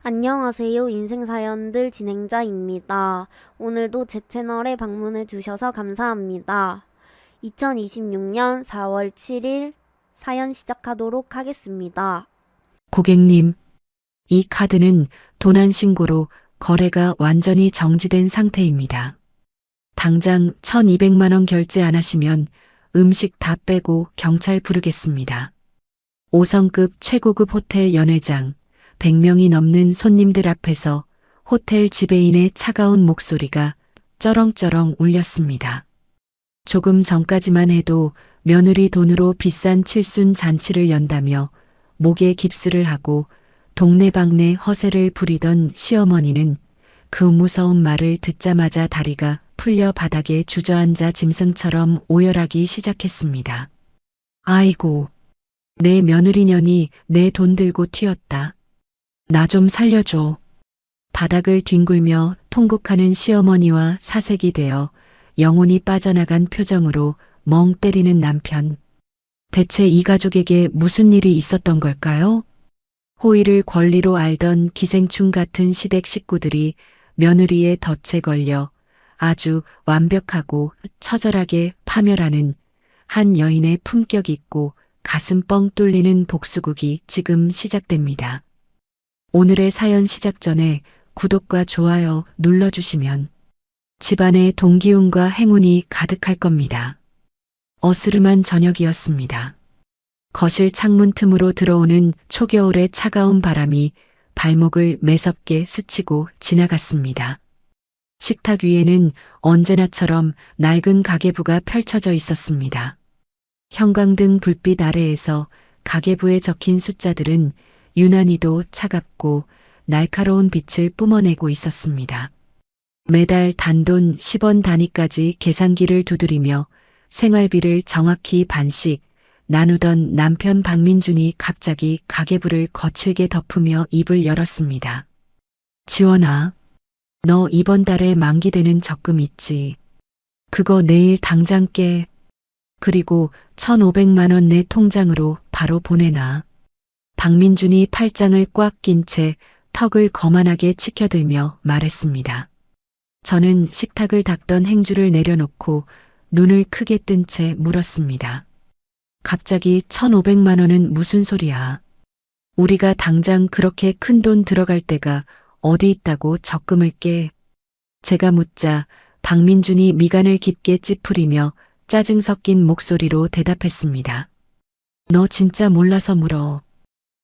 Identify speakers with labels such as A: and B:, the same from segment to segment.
A: 안녕하세요. 인생사연들 진행자입니다. 오늘도 제 채널에 방문해 주셔서 감사합니다. 2026년 4월 7일 사연 시작하도록 하겠습니다.
B: 고객님, 이 카드는 도난 신고로 거래가 완전히 정지된 상태입니다. 당장 1,200만 원 결제 안 하시면 음식 다 빼고 경찰 부르겠습니다. 5성급 최고급 호텔 연회장, 100명이 넘는 손님들 앞에서 호텔 지배인의 차가운 목소리가 쩌렁쩌렁 울렸습니다. 조금 전까지만 해도 며느리 돈으로 비싼 칠순 잔치를 연다며 목에 깁스를 하고 동네방네 허세를 부리던 시어머니는 그 무서운 말을 듣자마자 다리가 풀려 바닥에 주저앉아 짐승처럼 오열하기 시작했습니다. 아이고, 내 며느리년이 내 돈 들고 튀었다. 나 좀 살려줘. 바닥을 뒹굴며 통곡하는 시어머니와 사색이 되어 영혼이 빠져나간 표정으로 멍 때리는 남편. 대체 이 가족에게 무슨 일이 있었던 걸까요? 호의를 권리로 알던 기생충 같은 시댁 식구들이 며느리의 덫에 걸려 아주 완벽하고 처절하게 파멸하는 한 여인의 품격 있고 가슴 뻥 뚫리는 복수극이 지금 시작됩니다. 오늘의 사연 시작 전에 구독과 좋아요 눌러주시면 집안에 동기운과 행운이 가득할 겁니다. 어스름한 저녁이었습니다. 거실 창문 틈으로 들어오는 초겨울의 차가운 바람이 발목을 매섭게 스치고 지나갔습니다. 식탁 위에는 언제나처럼 낡은 가계부가 펼쳐져 있었습니다. 형광등 불빛 아래에서 가계부에 적힌 숫자들은 유난히도 차갑고 날카로운 빛을 뿜어내고 있었습니다. 매달 단돈 10원 단위까지 계산기를 두드리며 생활비를 정확히 반씩 나누던 남편 박민준이 갑자기 가계부를 거칠게 덮으며 입을 열었습니다. 지원아, 너 이번 달에 만기되는 적금 있지? 그거 내일 당장 깨. 그리고 1,500만 원 내 통장으로 바로 보내놔. 박민준이 팔짱을 꽉 낀 채 턱을 거만하게 치켜들며 말했습니다. 저는 식탁을 닦던 행주를 내려놓고 눈을 크게 뜬 채 물었습니다. 갑자기 1,500만 원은 무슨 소리야? 우리가 당장 그렇게 큰 돈 들어갈 데가 어디 있다고 적금을 깨? 제가 묻자 박민준이 미간을 깊게 찌푸리며 짜증 섞인 목소리로 대답했습니다. 너 진짜 몰라서 물어.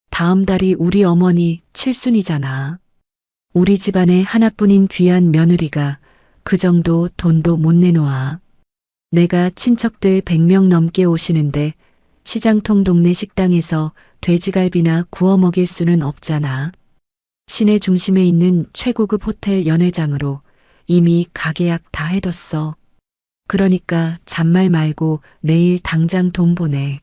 B: 다음 달이 우리 어머니 칠순이잖아. 우리 집안에 하나뿐인 귀한 며느리가 그 정도 돈도 못 내놓아. 내가 친척들 100명 넘게 오시는데 시장통 동네 식당에서 돼지갈비나 구워 먹일 수는 없잖아. 시내 중심에 있는 최고급 호텔 연회장으로 이미 가계약 다 해뒀어. 그러니까 잔말 말고 내일 당장 돈 보내.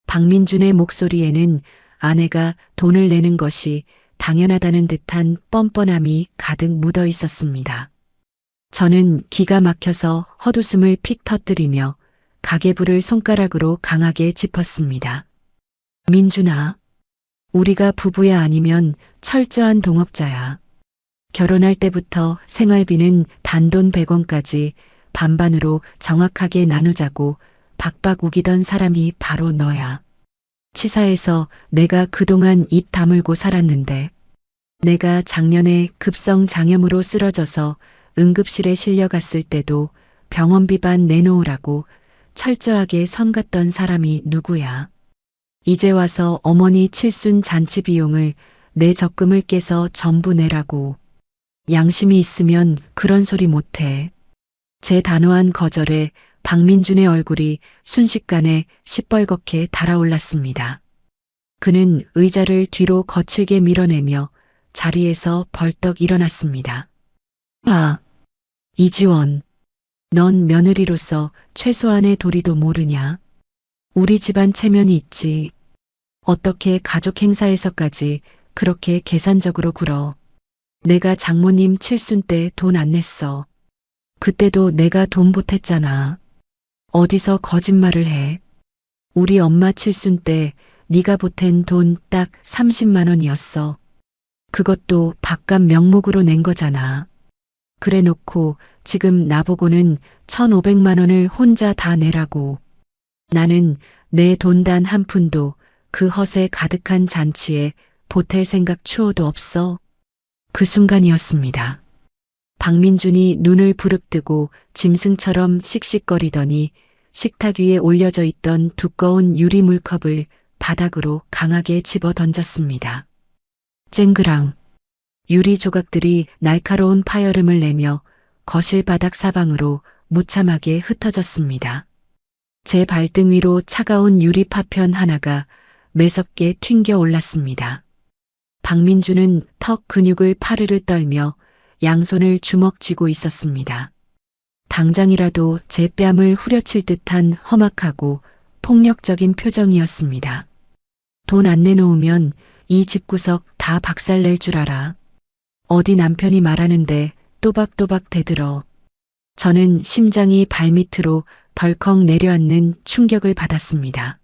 B: 박민준의 목소리에는 아내가 돈을 내는 것이 당연하다는 듯한 뻔뻔함이 가득 묻어 있었습니다. 저는 기가 막혀서 헛웃음을 픽 터뜨리며 가계부를 손가락으로 강하게 짚었습니다. 민준아, 우리가 부부야 아니면 철저한 동업자야. 결혼할 때부터 생활비는 단돈 100원까지 반반으로 정확하게 나누자고 박박 우기던 사람이 바로 너야. 치사해서 내가 그동안 입 다물고 살았는데 내가 작년에 급성 장염으로 쓰러져서 응급실에 실려갔을 때도 병원비 반 내놓으라고 철저하게 선갔던 사람이 누구야. 이제 와서 어머니 칠순 잔치 비용을 내 적금을 깨서 전부 내라고. 양심이 있으면 그런 소리 못해. 제 단호한 거절에 박민준의 얼굴이 순식간에 시뻘겋게 달아올랐습니다. 그는 의자를 뒤로 거칠게 밀어내며 자리에서 벌떡 일어났습니다. 아, 이지원, 넌 며느리로서 최소한의 도리도 모르냐? 우리 집안 체면이 있지. 어떻게 가족 행사에서까지 그렇게 계산적으로 굴어. 내가 장모님 칠순 때 돈 안 냈어. 그때도 내가 돈 보탰잖아. 어디서 거짓말을 해. 우리 엄마 칠순 때 네가 보탠 돈 딱 30만 원이었어. 그것도 바깥 명목으로 낸 거잖아. 그래 놓고 지금 나보고는 1,500만 원을 혼자 다 내라고. 나는 내 돈 단 한 푼도 그 허세 가득한 잔치에 보탤 생각 추호도 없어. 그 순간이었습니다. 박민준이 눈을 부릅뜨고 짐승처럼 씩씩거리더니 식탁 위에 올려져 있던 두꺼운 유리 물컵을 바닥으로 강하게 집어 던졌습니다. 쨍그랑. 유리 조각들이 날카로운 파열음을 내며 거실 바닥 사방으로 무참하게 흩어졌습니다. 제 발등 위로 차가운 유리 파편 하나가 매섭게 튕겨 올랐습니다. 박민주는 턱 근육을 파르르 떨며 양손을 주먹 쥐고 있었습니다. 당장이라도 제 뺨을 후려칠 듯한 험악하고 폭력적인 표정이었습니다. 돈 안 내놓으면 이 집구석 다 박살낼 줄 알아. 어디 남편이 말하는데 또박또박 대들어. 저는 심장이 발밑으로 덜컥 내려앉는 충격을 받았습니다.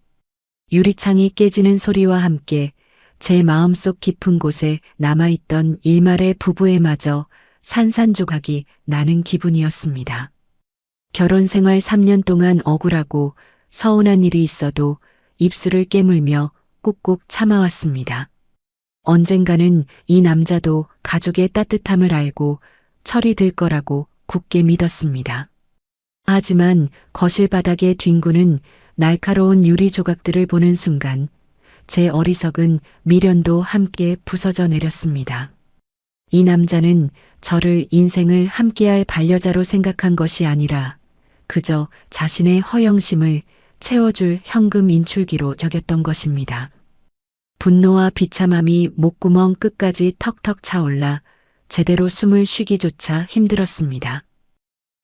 B: 유리창이 깨지는 소리와 함께 제 마음속 깊은 곳에 남아있던 일말의 부부애마저 산산조각이 나는 기분이었습니다. 결혼 생활 3년 동안 억울하고 서운한 일이 있어도 입술을 깨물며 꾹꾹 참아왔습니다. 언젠가는 이 남자도 가족의 따뜻함을 알고 철이 들 거라고 굳게 믿었습니다. 하지만 거실 바닥에 뒹구는 날카로운 유리 조각들을 보는 순간 제 어리석은 미련도 함께 부서져 내렸습니다. 이 남자는 저를 인생을 함께할 반려자로 생각한 것이 아니라 그저 자신의 허영심을 채워줄 현금 인출기로 여겼던 것입니다. 분노와 비참함이 목구멍 끝까지 턱턱 차올라 제대로 숨을 쉬기조차 힘들었습니다.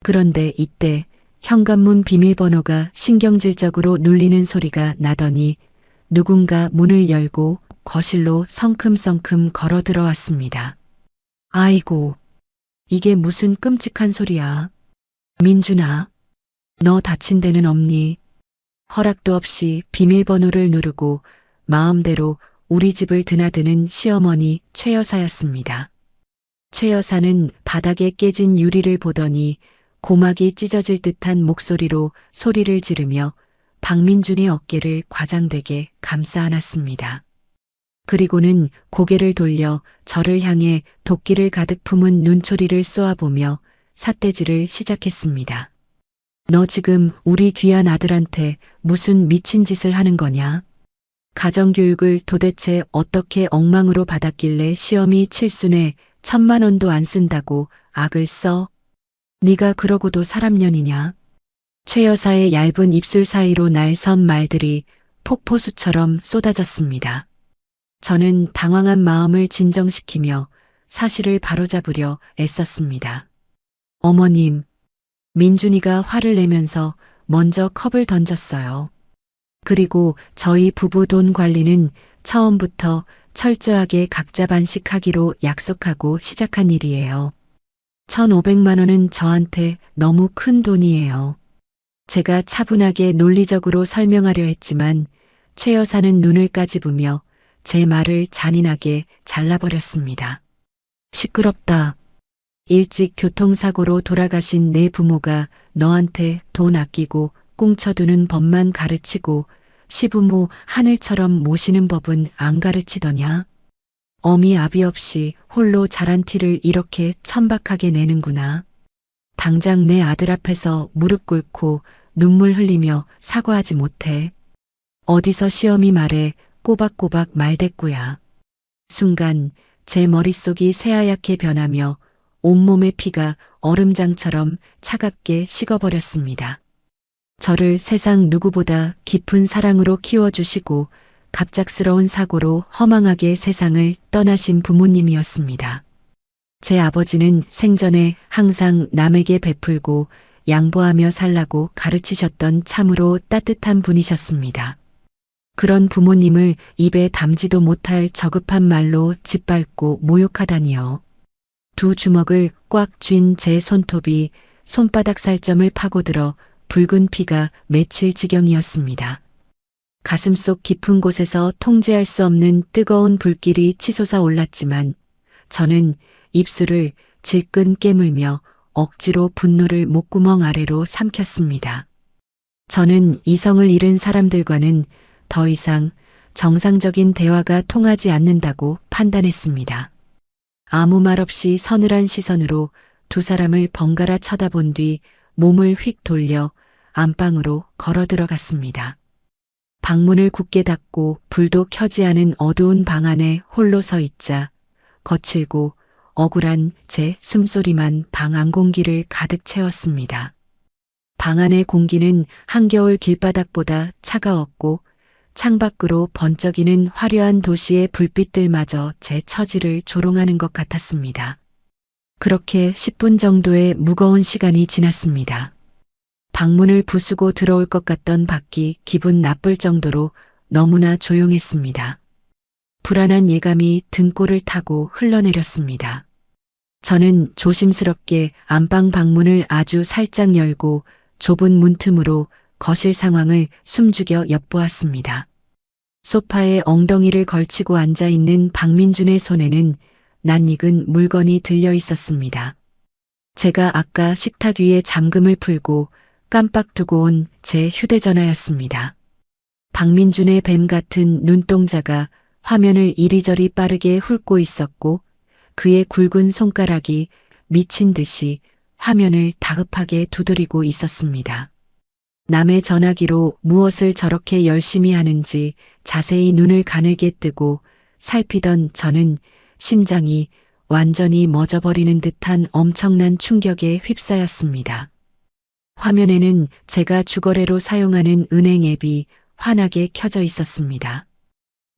B: 그런데 이때 현관문 비밀번호가 신경질적으로 눌리는 소리가 나더니 누군가 문을 열고 거실로 성큼성큼 걸어 들어왔습니다. 아이고, 이게 무슨 끔찍한 소리야. 민준아, 너 다친 데는 없니? 허락도 없이 비밀번호를 누르고 마음대로 우리 집을 드나드는 시어머니 최 여사였습니다. 최 여사는 바닥에 깨진 유리를 보더니 고막이 찢어질 듯한 목소리로 소리를 지르며 박민준의 어깨를 과장되게 감싸 안았습니다. 그리고는 고개를 돌려 저를 향해 도끼를 가득 품은 눈초리를 쏘아보며 삿대질을 시작했습니다. 너 지금 우리 귀한 아들한테 무슨 미친 짓을 하는 거냐? 가정교육을 도대체 어떻게 엉망으로 받았길래 시험이 칠순에 1,000만 원도 안 쓴다고 악을 써? 네가 그러고도 사람년이냐? 최 여사의 얇은 입술 사이로 날 선 말들이 폭포수처럼 쏟아졌습니다. 저는 당황한 마음을 진정시키며 사실을 바로잡으려 애썼습니다. 어머님, 민준이가 화를 내면서 먼저 컵을 던졌어요. 그리고 저희 부부 돈 관리는 처음부터 철저하게 각자 반씩하기로 약속하고 시작한 일이에요. 1,500만 원은 저한테 너무 큰 돈이에요. 제가 차분하게 논리적으로 설명하려 했지만 최 여사는 눈을 까집으며 제 말을 잔인하게 잘라버렸습니다. 시끄럽다. 일찍 교통사고로 돌아가신 내 부모가 너한테 돈 아끼고 꽁쳐두는 법만 가르치고 시부모 하늘처럼 모시는 법은 안 가르치더냐? 어미 아비 없이 홀로 자란 티를 이렇게 천박하게 내는구나. 당장 내 아들 앞에서 무릎 꿇고 눈물 흘리며 사과하지 못해. 어디서 시험이 말해 꼬박꼬박 말대꾸야. 순간 제 머릿속이 새하얗게 변하며 온몸의 피가 얼음장처럼 차갑게 식어버렸습니다. 저를 세상 누구보다 깊은 사랑으로 키워주시고 갑작스러운 사고로 허망하게 세상을 떠나신 부모님이었습니다. 제 아버지는 생전에 항상 남에게 베풀고 양보하며 살라고 가르치셨던 참으로 따뜻한 분이셨습니다. 그런 부모님을 입에 담지도 못할 저급한 말로 짓밟고 모욕하다니요. 두 주먹을 꽉 쥔 제 손톱이 손바닥 살점을 파고들어 붉은 피가 맺힐 지경이었습니다. 가슴속 깊은 곳에서 통제할 수 없는 뜨거운 불길이 치솟아 올랐지만 저는 입술을 질끈 깨물며 억지로 분노를 목구멍 아래로 삼켰습니다. 저는 이성을 잃은 사람들과는 더 이상 정상적인 대화가 통하지 않는다고 판단했습니다. 아무 말 없이 서늘한 시선으로 두 사람을 번갈아 쳐다본 뒤 몸을 휙 돌려 안방으로 걸어 들어갔습니다. 방문을 굳게 닫고 불도 켜지 않은 어두운 방 안에 홀로 서 있자 거칠고 억울한 제 숨소리만 방 안 공기를 가득 채웠습니다. 방 안의 공기는 한겨울 길바닥보다 차가웠고 창밖으로 번쩍이는 화려한 도시의 불빛들마저 제 처지를 조롱하는 것 같았습니다. 그렇게 10분 정도의 무거운 시간이 지났습니다. 방문을 부수고 들어올 것 같던 밖이 기분 나쁠 정도로 너무나 조용했습니다. 불안한 예감이 등골을 타고 흘러내렸습니다. 저는 조심스럽게 안방 방문을 아주 살짝 열고 좁은 문틈으로 거실 상황을 숨죽여 엿보았습니다. 소파에 엉덩이를 걸치고 앉아있는 박민준의 손에는 낯익은 물건이 들려 있었습니다. 제가 아까 식탁 위에 잠금을 풀고 깜빡 두고 온 제 휴대전화였습니다. 박민준의 뱀 같은 눈동자가 화면을 이리저리 빠르게 훑고 있었고 그의 굵은 손가락이 미친 듯이 화면을 다급하게 두드리고 있었습니다. 남의 전화기로 무엇을 저렇게 열심히 하는지 자세히 눈을 가늘게 뜨고 살피던 저는 심장이 완전히 멎어버리는 듯한 엄청난 충격에 휩싸였습니다. 화면에는 제가 주거래로 사용하는 은행 앱이 환하게 켜져 있었습니다.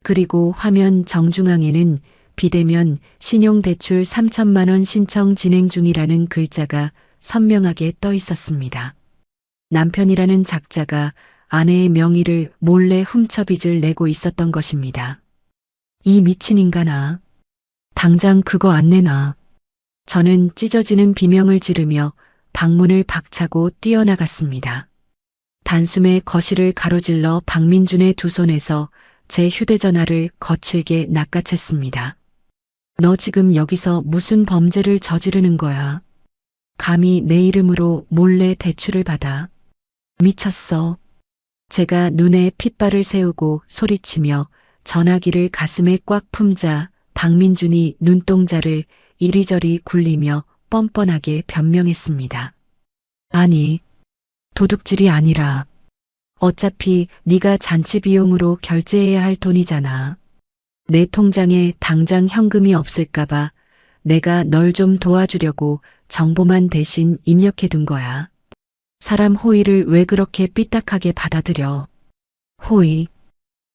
B: 그리고 화면 정중앙에는 비대면 신용대출 3천만 원 신청 진행 중이라는 글자가 선명하게 떠 있었습니다. 남편이라는 작자가 아내의 명의를 몰래 훔쳐 빚을 내고 있었던 것입니다. 이 미친 인간아. 당장 그거 안 내놔. 저는 찢어지는 비명을 지르며 방문을 박차고 뛰어나갔습니다. 단숨에 거실을 가로질러 박민준의 두 손에서 제 휴대전화를 거칠게 낚아챘습니다. 너 지금 여기서 무슨 범죄를 저지르는 거야? 감히 내 이름으로 몰래 대출을 받아. 미쳤어. 제가 눈에 핏발을 세우고 소리치며 전화기를 가슴에 꽉 품자 박민준이 눈동자를 이리저리 굴리며 뻔뻔하게 변명했습니다. 아니, 도둑질이 아니라 어차피 네가 잔치 비용으로 결제해야 할 돈이잖아. 내 통장에 당장 현금이 없을까봐 내가 널 좀 도와주려고 정보만 대신 입력해 둔 거야. 사람 호의를 왜 그렇게 삐딱하게 받아들여? 호의.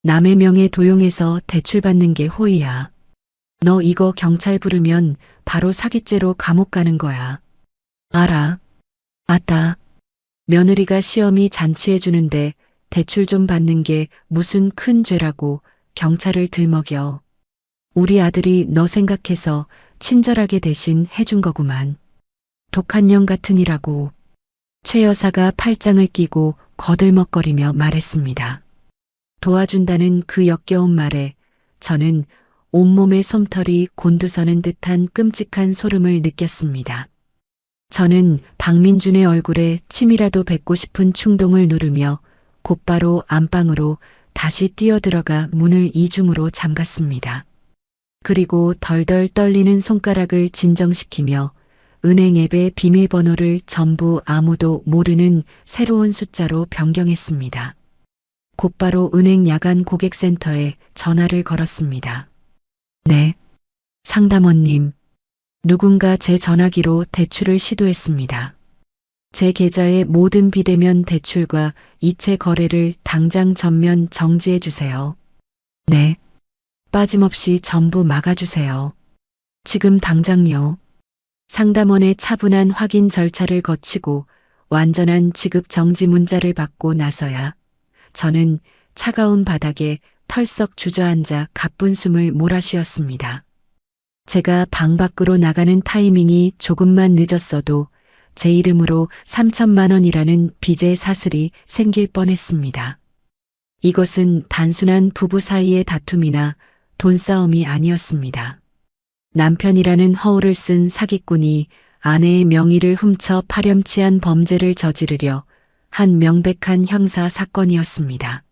B: 남의 명에 도용해서 대출받는 게 호의야. 너 이거 경찰 부르면 바로 사기죄로 감옥 가는 거야. 알아. 아따. 며느리가 시어미 잔치해 주는데 대출 좀 받는 게 무슨 큰 죄라고 경찰을 들먹여. 우리 아들이 너 생각해서 친절하게 대신 해준 거구만. 독한 년 같으니라고. 최 여사가 팔짱을 끼고 거들먹거리며 말했습니다. 도와준다는 그 역겨운 말에 저는 온몸의 솜털이 곤두서는 듯한 끔찍한 소름을 느꼈습니다. 저는 박민준의 얼굴에 침이라도 뱉고 싶은 충동을 누르며 곧바로 안방으로 다시 뛰어들어가 문을 이중으로 잠갔습니다. 그리고 덜덜 떨리는 손가락을 진정시키며 은행 앱의 비밀번호를 전부 아무도 모르는 새로운 숫자로 변경했습니다. 곧바로 은행 야간 고객센터에 전화를 걸었습니다. 네, 상담원님. 누군가 제 전화기로 대출을 시도했습니다. 제 계좌의 모든 비대면 대출과 이체 거래를 당장 전면 정지해 주세요. 네. 빠짐없이 전부 막아주세요. 지금 당장요. 상담원의 차분한 확인 절차를 거치고 완전한 지급 정지 문자를 받고 나서야 저는 차가운 바닥에 털썩 주저앉아 가쁜 숨을 몰아쉬었습니다. 제가 방 밖으로 나가는 타이밍이 조금만 늦었어도 제 이름으로 3천만 원이라는 빚의 사슬이 생길 뻔했습니다. 이것은 단순한 부부 사이의 다툼이나 돈싸움이 아니었습니다. 남편이라는 허울을 쓴 사기꾼이 아내의 명의를 훔쳐 파렴치한 범죄를 저지르려 한 명백한 형사 사건이었습니다.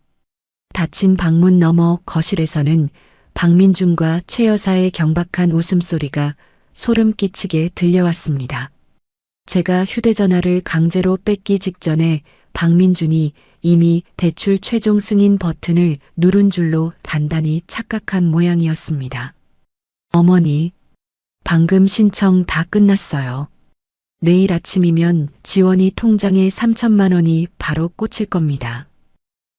B: 닫힌 방문 너머 거실에서는 박민준과 최 여사의 경박한 웃음소리가 소름 끼치게 들려왔습니다. 제가 휴대전화를 강제로 뺏기 직전에 박민준이 이미 대출 최종 승인 버튼을 누른 줄로 단단히 착각한 모양이었습니다. 어머니, 방금 신청 다 끝났어요. 내일 아침이면 지원이 통장에 3천만 원이 바로 꽂힐 겁니다.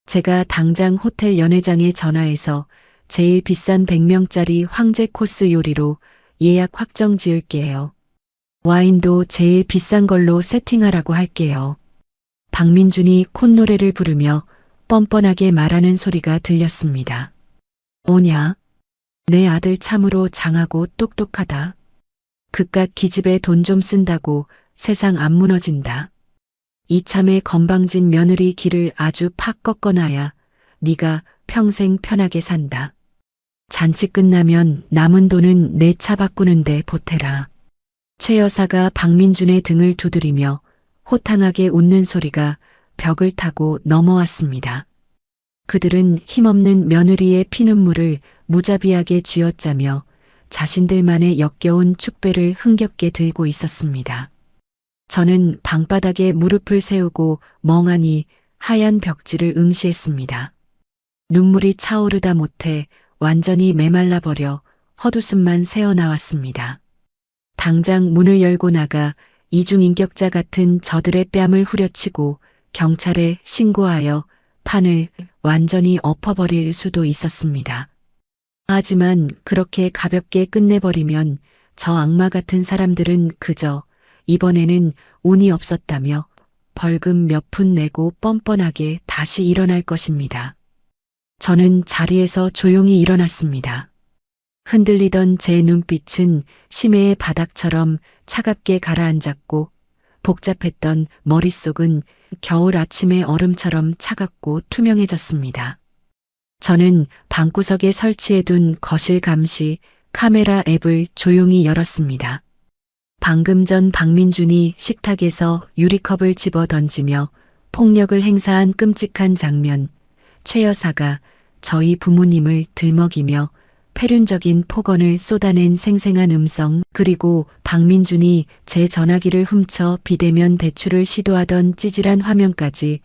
B: 제가 당장 호텔 연회장에 전화해서 제일 비싼 100명짜리 황제 코스 요리로 예약 확정 지을게요. 와인도 제일 비싼 걸로 세팅하라고 할게요. 박민준이 콧노래를 부르며 뻔뻔하게 말하는 소리가 들렸습니다. 뭐냐? 내 아들 참으로 장하고 똑똑하다. 그깟 기집애 돈 좀 쓴다고 세상 안 무너진다. 이참에 건방진 며느리 길을 아주 팍 꺾어놔야 네가 평생 편하게 산다. 잔치 끝나면 남은 돈은 내 차 바꾸는데 보태라. 최 여사가 박민준의 등을 두드리며 호탕하게 웃는 소리가 벽을 타고 넘어왔습니다. 그들은 힘없는 며느리의 피눈물을 무자비하게 쥐어짜며 자신들만의 역겨운 축배를 흥겹게 들고 있었습니다. 저는 방바닥에 무릎을 세우고 멍하니 하얀 벽지를 응시했습니다. 눈물이 차오르다 못해 완전히 메말라버려 헛웃음만 새어나왔습니다. 당장 문을 열고 나가 이중인격자 같은 저들의 뺨을 후려치고 경찰에 신고하여 판을 완전히 엎어버릴 수도 있었습니다. 하지만 그렇게 가볍게 끝내버리면 저 악마 같은 사람들은 그저 이번에는 운이 없었다며 벌금 몇 푼 내고 뻔뻔하게 다시 일어날 것입니다. 저는 자리에서 조용히 일어났습니다. 흔들리던 제 눈빛은 심해의 바닥처럼 차갑게 가라앉았고 복잡했던 머릿속은 겨울 아침의 얼음처럼 차갑고 투명해졌습니다. 저는 방구석에 설치해둔 거실 감시 카메라 앱을 조용히 열었습니다. 방금 전 박민준이 식탁에서 유리컵을 집어 던지며 폭력을 행사한 끔찍한 장면, 최 여사가 저희 부모님을 들먹이며 폐륜적인 폭언을 쏟아낸 생생한 음성, 그리고 박민준이 제 전화기를 훔쳐 비대면 대출을 시도하던 찌질한 화면까지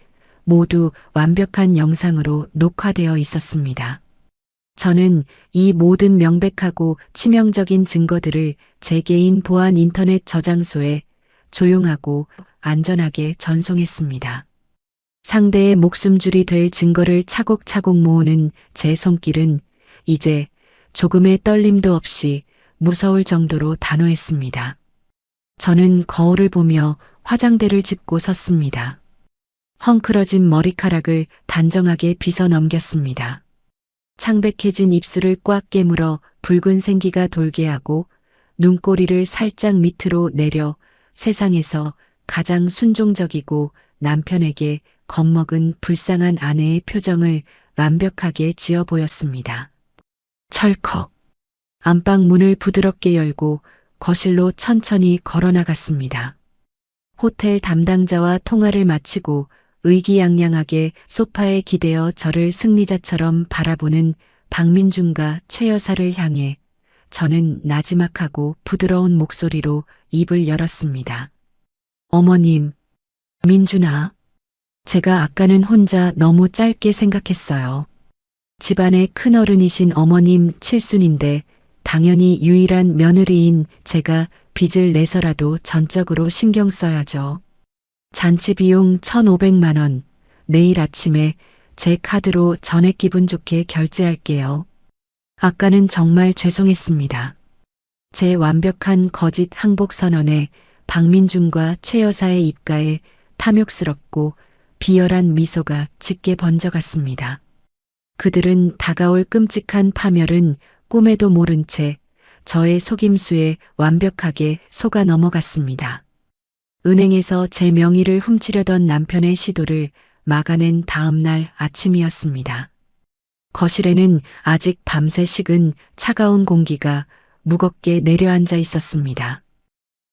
B: 모두 완벽한 영상으로 녹화되어 있었습니다. 저는 이 모든 명백하고 치명적인 증거들을 제 개인 보안 인터넷 저장소에 조용하고 안전하게 전송했습니다. 상대의 목숨줄이 될 증거를 차곡차곡 모으는 제 손길은 이제 조금의 떨림도 없이 무서울 정도로 단호했습니다. 저는 거울을 보며 화장대를 짚고 섰습니다. 헝클어진 머리카락을 단정하게 빗어 넘겼습니다. 창백해진 입술을 꽉 깨물어 붉은 생기가 돌게 하고 눈꼬리를 살짝 밑으로 내려 세상에서 가장 순종적이고 남편에게 겁먹은 불쌍한 아내의 표정을 완벽하게 지어 보였습니다. 철컥. 안방 문을 부드럽게 열고 거실로 천천히 걸어 나갔습니다. 호텔 담당자와 통화를 마치고 의기양양하게 소파에 기대어 저를 승리자처럼 바라보는 박민준과 최 여사를 향해 저는 나지막하고 부드러운 목소리로 입을 열었습니다. 어머님, 민준아, 제가 아까는 혼자 너무 짧게 생각했어요. 집안의 큰어른이신 어머님 칠순인데 당연히 유일한 며느리인 제가 빚을 내서라도 전적으로 신경 써야죠. 잔치 비용 1,500만 원, 내일 아침에 제 카드로 전액 기분 좋게 결제할게요. 아까는 정말 죄송했습니다. 제 완벽한 거짓 항복 선언에 박민준과 최 여사의 입가에 탐욕스럽고 비열한 미소가 짙게 번져갔습니다. 그들은 다가올 끔찍한 파멸은 꿈에도 모른 채 저의 속임수에 완벽하게 속아 넘어갔습니다. 은행에서 제 명의를 훔치려던 남편의 시도를 막아낸 다음 날 아침이었습니다. 거실에는 아직 밤새 식은 차가운 공기가 무겁게 내려앉아 있었습니다.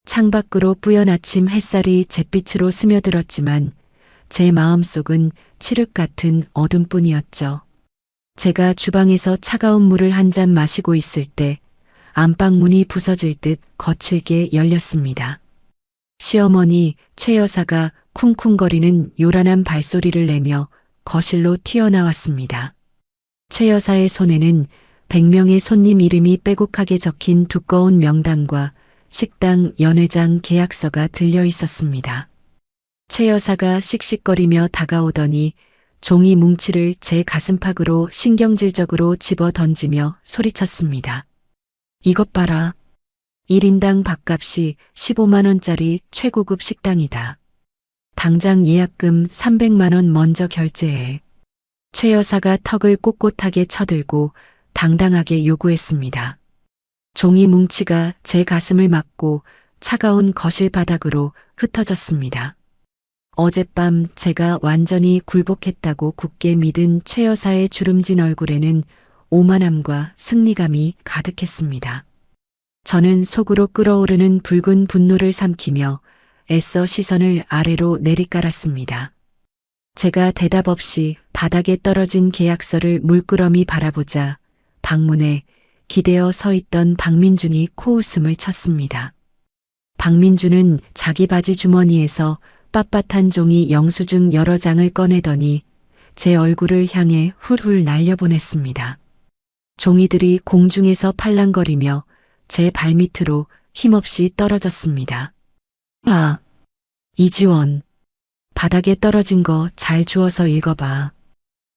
B: 창밖으로 뿌연 아침 햇살이 잿빛으로 스며들었지만 제 마음속은 칠흑 같은 어둠뿐이었죠. 제가 주방에서 차가운 물을 한 잔 마시고 있을 때 안방 문이 부서질 듯 거칠게 열렸습니다. 시어머니 최 여사가 쿵쿵거리는 요란한 발소리를 내며 거실로 튀어나왔습니다. 최 여사의 손에는 100명의 손님 이름이 빼곡하게 적힌 두꺼운 명단과 식당 연회장 계약서가 들려 있었습니다. 최 여사가 씩씩거리며 다가오더니 종이 뭉치를 제 가슴팍으로 신경질적으로 집어 던지며 소리쳤습니다. 이것 봐라. 1인당 밥값이 15만 원짜리 최고급 식당이다. 당장 예약금 300만 원 먼저 결제해. 최 여사가 턱을 꼿꼿하게 쳐들고 당당하게 요구했습니다. 종이 뭉치가 제 가슴을 막고 차가운 거실 바닥으로 흩어졌습니다. 어젯밤 제가 완전히 굴복했다고 굳게 믿은 최 여사의 주름진 얼굴에는 오만함과 승리감이 가득했습니다. 저는 속으로 끓어오르는 붉은 분노를 삼키며 애써 시선을 아래로 내리깔았습니다. 제가 대답 없이 바닥에 떨어진 계약서를 물끄러미 바라보자 방문에 기대어 서 있던 박민준이 코웃음을 쳤습니다. 박민준은 자기 바지 주머니에서 빳빳한 종이 영수증 여러 장을 꺼내더니 제 얼굴을 향해 훌훌 날려보냈습니다. 종이들이 공중에서 팔랑거리며 제 발밑으로 힘없이 떨어졌습니다. 아, 이지원. 바닥에 떨어진 거 잘 주워서 읽어봐.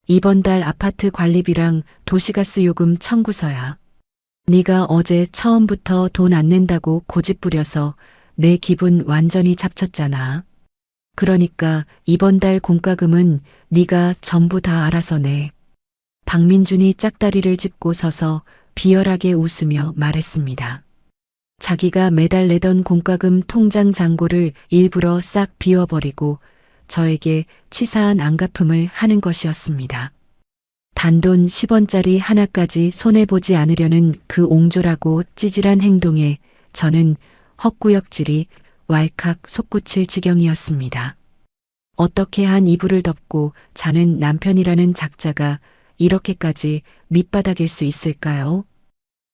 B: 이번 달 아파트 관리비랑 도시가스 요금 청구서야. 네가 어제 처음부터 돈 안 낸다고 고집부려서 내 기분 완전히 잡쳤잖아. 그러니까 이번 달 공과금은 네가 전부 다 알아서 내. 박민준이 짝다리를 짚고 서서 비열하게 웃으며 말했습니다. 자기가 매달 내던 공과금 통장 잔고를 일부러 싹 비워버리고 저에게 치사한 안갚음을 하는 것이었습니다. 단돈 10원짜리 하나까지 손해보지 않으려는 그 옹졸하고 찌질한 행동에 저는 헛구역질이 왈칵 솟구칠 지경이었습니다. 어떻게 한 이불을 덮고 자는 남편이라는 작자가 이렇게까지 밑바닥일 수 있을까요?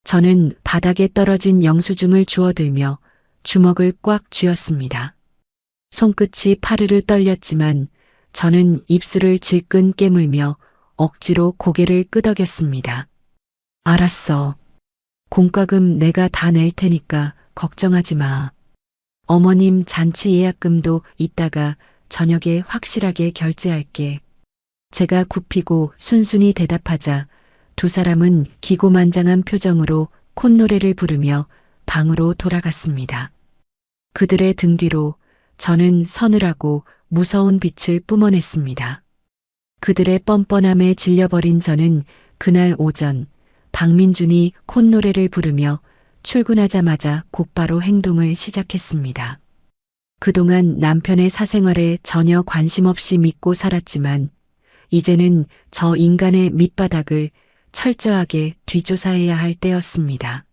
B: 저는 바닥에 떨어진 영수증을 주워들며 주먹을 꽉 쥐었습니다. 손끝이 파르르 떨렸지만 저는 입술을 질끈 깨물며 억지로 고개를 끄덕였습니다. 알았어. 공과금 내가 다 낼 테니까 걱정하지 마. 어머님 잔치 예약금도 이따가 저녁에 확실하게 결제할게. 제가 굽히고 순순히 대답하자 두 사람은 기고만장한 표정으로 콧노래를 부르며 방으로 돌아갔습니다. 그들의 등 뒤로 저는 서늘하고 무서운 빛을 뿜어냈습니다. 그들의 뻔뻔함에 질려버린 저는 그날 오전 박민준이 콧노래를 부르며 출근하자마자 곧바로 행동을 시작했습니다. 그동안 남편의 사생활에 전혀 관심 없이 믿고 살았지만 이제는 저 인간의 밑바닥을 철저하게 뒤조사해야 할 때였습니다.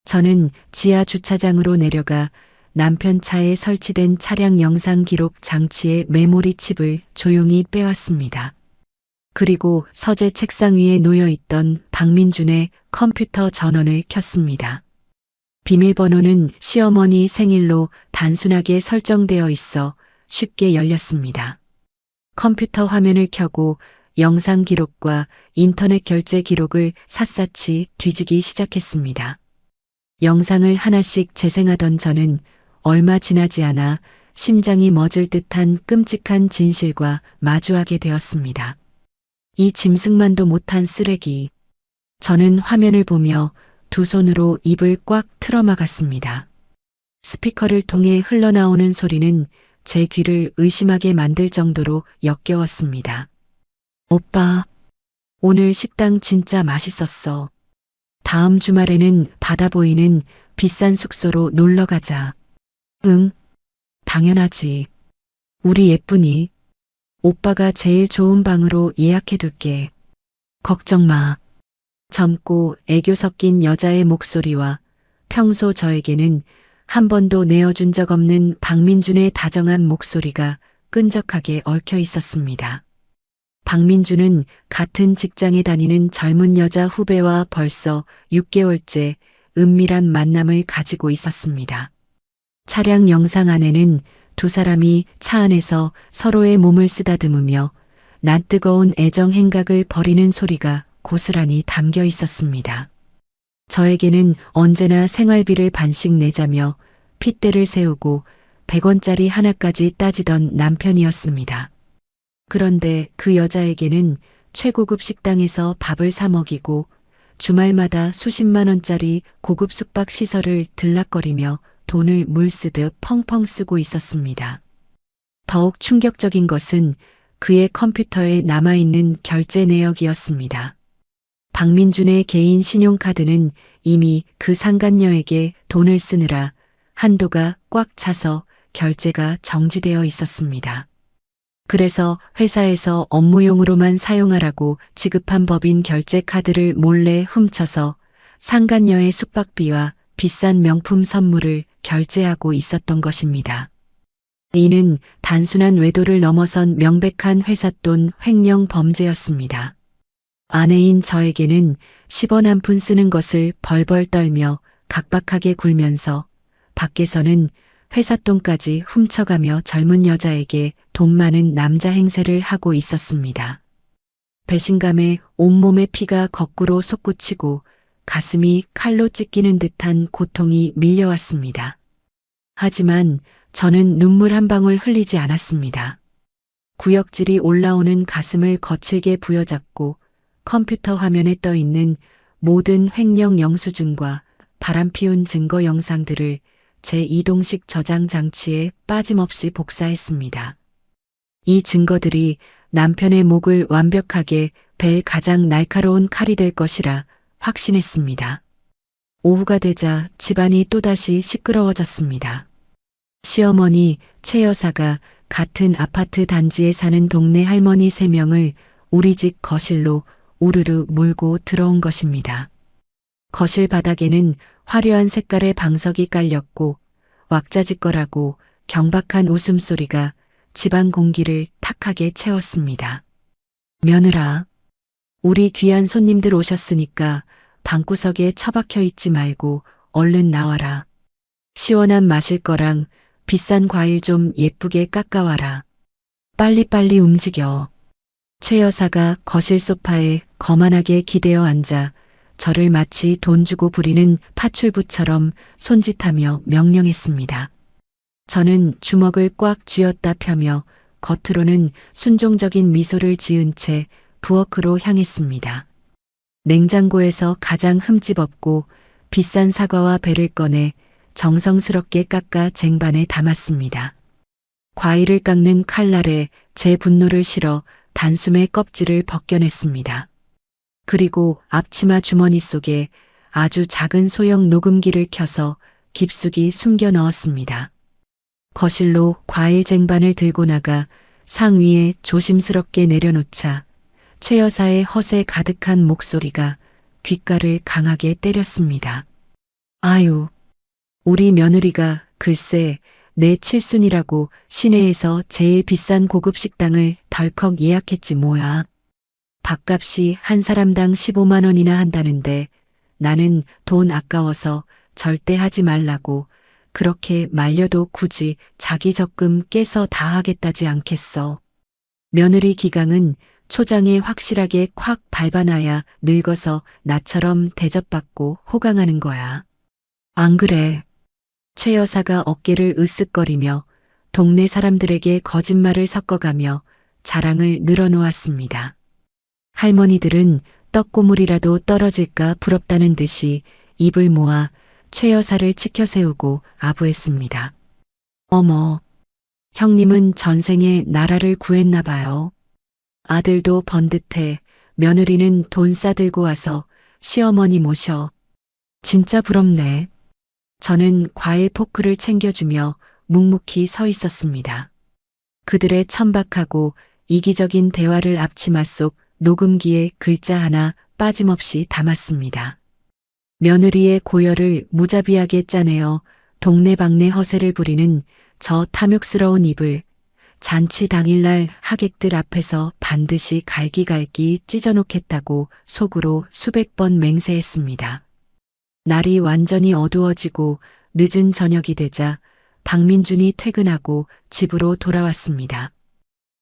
B: 저는 지하 주차장으로 내려가 남편 차에 설치된 차량 영상 기록 장치의 메모리 칩을 조용히 빼왔습니다. 그리고 서재 책상 위에 놓여있던 박민준의 컴퓨터 전원을 켰습니다. 비밀번호는 시어머니 생일로 단순하게 설정되어 있어 쉽게 열렸습니다. 컴퓨터 화면을 켜고 영상 기록과 인터넷 결제 기록을 샅샅이 뒤지기 시작했습니다. 영상을 하나씩 재생하던 저는 얼마 지나지 않아 심장이 멎을 듯한 끔찍한 진실과 마주하게 되었습니다. 이 짐승만도 못한 쓰레기. 저는 화면을 보며 두 손으로 입을 꽉 틀어막았습니다. 스피커를 통해 흘러나오는 소리는 제 귀를 의심하게 만들 정도로 역겨웠습니다. 오빠, 오늘 식당 진짜 맛있었어. 다음 주말에는 바다 보이는 비싼 숙소로 놀러 가자. 응, 당연하지. 우리 예쁜이. 오빠가 제일 좋은 방으로 예약해둘게. 걱정 마. 젊고 애교 섞인 여자의 목소리와 평소 저에게는 한 번도 내어준 적 없는 박민준의 다정한 목소리가 끈적하게 얽혀 있었습니다. 박민준은 같은 직장에 다니는 젊은 여자 후배와 벌써 6개월째 은밀한 만남을 가지고 있었습니다. 차량 영상 안에는 두 사람이 차 안에서 서로의 몸을 쓰다듬으며 낯뜨거운 애정 행각을 벌이는 소리가 고스란히 담겨 있었습니다. 저에게는 언제나 생활비를 반씩 내자며 핏대를 세우고 100원짜리 하나까지 따지던 남편이었습니다. 그런데 그 여자에게는 최고급 식당에서 밥을 사 먹이고 주말마다 수십만 원짜리 고급 숙박 시설을 들락거리며 돈을 물쓰듯 펑펑 쓰고 있었습니다. 더욱 충격적인 것은 그의 컴퓨터에 남아있는 결제 내역이었습니다. 박민준의 개인 신용카드는 이미 그 상간녀에게 돈을 쓰느라 한도가 꽉 차서 결제가 정지되어 있었습니다. 그래서 회사에서 업무용으로만 사용하라고 지급한 법인 결제 카드를 몰래 훔쳐서 상간녀의 숙박비와 비싼 명품 선물을 결제하고 있었던 것입니다. 이는 단순한 외도를 넘어선 명백한 회삿돈 횡령 범죄였습니다. 아내인 저에게는 10원 한 푼 쓰는 것을 벌벌 떨며 각박하게 굴면서 밖에서는 회삿돈까지 훔쳐가며 젊은 여자에게 돈 많은 남자 행세를 하고 있었습니다. 배신감에 온몸의 피가 거꾸로 솟구치고 가슴이 칼로 찢기는 듯한 고통이 밀려왔습니다. 하지만 저는 눈물 한 방울 흘리지 않았습니다. 구역질이 올라오는 가슴을 거칠게 부여잡고 컴퓨터 화면에 떠 있는 모든 횡령 영수증과 바람피운 증거 영상들을 제 이동식 저장 장치에 빠짐없이 복사했습니다. 이 증거들이 남편의 목을 완벽하게 벨 가장 날카로운 칼이 될 것이라 확신했습니다. 오후가 되자 집안이 또다시 시끄러워졌습니다. 시어머니 최 여사가 같은 아파트 단지에 사는 동네 할머니 3명을 우리 집 거실로 우르르 몰고 들어온 것입니다. 거실 바닥에는 화려한 색깔의 방석이 깔렸고 왁자지껄하고 경박한 웃음소리가 집안 공기를 탁하게 채웠습니다. 며느라, 우리 귀한 손님들 오셨으니까 방구석에 처박혀 있지 말고 얼른 나와라. 시원한 마실 거랑 비싼 과일 좀 예쁘게 깎아와라. 빨리빨리 움직여. 최 여사가 거실 소파에 거만하게 기대어 앉아 저를 마치 돈 주고 부리는 파출부처럼 손짓하며 명령했습니다. 저는 주먹을 꽉 쥐었다 펴며 겉으로는 순종적인 미소를 지은 채 부엌으로 향했습니다. 냉장고에서 가장 흠집 없고 비싼 사과와 배를 꺼내 정성스럽게 깎아 쟁반에 담았습니다. 과일을 깎는 칼날에 제 분노를 실어 단숨에 껍질을 벗겨냈습니다. 그리고 앞치마 주머니 속에 아주 작은 소형 녹음기를 켜서 깊숙이 숨겨 넣었습니다. 거실로 과일 쟁반을 들고 나가 상 위에 조심스럽게 내려놓자 최 여사의 허세 가득한 목소리가 귓가를 강하게 때렸습니다. 아유, 우리 며느리가 글쎄 내 칠순이라고 시내에서 제일 비싼 고급 식당을 덜컥 예약했지 뭐야. 밥값이 한 사람당 15만 원이나 한다는데 나는 돈 아까워서 절대 하지 말라고 그렇게 말려도 굳이 자기 적금 깨서 다 하겠다지 않겠어. 며느리 기강은 초장에 확실하게 콱 밟아놔야 늙어서 나처럼 대접받고 호강하는 거야. 안 그래? 최 여사가 어깨를 으쓱거리며 동네 사람들에게 거짓말을 섞어가며 자랑을 늘어놓았습니다. 할머니들은 떡고물이라도 떨어질까 부럽다는 듯이 입을 모아 최 여사를 치켜 세우고 아부했습니다. 어머, 형님은 전생에 나라를 구했나 봐요. 아들도 번듯해 며느리는 돈 싸들고 와서 시어머니 모셔. 진짜 부럽네. 저는 과일 포크를 챙겨주며 묵묵히 서 있었습니다. 그들의 천박하고 이기적인 대화를 앞치마 속 녹음기에 글자 하나 빠짐없이 담았습니다. 며느리의 고열을 무자비하게 짜내어 동네방네 허세를 부리는 저 탐욕스러운 입을 잔치 당일날 하객들 앞에서 반드시 갈기갈기 찢어놓겠다고 속으로 수백 번 맹세했습니다. 날이 완전히 어두워지고 늦은 저녁이 되자 박민준이 퇴근하고 집으로 돌아왔습니다.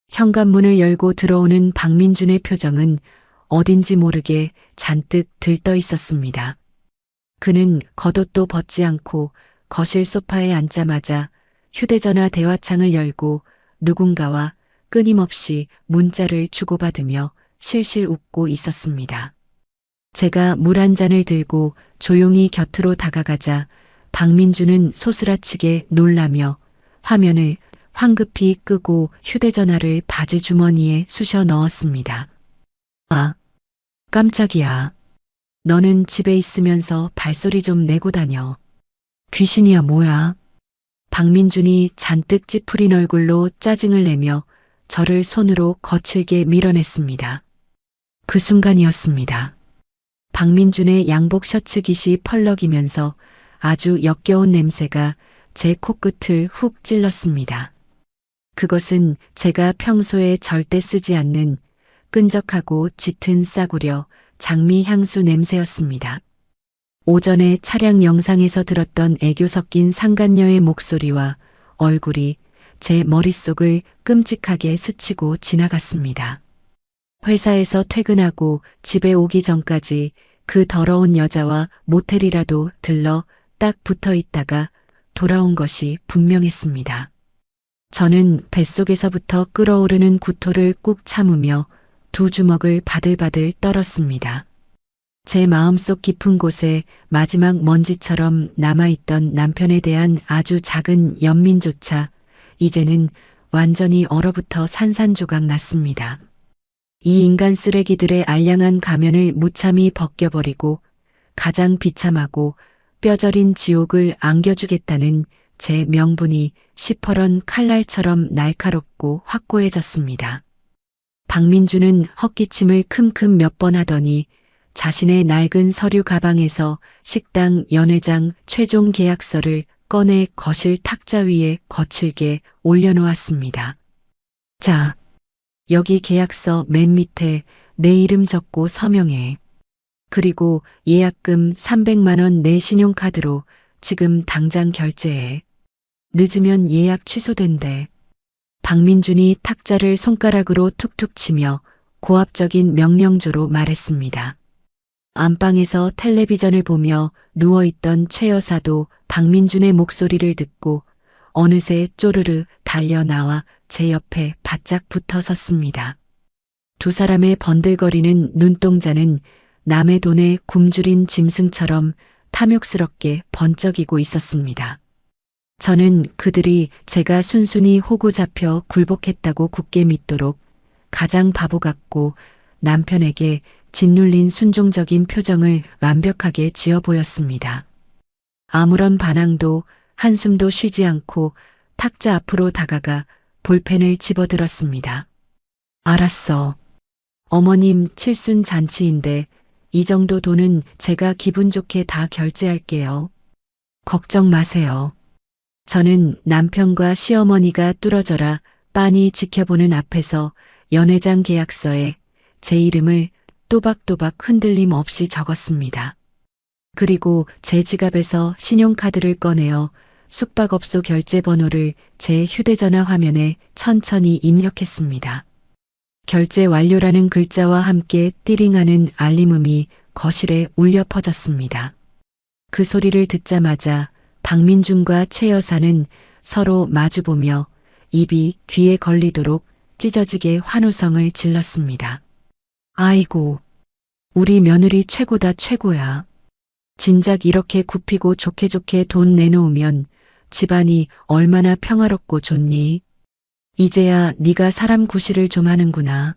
B: 현관문을 열고 들어오는 박민준의 표정은 어딘지 모르게 잔뜩 들떠 있었습니다. 그는 겉옷도 벗지 않고 거실 소파에 앉자마자 휴대전화 대화창을 열고 누군가와 끊임없이 문자를 주고받으며 실실 웃고 있었습니다. 제가 물 한 잔을 들고 조용히 곁으로 다가가자 박민주는 소스라치게 놀라며 화면을 황급히 끄고 휴대전화를 바지 주머니에 쑤셔 넣었습니다. 아, 깜짝이야. 너는 집에 있으면서 발소리 좀 내고 다녀. 귀신이야 뭐야? 박민준이 잔뜩 찌푸린 얼굴로 짜증을 내며 저를 손으로 거칠게 밀어냈습니다. 그 순간이었습니다. 박민준의 양복 셔츠 깃이 펄럭이면서 아주 역겨운 냄새가 제 코끝을 훅 찔렀습니다. 그것은 제가 평소에 절대 쓰지 않는 끈적하고 짙은 싸구려 장미 향수 냄새였습니다. 오전에 차량 영상에서 들었던 애교 섞인 상간녀의 목소리와 얼굴이 제 머릿속을 끔찍하게 스치고 지나갔습니다. 회사에서 퇴근하고 집에 오기 전까지 그 더러운 여자와 모텔이라도 들러 딱 붙어 있다가 돌아온 것이 분명했습니다. 저는 뱃속에서부터 끓어오르는 구토를 꾹 참으며 두 주먹을 바들바들 떨었습니다. 제 마음속 깊은 곳에 마지막 먼지처럼 남아있던 남편에 대한 아주 작은 연민조차 이제는 완전히 얼어붙어 산산조각 났습니다. 이 인간 쓰레기들의 알량한 가면을 무참히 벗겨버리고 가장 비참하고 뼈저린 지옥을 안겨주겠다는 제 명분이 시퍼런 칼날처럼 날카롭고 확고해졌습니다. 박민주는 헛기침을 큼큼 몇 번 하더니 자신의 낡은 서류 가방에서 식당 연회장 최종 계약서를 꺼내 거실 탁자 위에 거칠게 올려놓았습니다. 자, 여기 계약서 맨 밑에 내 이름 적고 서명해. 그리고 예약금 300만 원 내 신용카드로 지금 당장 결제해. 늦으면 예약 취소된대. 박민준이 탁자를 손가락으로 툭툭 치며 고압적인 명령조로 말했습니다. 안방에서 텔레비전을 보며 누워있던 최 여사도 박민준의 목소리를 듣고 어느새 쪼르르 달려 나와 제 옆에 바짝 붙어 섰습니다. 두 사람의 번들거리는 눈동자는 남의 돈에 굶주린 짐승처럼 탐욕스럽게 번쩍이고 있었습니다. 저는 그들이 제가 순순히 호구 잡혀 굴복했다고 굳게 믿도록 가장 바보 같고 남편에게 짓눌린 순종적인 표정을 완벽하게 지어 보였습니다. 아무런 반항도 한숨도 쉬지 않고 탁자 앞으로 다가가 볼펜을 집어들었습니다. 알았어. 어머님 칠순 잔치인데 이 정도 돈은 제가 기분 좋게 다 결제할게요. 걱정 마세요. 저는 남편과 시어머니가 뚫어져라 빤히 지켜보는 앞에서 연회장 계약서에 제 이름을 또박또박 흔들림 없이 적었습니다. 그리고 제 지갑에서 신용카드를 꺼내어 숙박업소 결제번호를 제 휴대전화 화면에 천천히 입력했습니다. 결제 완료라는 글자와 함께 띠링하는 알림음이 거실에 울려 퍼졌습니다. 그 소리를 듣자마자 박민준과 최 여사는 서로 마주보며 입이 귀에 걸리도록 찢어지게 환호성을 질렀습니다. 아이고, 우리 며느리 최고다 최고야. 진작 이렇게 굽히고 좋게 좋게 돈 내놓으면 집안이 얼마나 평화롭고 좋니? 이제야 네가 사람 구실을 좀 하는구나.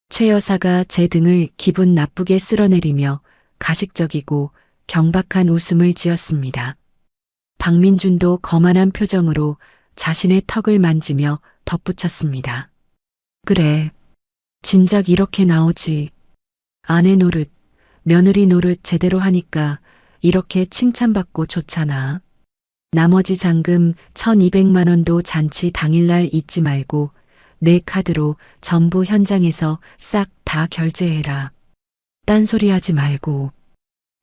B: 최 여사가 제 등을 기분 나쁘게 쓸어내리며 가식적이고 경박한 웃음을 지었습니다. 박민준도 거만한 표정으로 자신의 턱을 만지며 덧붙였습니다. 그래, 진작 이렇게 나오지. 아내 노릇, 며느리 노릇 제대로 하니까 이렇게 칭찬받고 좋잖아. 나머지 잔금 1200만 원도 잔치 당일날 잊지 말고 내 카드로 전부 현장에서 싹 다 결제해라. 딴소리 하지 말고.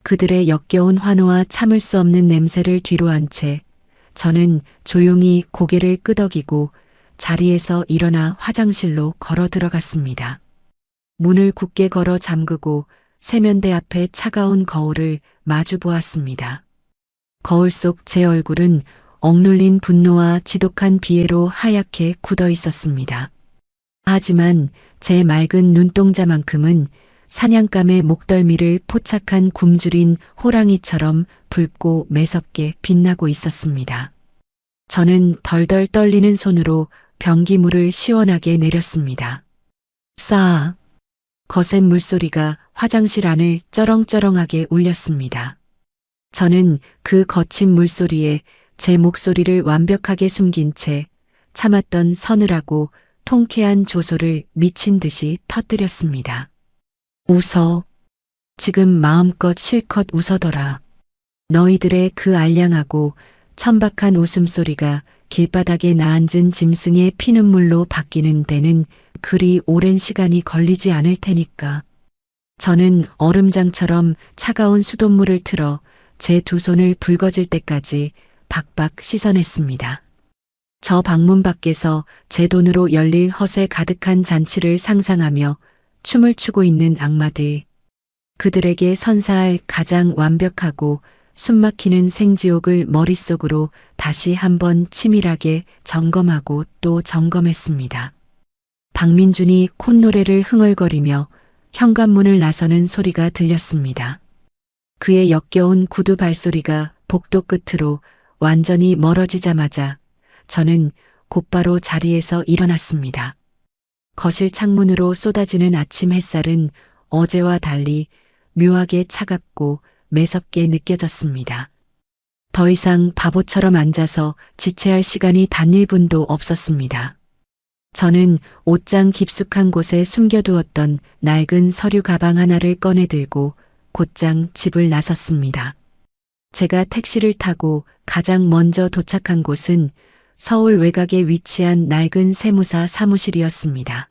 B: 그들의 역겨운 환호와 참을 수 없는 냄새를 뒤로 한 채 저는 조용히 고개를 끄덕이고 자리에서 일어나 화장실로 걸어 들어갔습니다. 문을 굳게 걸어 잠그고 세면대 앞에 차가운 거울을 마주 보았습니다. 거울 속 제 얼굴은 억눌린 분노와 지독한 비애로 하얗게 굳어 있었습니다. 하지만 제 맑은 눈동자만큼은 사냥감의 목덜미를 포착한 굶주린 호랑이처럼 붉고 매섭게 빛나고 있었습니다. 저는 덜덜 떨리는 손으로 변기물을 시원하게 내렸습니다. 싸. 거센 물소리가 화장실 안을 쩌렁쩌렁하게 울렸습니다. 저는 그 거친 물소리에 제 목소리를 완벽하게 숨긴 채 참았던 서늘하고 통쾌한 조소를 미친 듯이 터뜨렸습니다. 웃어. 지금 마음껏 실컷 웃어더라. 너희들의 그 알량하고 천박한 웃음소리가 길바닥에 나앉은 짐승의 피눈물로 바뀌는 데는 그리 오랜 시간이 걸리지 않을 테니까. 저는 얼음장처럼 차가운 수돗물을 틀어 제 두 손을 붉어질 때까지 박박 씻어냈습니다. 저 방문 밖에서 제 돈으로 열릴 허세 가득한 잔치를 상상하며 춤을 추고 있는 악마들. 그들에게 선사할 가장 완벽하고 숨막히는 생지옥을 머릿속으로 다시 한번 치밀하게 점검하고 또 점검했습니다. 박민준이 콧노래를 흥얼거리며 현관문을 나서는 소리가 들렸습니다. 그의 역겨운 구두 발소리가 복도 끝으로 완전히 멀어지자마자 저는 곧바로 자리에서 일어났습니다. 거실 창문으로 쏟아지는 아침 햇살은 어제와 달리 묘하게 차갑고 매섭게 느껴졌습니다. 더 이상 바보처럼 앉아서 지체할 시간이 단 1분도 없었습니다. 저는 옷장 깊숙한 곳에 숨겨두었던 낡은 서류 가방 하나를 꺼내 들고 곧장 집을 나섰습니다. 제가 택시를 타고 가장 먼저 도착한 곳은 서울 외곽에 위치한 낡은 세무사 사무실이었습니다.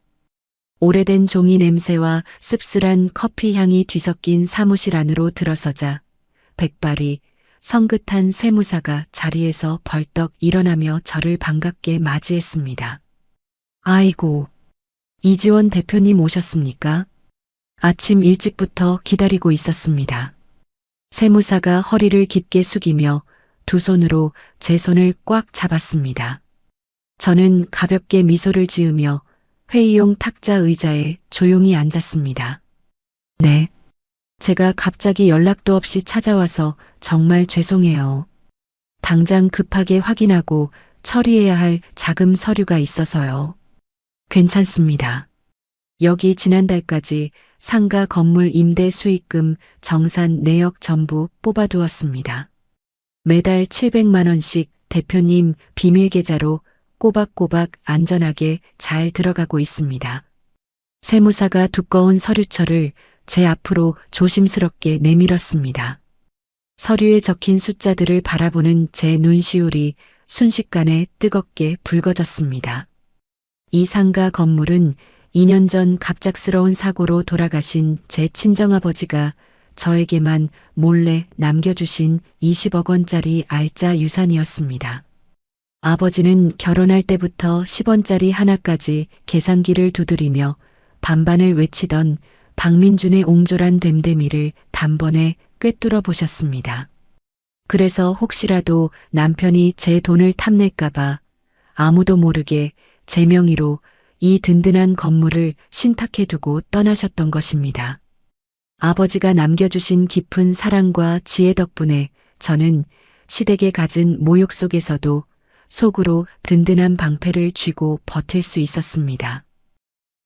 B: 오래된 종이 냄새와 씁쓸한 커피 향이 뒤섞인 사무실 안으로 들어서자 백발이 성긋한 세무사가 자리에서 벌떡 일어나며 저를 반갑게 맞이했습니다. 아이고, 이지원 대표님 오셨습니까? 아침 일찍부터 기다리고 있었습니다. 세무사가 허리를 깊게 숙이며 두 손으로 제 손을 꽉 잡았습니다. 저는 가볍게 미소를 지으며 회의용 탁자 의자에 조용히 앉았습니다. 네. 제가 갑자기 연락도 없이 찾아와서 정말 죄송해요. 당장 급하게 확인하고 처리해야 할 자금 서류가 있어서요. 괜찮습니다. 여기 지난달까지 상가 건물 임대 수익금 정산 내역 전부 뽑아두었습니다. 매달 700만 원씩 대표님 비밀 계좌로 꼬박꼬박 안전하게 잘 들어가고 있습니다. 세무사가 두꺼운 서류철을 제 앞으로 조심스럽게 내밀었습니다. 서류에 적힌 숫자들을 바라보는 제 눈시울이 순식간에 뜨겁게 붉어졌습니다. 이 상가 건물은 2년 전 갑작스러운 사고로 돌아가신 제 친정아버지가 저에게만 몰래 남겨주신 20억 원짜리 알짜 유산이었습니다. 아버지는 결혼할 때부터 10원짜리 하나까지 계산기를 두드리며 반반을 외치던 박민준의 옹졸한 됨됨이를 단번에 꿰뚫어 보셨습니다. 그래서 혹시라도 남편이 제 돈을 탐낼까봐 아무도 모르게 제 명의로 이 든든한 건물을 신탁해두고 떠나셨던 것입니다. 아버지가 남겨주신 깊은 사랑과 지혜 덕분에 저는 시댁에 갖은 모욕 속에서도 속으로 든든한 방패를 쥐고 버틸 수 있었습니다.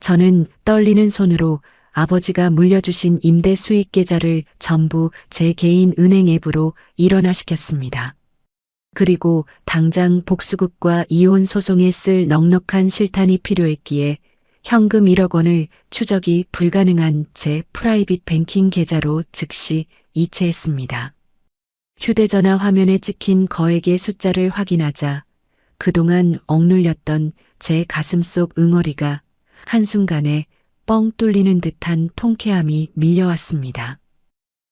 B: 저는 떨리는 손으로 아버지가 물려주신 임대 수익 계좌를 전부 제 개인 은행 앱으로 일원화시켰습니다. 그리고 당장 복수극과 이혼 소송에 쓸 넉넉한 실탄이 필요했기에 현금 1억 원을 추적이 불가능한 제 프라이빗 뱅킹 계좌로 즉시 이체했습니다. 휴대전화 화면에 찍힌 거액의 숫자를 확인하자 그동안 억눌렸던 제 가슴속 응어리가 한순간에 뻥 뚫리는 듯한 통쾌함이 밀려왔습니다.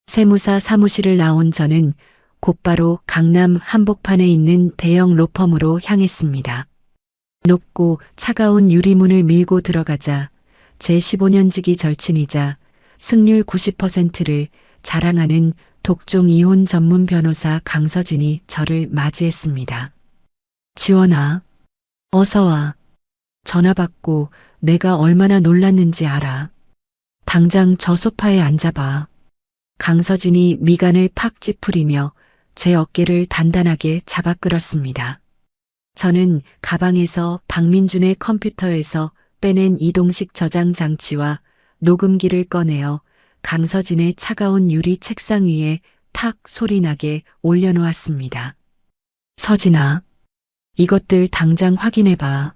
B: 세무사 사무실을 나온 저는 곧바로 강남 한복판에 있는 대형 로펌으로 향했습니다. 높고 차가운 유리문을 밀고 들어가자 제 15년지기 절친이자 승률 90%를 자랑하는 독종 이혼 전문 변호사 강서진이 저를 맞이했습니다. 지원아, 어서 와. 전화 받고 내가 얼마나 놀랐는지 알아. 당장 저 소파에 앉아봐. 강서진이 미간을 팍 찌푸리며 제 어깨를 단단하게 잡아 끌었습니다. 저는 가방에서 박민준의 컴퓨터에서 빼낸 이동식 저장 장치와 녹음기를 꺼내어 강서진의 차가운 유리 책상 위에 탁 소리나게 올려놓았습니다. 서진아, 이것들 당장 확인해봐.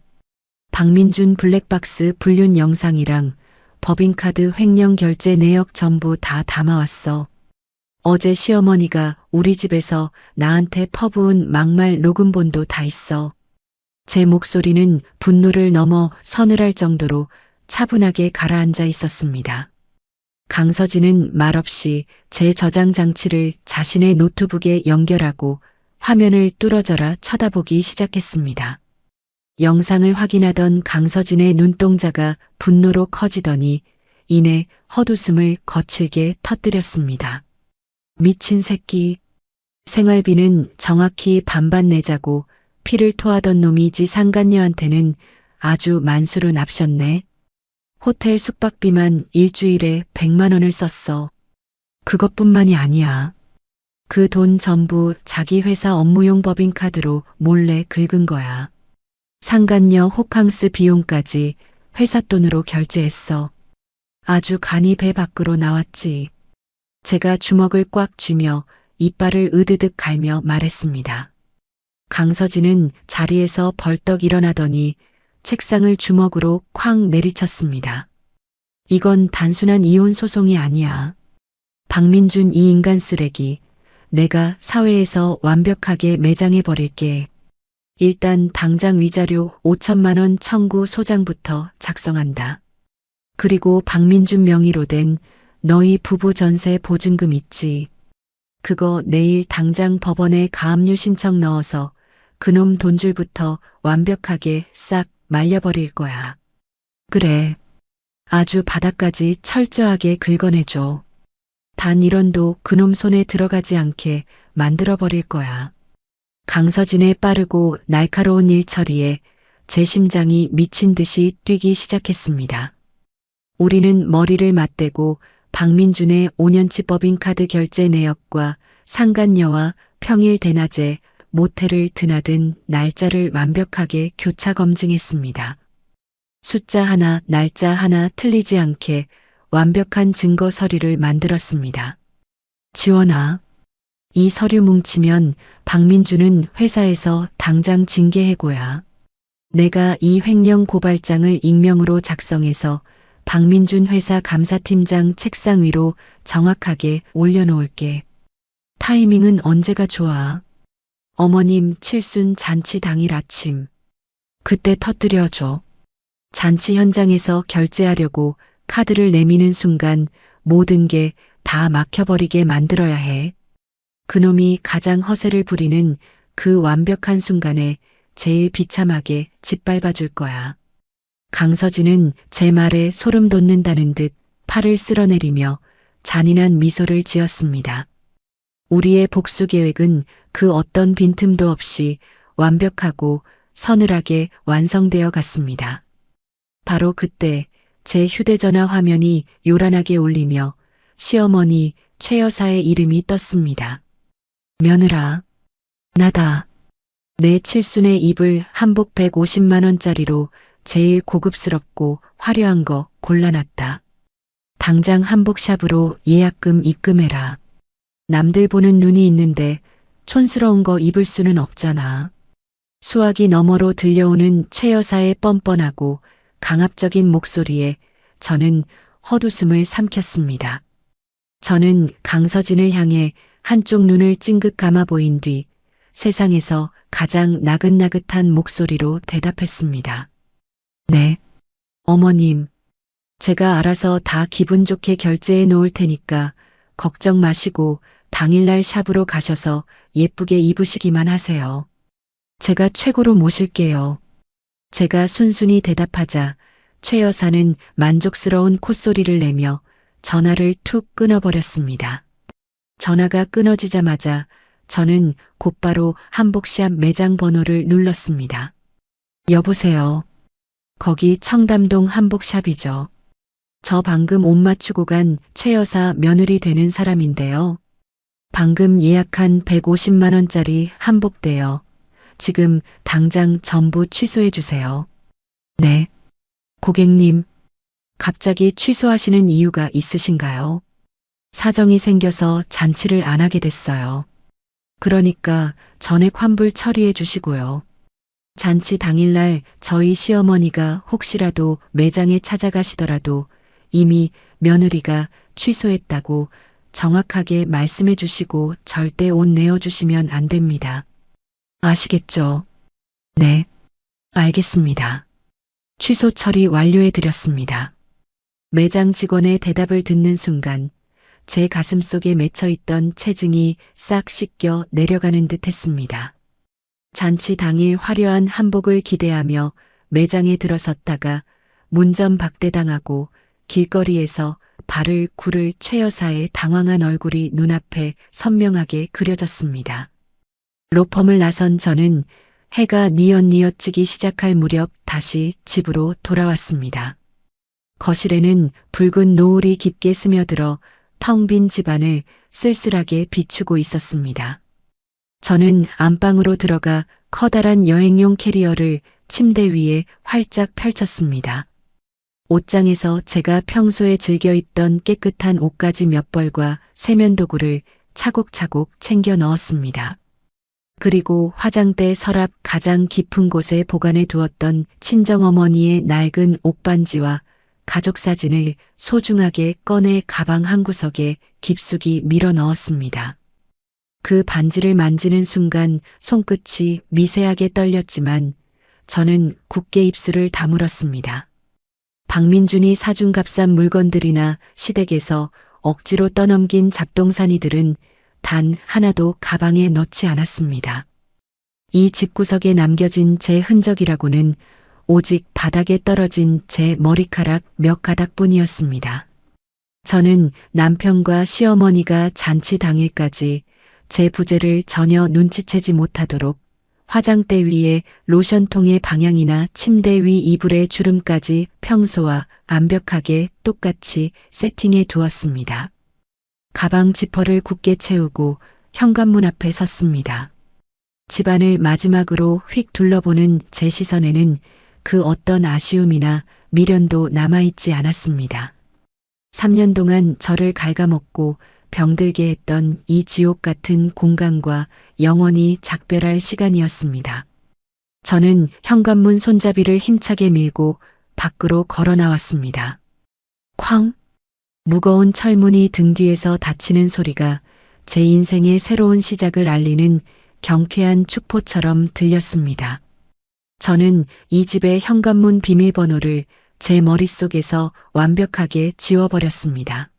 B: 박민준 블랙박스 불륜 영상이랑 법인카드 횡령 결제 내역 전부 다 담아왔어. 어제 시어머니가 우리 집에서 나한테 퍼부은 막말 녹음본도 다 있어. 제 목소리는 분노를 넘어 서늘할 정도로 차분하게 가라앉아 있었습니다. 강서진은 말없이 제 저장 장치를 자신의 노트북에 연결하고 화면을 뚫어져라 쳐다보기 시작했습니다. 영상을 확인하던 강서진의 눈동자가 분노로 커지더니 이내 헛웃음을 거칠게 터뜨렸습니다. 미친 새끼. 생활비는 정확히 반반 내자고 피를 토하던 놈이 지 상간녀한테는 아주 만수로 납셨네. 호텔 숙박비만 일주일에 100만 원을 썼어. 그것뿐만이 아니야. 그 돈 전부 자기 회사 업무용 법인카드로 몰래 긁은 거야. 상간녀 호캉스 비용까지 회사 돈으로 결제했어. 아주 간이 배 밖으로 나왔지. 제가 주먹을 꽉 쥐며 이빨을 으드득 갈며 말했습니다. 강서진은 자리에서 벌떡 일어나더니 책상을 주먹으로 쾅 내리쳤습니다. 이건 단순한 이혼 소송이 아니야. 박민준 이 인간 쓰레기, 내가 사회에서 완벽하게 매장해 버릴게. 일단 당장 위자료 5천만 원 청구 소장부터 작성한다. 그리고 박민준 명의로 된 너희 부부 전세 보증금 있지. 그거 내일 당장 법원에 가압류 신청 넣어서 그놈 돈줄부터 완벽하게 싹 말려버릴 거야. 그래. 아주 바닥까지 철저하게 긁어내줘. 단 1원도 그놈 손에 들어가지 않게 만들어버릴 거야. 강서진의 빠르고 날카로운 일처리에 제 심장이 미친 듯이 뛰기 시작했습니다. 우리는 머리를 맞대고 박민준의 5년치 법인카드 결제 내역과 상간녀와 평일 대낮에 모텔을 드나든 날짜를 완벽하게 교차 검증했습니다. 숫자 하나, 날짜 하나 틀리지 않게 완벽한 증거 서류를 만들었습니다. 지원아, 이 서류 뭉치면 박민준은 회사에서 당장 징계해고야. 내가 이 횡령 고발장을 익명으로 작성해서 박민준 회사 감사팀장 책상 위로 정확하게 올려놓을게. 타이밍은 언제가 좋아? 어머님 칠순 잔치 당일 아침. 그때 터뜨려줘. 잔치 현장에서 결제하려고 카드를 내미는 순간 모든 게 다 막혀버리게 만들어야 해. 그놈이 가장 허세를 부리는 그 완벽한 순간에 제일 비참하게 짓밟아 줄 거야. 강서진은 제 말에 소름 돋는다는 듯 팔을 쓸어내리며 잔인한 미소를 지었습니다. 우리의 복수 계획은 그 어떤 빈틈도 없이 완벽하고 서늘하게 완성되어 갔습니다. 바로 그때 제 휴대전화 화면이 요란하게 울리며 시어머니 최 여사의 이름이 떴습니다. 며느라, 나다. 내 칠순의 입을 한복 150만 원짜리로 제일 고급스럽고 화려한 거 골라놨다. 당장 한복샵으로 예약금 입금해라. 남들 보는 눈이 있는데 촌스러운 거 입을 수는 없잖아. 수화기 너머로 들려오는 최 여사의 뻔뻔하고 강압적인 목소리에 저는 헛웃음을 삼켰습니다. 저는 강서진을 향해 한쪽 눈을 찡긋 감아 보인 뒤 세상에서 가장 나긋나긋한 목소리로 대답했습니다. 네, 어머님. 제가 알아서 다 기분 좋게 결제해 놓을 테니까 걱정 마시고 당일날 샵으로 가셔서 예쁘게 입으시기만 하세요. 제가 최고로 모실게요. 제가 순순히 대답하자 최 여사는 만족스러운 콧소리를 내며 전화를 툭 끊어버렸습니다. 전화가 끊어지자마자 저는 곧바로 한복샵 매장 번호를 눌렀습니다. 여보세요. 거기 청담동 한복샵이죠. 저 방금 옷 맞추고 간 최 여사 며느리 되는 사람인데요. 방금 예약한 150만 원짜리 한복대요. 지금 당장 전부 취소해 주세요. 네. 고객님, 갑자기 취소하시는 이유가 있으신가요? 사정이 생겨서 잔치를 안 하게 됐어요. 그러니까 전액 환불 처리해 주시고요. 잔치 당일날 저희 시어머니가 혹시라도 매장에 찾아가시더라도 이미 며느리가 취소했다고 정확하게 말씀해 주시고 절대 옷 내어주시면 안 됩니다. 아시겠죠? 네, 알겠습니다. 취소 처리 완료해 드렸습니다. 매장 직원의 대답을 듣는 순간 제 가슴 속에 맺혀있던 체증이 싹 씻겨 내려가는 듯 했습니다. 잔치 당일 화려한 한복을 기대하며 매장에 들어섰다가 문전박대당하고 길거리에서 발을 구를 최 여사의 당황한 얼굴이 눈앞에 선명하게 그려졌습니다. 로펌을 나선 저는 해가 뉘엿뉘엿 지기 시작할 무렵 다시 집으로 돌아왔습니다. 거실에는 붉은 노을이 깊게 스며들어 텅 빈 집안을 쓸쓸하게 비추고 있었습니다. 저는 안방으로 들어가 커다란 여행용 캐리어를 침대 위에 활짝 펼쳤습니다. 옷장에서 제가 평소에 즐겨 입던 깨끗한 옷가지 몇 벌과 세면도구를 차곡차곡 챙겨 넣었습니다. 그리고 화장대 서랍 가장 깊은 곳에 보관해 두었던 친정어머니의 낡은 옷반지와 가족 사진을 소중하게 꺼내 가방 한 구석에 깊숙이 밀어 넣었습니다. 그 반지를 만지는 순간 손끝이 미세하게 떨렸지만 저는 굳게 입술을 다물었습니다. 박민준이 사준 값싼 물건들이나 시댁에서 억지로 떠넘긴 잡동사니들은 단 하나도 가방에 넣지 않았습니다. 이 집구석에 남겨진 제 흔적이라고는 오직 바닥에 떨어진 제 머리카락 몇 가닥뿐이었습니다. 저는 남편과 시어머니가 잔치 당일까지 제 부재를 전혀 눈치채지 못하도록 화장대 위에 로션통의 방향이나 침대 위 이불의 주름까지 평소와 완벽하게 똑같이 세팅해 두었습니다. 가방 지퍼를 굳게 채우고 현관문 앞에 섰습니다. 집안을 마지막으로 휙 둘러보는 제 시선에는 그 어떤 아쉬움이나 미련도 남아있지 않았습니다. 3년 동안 저를 갉아먹고 병들게 했던 이 지옥 같은 공간과 영원히 작별할 시간이었습니다. 저는 현관문 손잡이를 힘차게 밀고 밖으로 걸어 나왔습니다. 쾅! 무거운 철문이 등 뒤에서 닫히는 소리가 제 인생의 새로운 시작을 알리는 경쾌한 축포처럼 들렸습니다. 저는 이 집의 현관문 비밀번호를 제 머릿속에서 완벽하게 지워버렸습니다.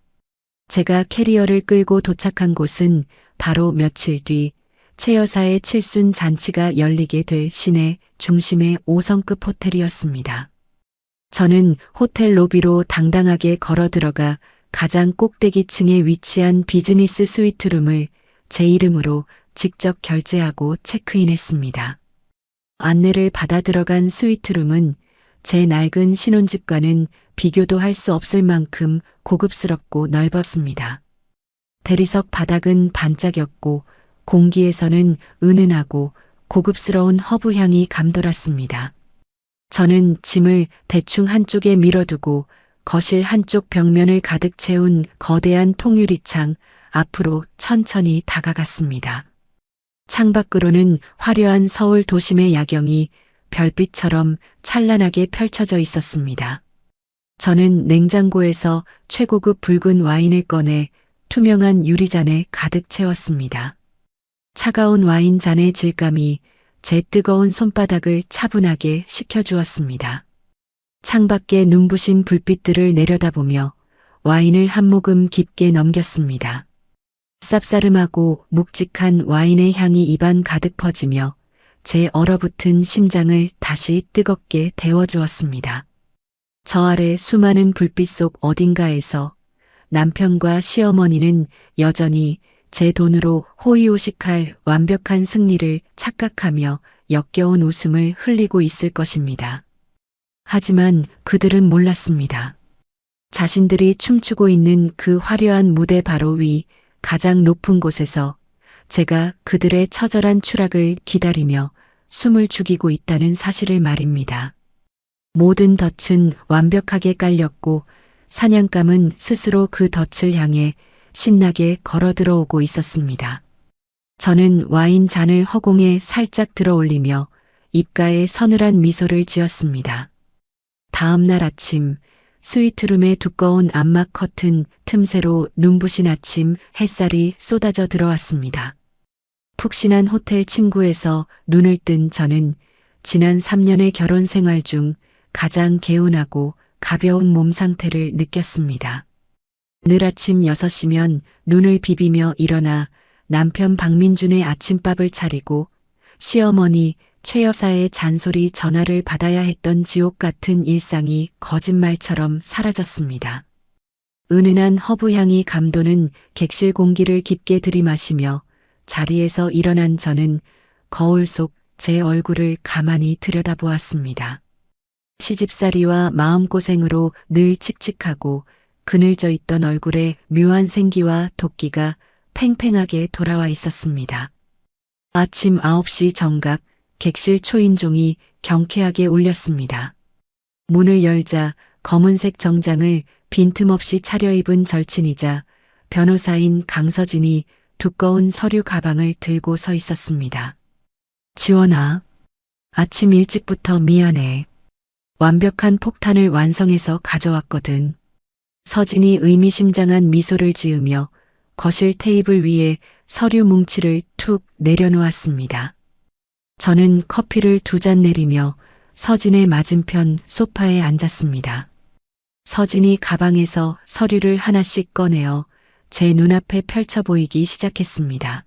B: 제가 캐리어를 끌고 도착한 곳은 바로 며칠 뒤 최 여사의 칠순 잔치가 열리게 될 시내 중심의 5성급 호텔이었습니다. 저는 호텔 로비로 당당하게 걸어 들어가 가장 꼭대기층에 위치한 비즈니스 스위트룸을 제 이름으로 직접 결제하고 체크인했습니다. 안내를 받아 들어간 스위트룸은 제 낡은 신혼집과는 비교도 할 수 없을 만큼 고급스럽고 넓었습니다. 대리석 바닥은 반짝였고 공기에서는 은은하고 고급스러운 허브 향이 감돌았습니다. 저는 짐을 대충 한쪽에 밀어두고 거실 한쪽 벽면을 가득 채운 거대한 통유리창 앞으로 천천히 다가갔습니다. 창밖으로는 화려한 서울 도심의 야경이 별빛처럼 찬란하게 펼쳐져 있었습니다. 저는 냉장고에서 최고급 붉은 와인을 꺼내 투명한 유리잔에 가득 채웠습니다. 차가운 와인 잔의 질감이 제 뜨거운 손바닥을 차분하게 식혀주었습니다. 창밖에 눈부신 불빛들을 내려다보며 와인을 한 모금 깊게 넘겼습니다. 쌉싸름하고 묵직한 와인의 향이 입안 가득 퍼지며 제 얼어붙은 심장을 다시 뜨겁게 데워주었습니다. 저 아래 수많은 불빛 속 어딘가에서 남편과 시어머니는 여전히 제 돈으로 호의호식할 완벽한 승리를 착각하며 역겨운 웃음을 흘리고 있을 것입니다. 하지만 그들은 몰랐습니다. 자신들이 춤추고 있는 그 화려한 무대 바로 위 가장 높은 곳에서 제가 그들의 처절한 추락을 기다리며 숨을 죽이고 있다는 사실을 말입니다. 모든 덫은 완벽하게 깔렸고 사냥감은 스스로 그 덫을 향해 신나게 걸어 들어오고 있었습니다. 저는 와인 잔을 허공에 살짝 들어 올리며 입가에 서늘한 미소를 지었습니다. 다음 날 아침 스위트룸의 두꺼운 암막 커튼 틈새로 눈부신 아침 햇살이 쏟아져 들어왔습니다. 푹신한 호텔 침구에서 눈을 뜬 저는 지난 3년의 결혼 생활 중 가장 개운하고 가벼운 몸 상태를 느꼈습니다. 늘 아침 6시면 눈을 비비며 일어나 남편 박민준의 아침밥을 차리고 시어머니 최 여사의 잔소리 전화를 받아야 했던 지옥 같은 일상이 거짓말처럼 사라졌습니다. 은은한 허브향이 감도는 객실 공기를 깊게 들이마시며 자리에서 일어난 저는 거울 속 제 얼굴을 가만히 들여다보았습니다. 시집살이와 마음고생으로 늘 칙칙하고 그늘져 있던 얼굴에 묘한 생기와 도끼가 팽팽하게 돌아와 있었습니다. 아침 9시 정각 객실 초인종이 경쾌하게 울렸습니다. 문을 열자 검은색 정장을 빈틈없이 차려입은 절친이자 변호사인 강서진이 두꺼운 서류 가방을 들고 서 있었습니다. 지원아, 아침 일찍부터 미안해. 완벽한 폭탄을 완성해서 가져왔거든. 서진이 의미심장한 미소를 지으며 거실 테이블 위에 서류 뭉치를 툭 내려놓았습니다. 저는 커피를 2잔 내리며 서진의 맞은편 소파에 앉았습니다. 서진이 가방에서 서류를 하나씩 꺼내어 제 눈앞에 펼쳐 보이기 시작했습니다.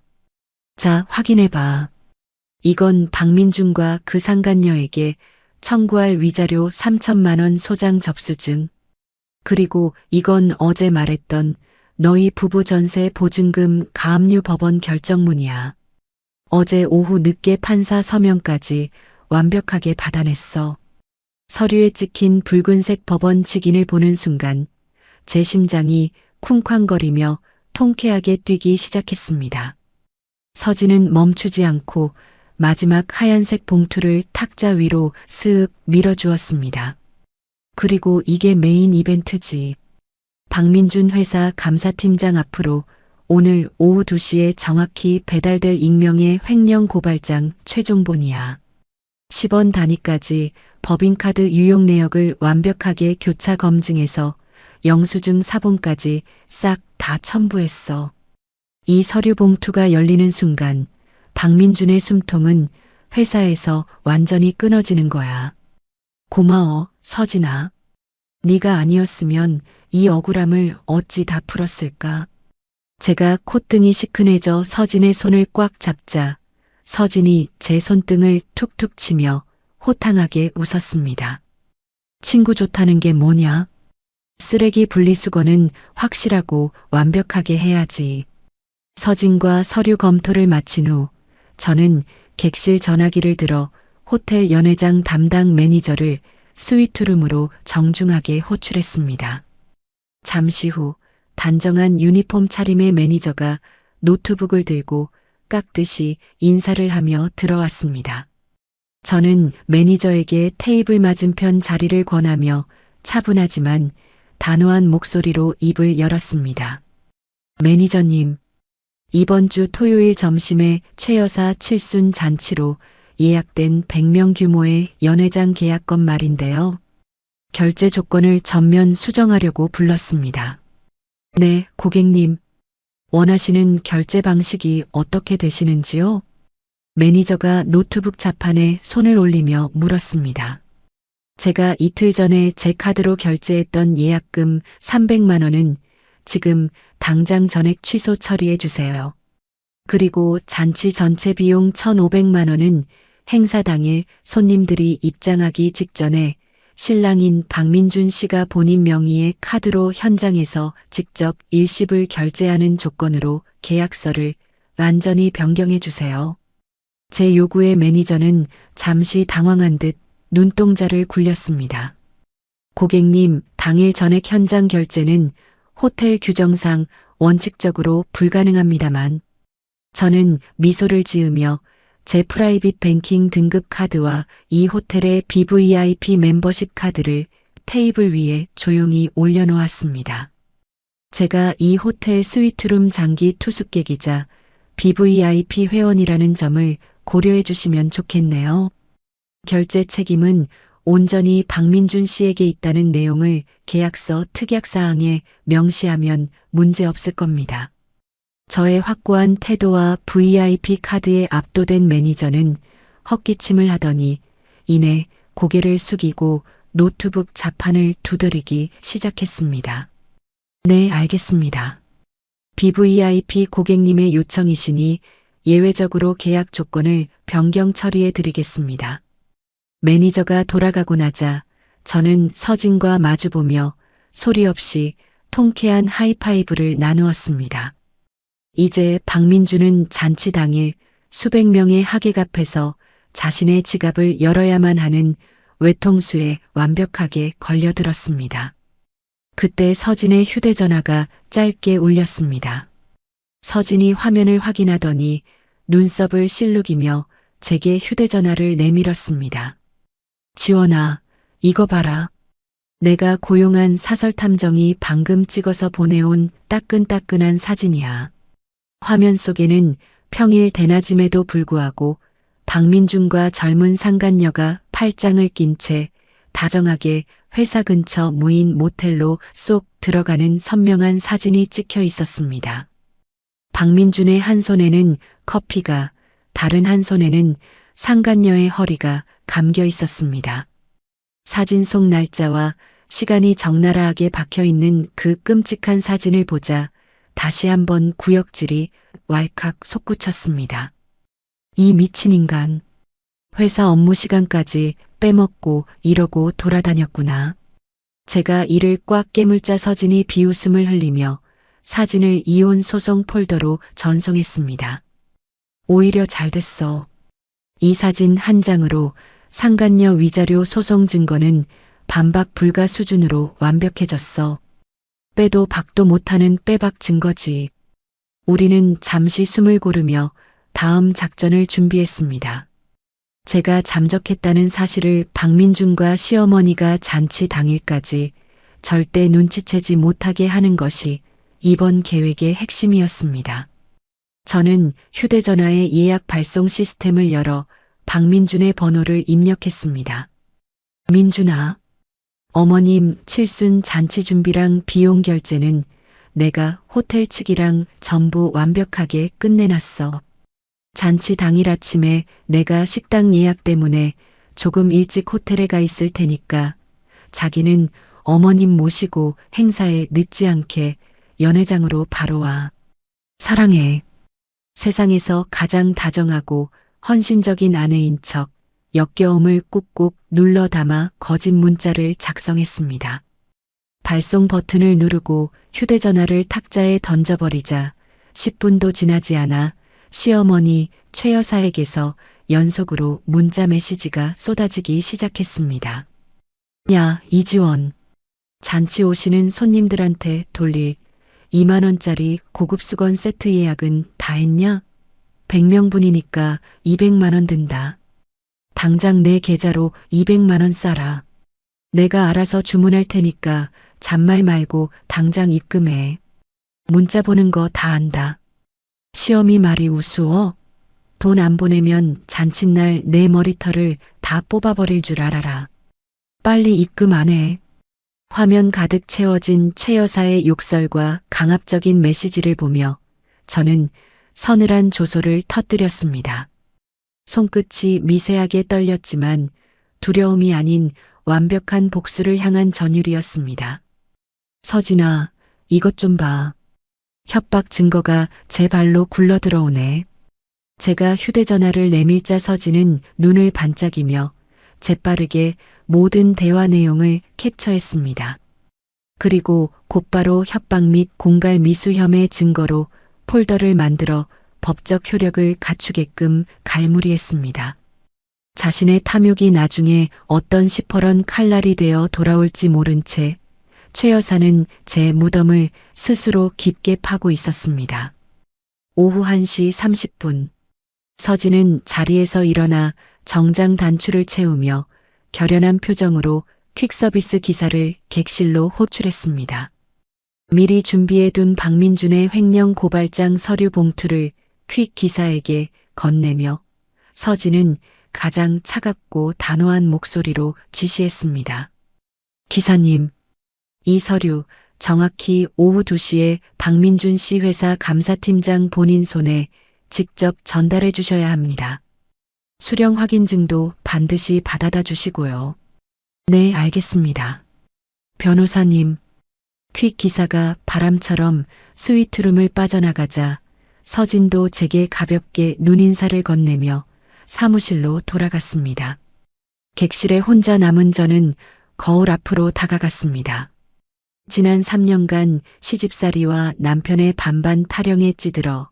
B: 자, 확인해봐. 이건 박민준과 그 상간녀에게 청구할 위자료 3천만 원 소장 접수증. 그리고 이건 어제 말했던 너희 부부 전세 보증금 가압류 법원 결정문이야. 어제 오후 늦게 판사 서명까지 완벽하게 받아냈어. 서류에 찍힌 붉은색 법원 직인을 보는 순간 제 심장이 쿵쾅거리며 통쾌하게 뛰기 시작했습니다. 서진은 멈추지 않고 마지막 하얀색 봉투를 탁자 위로 쓱 밀어주었습니다. 그리고 이게 메인 이벤트지. 박민준 회사 감사팀장 앞으로 오늘 오후 2시에 정확히 배달될 익명의 횡령 고발장 최종본이야. 10원 단위까지 법인카드 유용 내역을 완벽하게 교차 검증해서 영수증 사본까지 싹 다 첨부했어. 이 서류 봉투가 열리는 순간 박민준의 숨통은 회사에서 완전히 끊어지는 거야. 고마워, 서진아. 네가 아니었으면 이 억울함을 어찌 다 풀었을까. 제가 콧등이 시큰해져 서진의 손을 꽉 잡자 서진이 제 손등을 툭툭 치며 호탕하게 웃었습니다. 친구 좋다는 게 뭐냐? 쓰레기 분리수거는 확실하고 완벽하게 해야지. 서진과 서류 검토를 마친 후 저는 객실 전화기를 들어 호텔 연회장 담당 매니저를 스위트룸으로 정중하게 호출했습니다. 잠시 후 단정한 유니폼 차림의 매니저가 노트북을 들고 깎듯이 인사를 하며 들어왔습니다. 저는 매니저에게 테이블 맞은편 자리를 권하며 차분하지만 단호한 목소리로 입을 열었습니다. 매니저님, 이번 주 토요일 점심에 최 여사 칠순 잔치로 예약된 100명 규모의 연회장 계약건 말인데요. 결제 조건을 전면 수정하려고 불렀습니다. 네, 고객님. 원하시는 결제 방식이 어떻게 되시는지요? 매니저가 노트북 자판에 손을 올리며 물었습니다. 제가 이틀 전에 제 카드로 결제했던 예약금 300만 원은 지금 당장 전액 취소 처리해 주세요. 그리고 잔치 전체 비용 1,500만 원은 행사 당일 손님들이 입장하기 직전에 신랑인 박민준 씨가 본인 명의의 카드로 현장에서 직접 일시불 결제하는 조건으로 계약서를 완전히 변경해 주세요. 제 요구에 매니저는 잠시 당황한 듯 눈동자를 굴렸습니다. 고객님, 당일 전액 현장 결제는 호텔 규정상 원칙적으로 불가능합니다만 저는 미소를 지으며 제 프라이빗 뱅킹 등급 카드와 이 호텔의 BVIP 멤버십 카드를 테이블 위에 조용히 올려놓았습니다. 제가 이 호텔 스위트룸 장기 투숙객이자 BVIP 회원이라는 점을 고려해 주시면 좋겠네요. 결제 책임은 온전히 박민준 씨에게 있다는 내용을 계약서 특약사항에 명시하면 문제없을 겁니다. 저의 확고한 태도와 VIP 카드에 압도된 매니저는 헛기침을 하더니 이내 고개를 숙이고 노트북 자판을 두드리기 시작했습니다. 네, 알겠습니다. BVIP 고객님의 요청이시니 예외적으로 계약 조건을 변경 처리해 드리겠습니다. 매니저가 돌아가고 나자 저는 서진과 마주보며 소리 없이 통쾌한 하이파이브를 나누었습니다. 이제 박민주는 잔치 당일 수백 명의 하객 앞에서 자신의 지갑을 열어야만 하는 외통수에 완벽하게 걸려들었습니다. 그때 서진의 휴대전화가 짧게 울렸습니다. 서진이 화면을 확인하더니 눈썹을 실룩이며 제게 휴대전화를 내밀었습니다. 지원아, 이거 봐라. 내가 고용한 사설탐정이 방금 찍어서 보내온 따끈따끈한 사진이야. 화면 속에는 평일 대낮임에도 불구하고 박민준과 젊은 상간녀가 팔짱을 낀 채 다정하게 회사 근처 무인 모텔로 쏙 들어가는 선명한 사진이 찍혀 있었습니다. 박민준의 한 손에는 커피가, 다른 한 손에는 상간녀의 허리가 감겨 있었습니다. 사진 속 날짜와 시간이 적나라하게 박혀 있는 그 끔찍한 사진을 보자 다시 한번 구역질이 왈칵 솟구쳤습니다. 이 미친 인간. 회사 업무 시간까지 빼먹고 이러고 돌아다녔구나. 제가 이를 꽉 깨물자 서진이 비웃음을 흘리며 사진을 이혼 소송 폴더로 전송했습니다. 오히려 잘 됐어. 이 사진 한 장으로 상간녀 위자료 소송 증거는 반박 불가 수준으로 완벽해졌어. 빼도 박도 못하는 빼박 증거지. 우리는 잠시 숨을 고르며 다음 작전을 준비했습니다. 제가 잠적했다는 사실을 박민준과 시어머니가 잔치 당일까지 절대 눈치채지 못하게 하는 것이 이번 계획의 핵심이었습니다. 저는 휴대전화의 예약 발송 시스템을 열어 박민준의 번호를 입력했습니다. 민준아, 어머님 칠순 잔치 준비랑 비용 결제는 내가 호텔 측이랑 전부 완벽하게 끝내놨어. 잔치 당일 아침에 내가 식당 예약 때문에 조금 일찍 호텔에 가 있을 테니까 자기는 어머님 모시고 행사에 늦지 않게 연회장으로 바로 와. 사랑해. 세상에서 가장 다정하고 헌신적인 아내인 척 역겨움을 꾹꾹 눌러 담아 거짓 문자를 작성했습니다. 발송 버튼을 누르고 휴대전화를 탁자에 던져버리자 10분도 지나지 않아 시어머니 최 여사에게서 연속으로 문자 메시지가 쏟아지기 시작했습니다. 야, 이지원. 잔치 오시는 손님들한테 돌릴 2만 원짜리 고급 수건 세트 예약은 다 했냐? 100명분이니까 200만 원 든다. 당장 내 계좌로 200만 원 싸라. 내가 알아서 주문할 테니까 잔말 말고 당장 입금해. 문자 보는 거 다 안다. 시어미 말이 우스워? 돈 안 보내면 잔칫날 내 머리털을 다 뽑아버릴 줄 알아라. 빨리 입금 안 해. 화면 가득 채워진 최 여사의 욕설과 강압적인 메시지를 보며 저는 서늘한 조소를 터뜨렸습니다. 손끝이 미세하게 떨렸지만 두려움이 아닌 완벽한 복수를 향한 전율이었습니다. 서진아, 이것 좀 봐. 협박 증거가 제 발로 굴러 들어오네. 제가 휴대전화를 내밀자 서진은 눈을 반짝이며 재빠르게 모든 대화 내용을 캡처했습니다. 그리고 곧바로 협박 및 공갈 미수 혐의 증거로 폴더를 만들어 법적 효력을 갖추게끔 갈무리했습니다. 자신의 탐욕이 나중에 어떤 시퍼런 칼날이 되어 돌아올지 모른 채 최 여사는 제 무덤을 스스로 깊게 파고 있었습니다. 오후 1시 30분. 서진은 자리에서 일어나 정장 단추를 채우며 결연한 표정으로 퀵서비스 기사를 객실로 호출했습니다. 미리 준비해둔 박민준의 횡령 고발장 서류 봉투를 퀵 기사에게 건네며 서진은 가장 차갑고 단호한 목소리로 지시했습니다. 기사님, 이 서류 정확히 오후 2시에 박민준 씨 회사 감사팀장 본인 손에 직접 전달해 주셔야 합니다. 수령 확인증도 반드시 받아다 주시고요. 네, 알겠습니다. 변호사님, 퀵 기사가 바람처럼 스위트룸을 빠져나가자 서진도 제게 가볍게 눈인사를 건네며 사무실로 돌아갔습니다. 객실에 혼자 남은 저는 거울 앞으로 다가갔습니다. 지난 3년간 시집살이와 남편의 반반 타령에 찌들어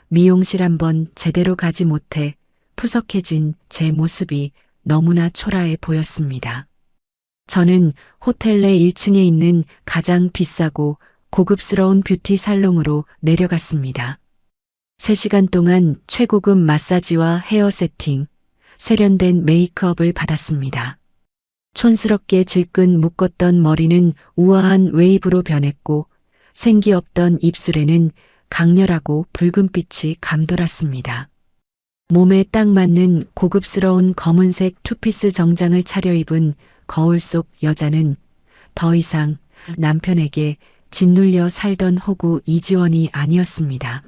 B: 미용실 한번 제대로 가지 못해 푸석해진 제 모습이 너무나 초라해 보였습니다. 저는 호텔 내 1층에 있는 가장 비싸고 고급스러운 뷰티 살롱으로 내려갔습니다. 3시간 동안 최고급 마사지와 헤어 세팅, 세련된 메이크업을 받았습니다. 촌스럽게 질끈 묶었던 머리는 우아한 웨이브로 변했고 생기 없던 입술에는 강렬하고 붉은빛이 감돌았습니다. 몸에 딱 맞는 고급스러운 검은색 투피스 정장을 차려입은 거울 속 여자는 더 이상 남편에게 짓눌려 살던 호구 이지원이 아니었습니다.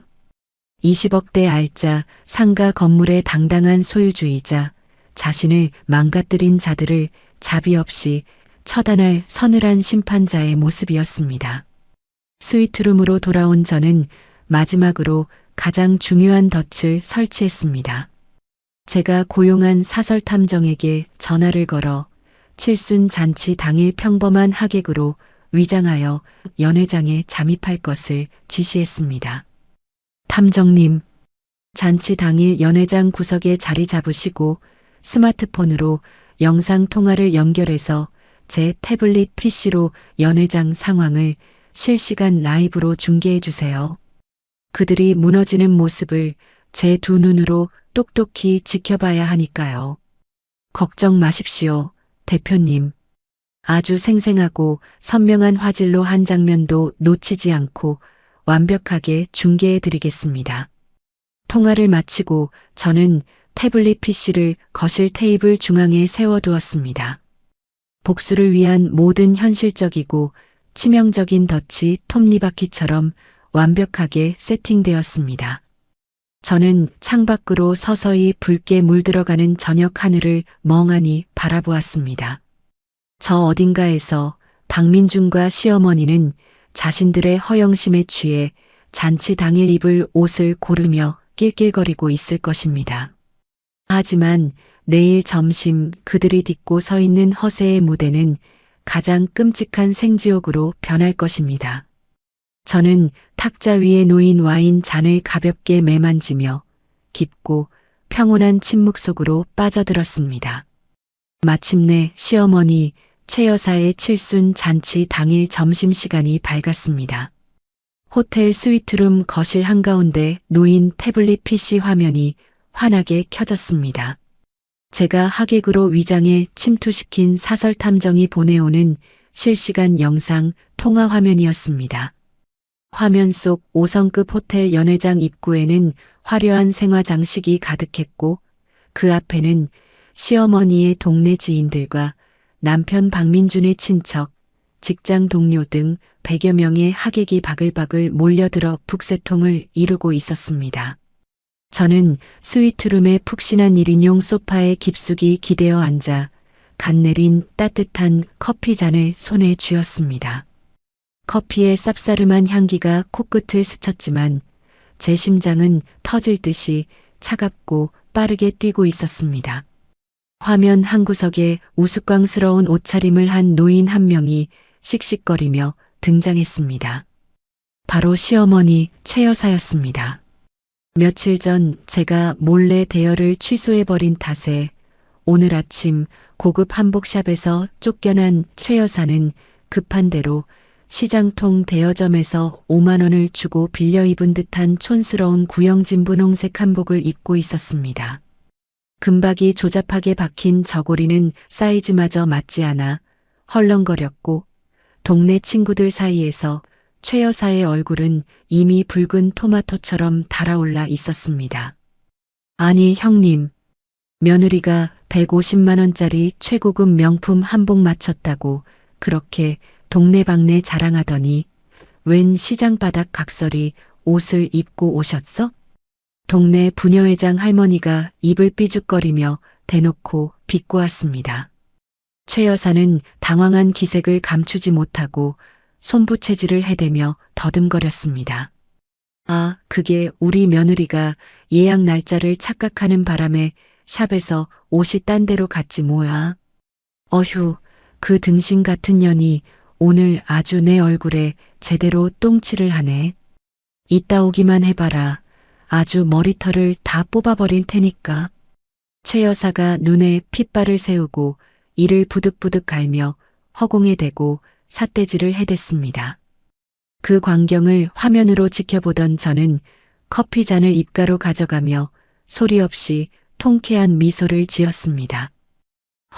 B: 20억대 알짜 상가 건물의 당당한 소유주이자 자신을 망가뜨린 자들을 자비 없이 처단할 서늘한 심판자의 모습이었습니다. 스위트룸으로 돌아온 저는 마지막으로 가장 중요한 덫을 설치했습니다. 제가 고용한 사설탐정에게 전화를 걸어 칠순 잔치 당일 평범한 하객으로 위장하여 연회장에 잠입할 것을 지시했습니다. 탐정님, 잔치 당일 연회장 구석에 자리 잡으시고 스마트폰으로 영상 통화를 연결해서 제 태블릿 PC로 연회장 상황을 실시간 라이브로 중계해 주세요. 그들이 무너지는 모습을 제 두 눈으로 똑똑히 지켜봐야 하니까요. 걱정 마십시오, 대표님. 아주 생생하고 선명한 화질로 한 장면도 놓치지 않고 완벽하게 중계해 드리겠습니다. 통화를 마치고 저는 태블릿 PC를 거실 테이블 중앙에 세워두었습니다. 복수를 위한 모든 현실적이고 치명적인 덫이 톱니바퀴처럼 완벽하게 세팅되었습니다. 저는 창밖으로 서서히 붉게 물들어가는 저녁 하늘을 멍하니 바라보았습니다. 저 어딘가에서 박민준과 시어머니는 자신들의 허영심에 취해 잔치 당일 입을 옷을 고르며 낄낄거리고 있을 것입니다. 하지만 내일 점심 그들이 딛고 서 있는 허세의 무대는 가장 끔찍한 생지옥으로 변할 것입니다. 저는 탁자 위에 놓인 와인 잔을 가볍게 매만지며 깊고 평온한 침묵 속으로 빠져들었습니다. 마침내 시어머니 최 여사의 칠순 잔치 당일 점심시간이 밝았습니다. 호텔 스위트룸 거실 한가운데 놓인 태블릿 PC 화면이 환하게 켜졌습니다. 제가 하객으로 위장해 침투시킨 사설탐정이 보내오는 실시간 영상 통화 화면이었습니다. 화면 속 5성급 호텔 연회장 입구에는 화려한 생화 장식이 가득했고 그 앞에는 시어머니의 동네 지인들과 남편 박민준의 친척, 직장 동료 등 100여 명의 하객이 바글바글 몰려들어 북새통을 이루고 있었습니다. 저는 스위트룸의 푹신한 1인용 소파에 깊숙이 기대어 앉아 갓 내린 따뜻한 커피 잔을 손에 쥐었습니다. 커피의 쌉싸름한 향기가 코끝을 스쳤지만 제 심장은 터질 듯이 차갑고 빠르게 뛰고 있었습니다. 화면 한 구석에 우스꽝스러운 옷차림을 한 노인 한 명이 씩씩거리며 등장했습니다. 바로 시어머니 최 여사였습니다. 며칠 전 제가 몰래 대여를 취소해버린 탓에 오늘 아침 고급 한복샵에서 쫓겨난 최 여사는 급한 대로 시장통 대여점에서 5만 원을 주고 빌려 입은 듯한 촌스러운 구형진 분홍색 한복을 입고 있었습니다. 금박이 조잡하게 박힌 저고리는 사이즈마저 맞지 않아 헐렁거렸고 동네 친구들 사이에서 최 여사의 얼굴은 이미 붉은 토마토처럼 달아올라 있었습니다. 아니 형님, 며느리가 150만 원짜리 최고급 명품 한복 맞췄다고 그렇게 동네방네 자랑하더니 웬 시장바닥 각설이 옷을 입고 오셨어? 동네 부녀회장 할머니가 입을 삐죽거리며 대놓고 비꼬았습니다. 최 여사는 당황한 기색을 감추지 못하고 손부채질을 해대며 더듬거렸습니다. 아, 그게 우리 며느리가 예약 날짜를 착각하는 바람에 샵에서 옷이 딴 데로 갔지 뭐야. 어휴, 그 등신 같은 년이 오늘 아주 내 얼굴에 제대로 똥칠을 하네. 이따 오기만 해봐라. 아주 머리털을 다 뽑아버릴 테니까. 최 여사가 눈에 핏발을 세우고 이를 부득부득 갈며 허공에 대고 삿대질을 해댔습니다. 그 광경을 화면으로 지켜보던 저는 커피 잔을 입가로 가져가며 소리 없이 통쾌한 미소를 지었습니다.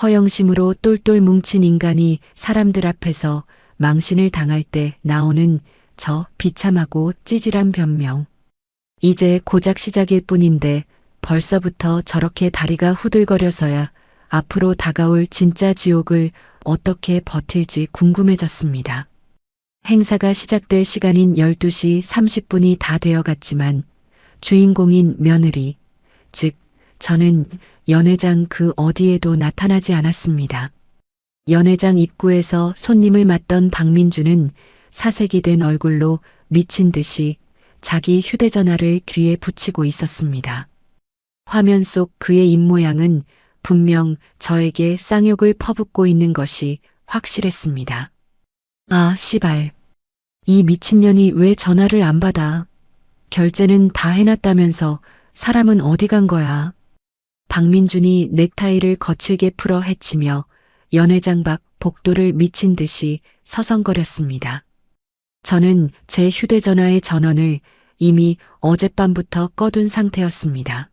B: 허영심으로 똘똘 뭉친 인간이 사람들 앞에서 망신을 당할 때 나오는 저 비참하고 찌질한 변명. 이제 고작 시작일 뿐인데 벌써부터 저렇게 다리가 후들거려서야 앞으로 다가올 진짜 지옥을 어떻게 버틸지 궁금해졌습니다. 행사가 시작될 시간인 12시 30분이 다 되어갔지만 주인공인 며느리, 즉 저는 연회장 그 어디에도 나타나지 않았습니다. 연회장 입구에서 손님을 맞던 박민주는 사색이 된 얼굴로 미친 듯이 자기 휴대전화를 귀에 붙이고 있었습니다. 화면 속 그의 입모양은 분명 저에게 쌍욕을 퍼붓고 있는 것이 확실했습니다. 아, 씨발. 이 미친년이 왜 전화를 안 받아? 결제는 다 해놨다면서 사람은 어디 간 거야? 박민준이 넥타이를 거칠게 풀어 헤치며 연회장 밖 복도를 미친 듯이 서성거렸습니다. 저는 제 휴대전화의 전원을 이미 어젯밤부터 꺼둔 상태였습니다.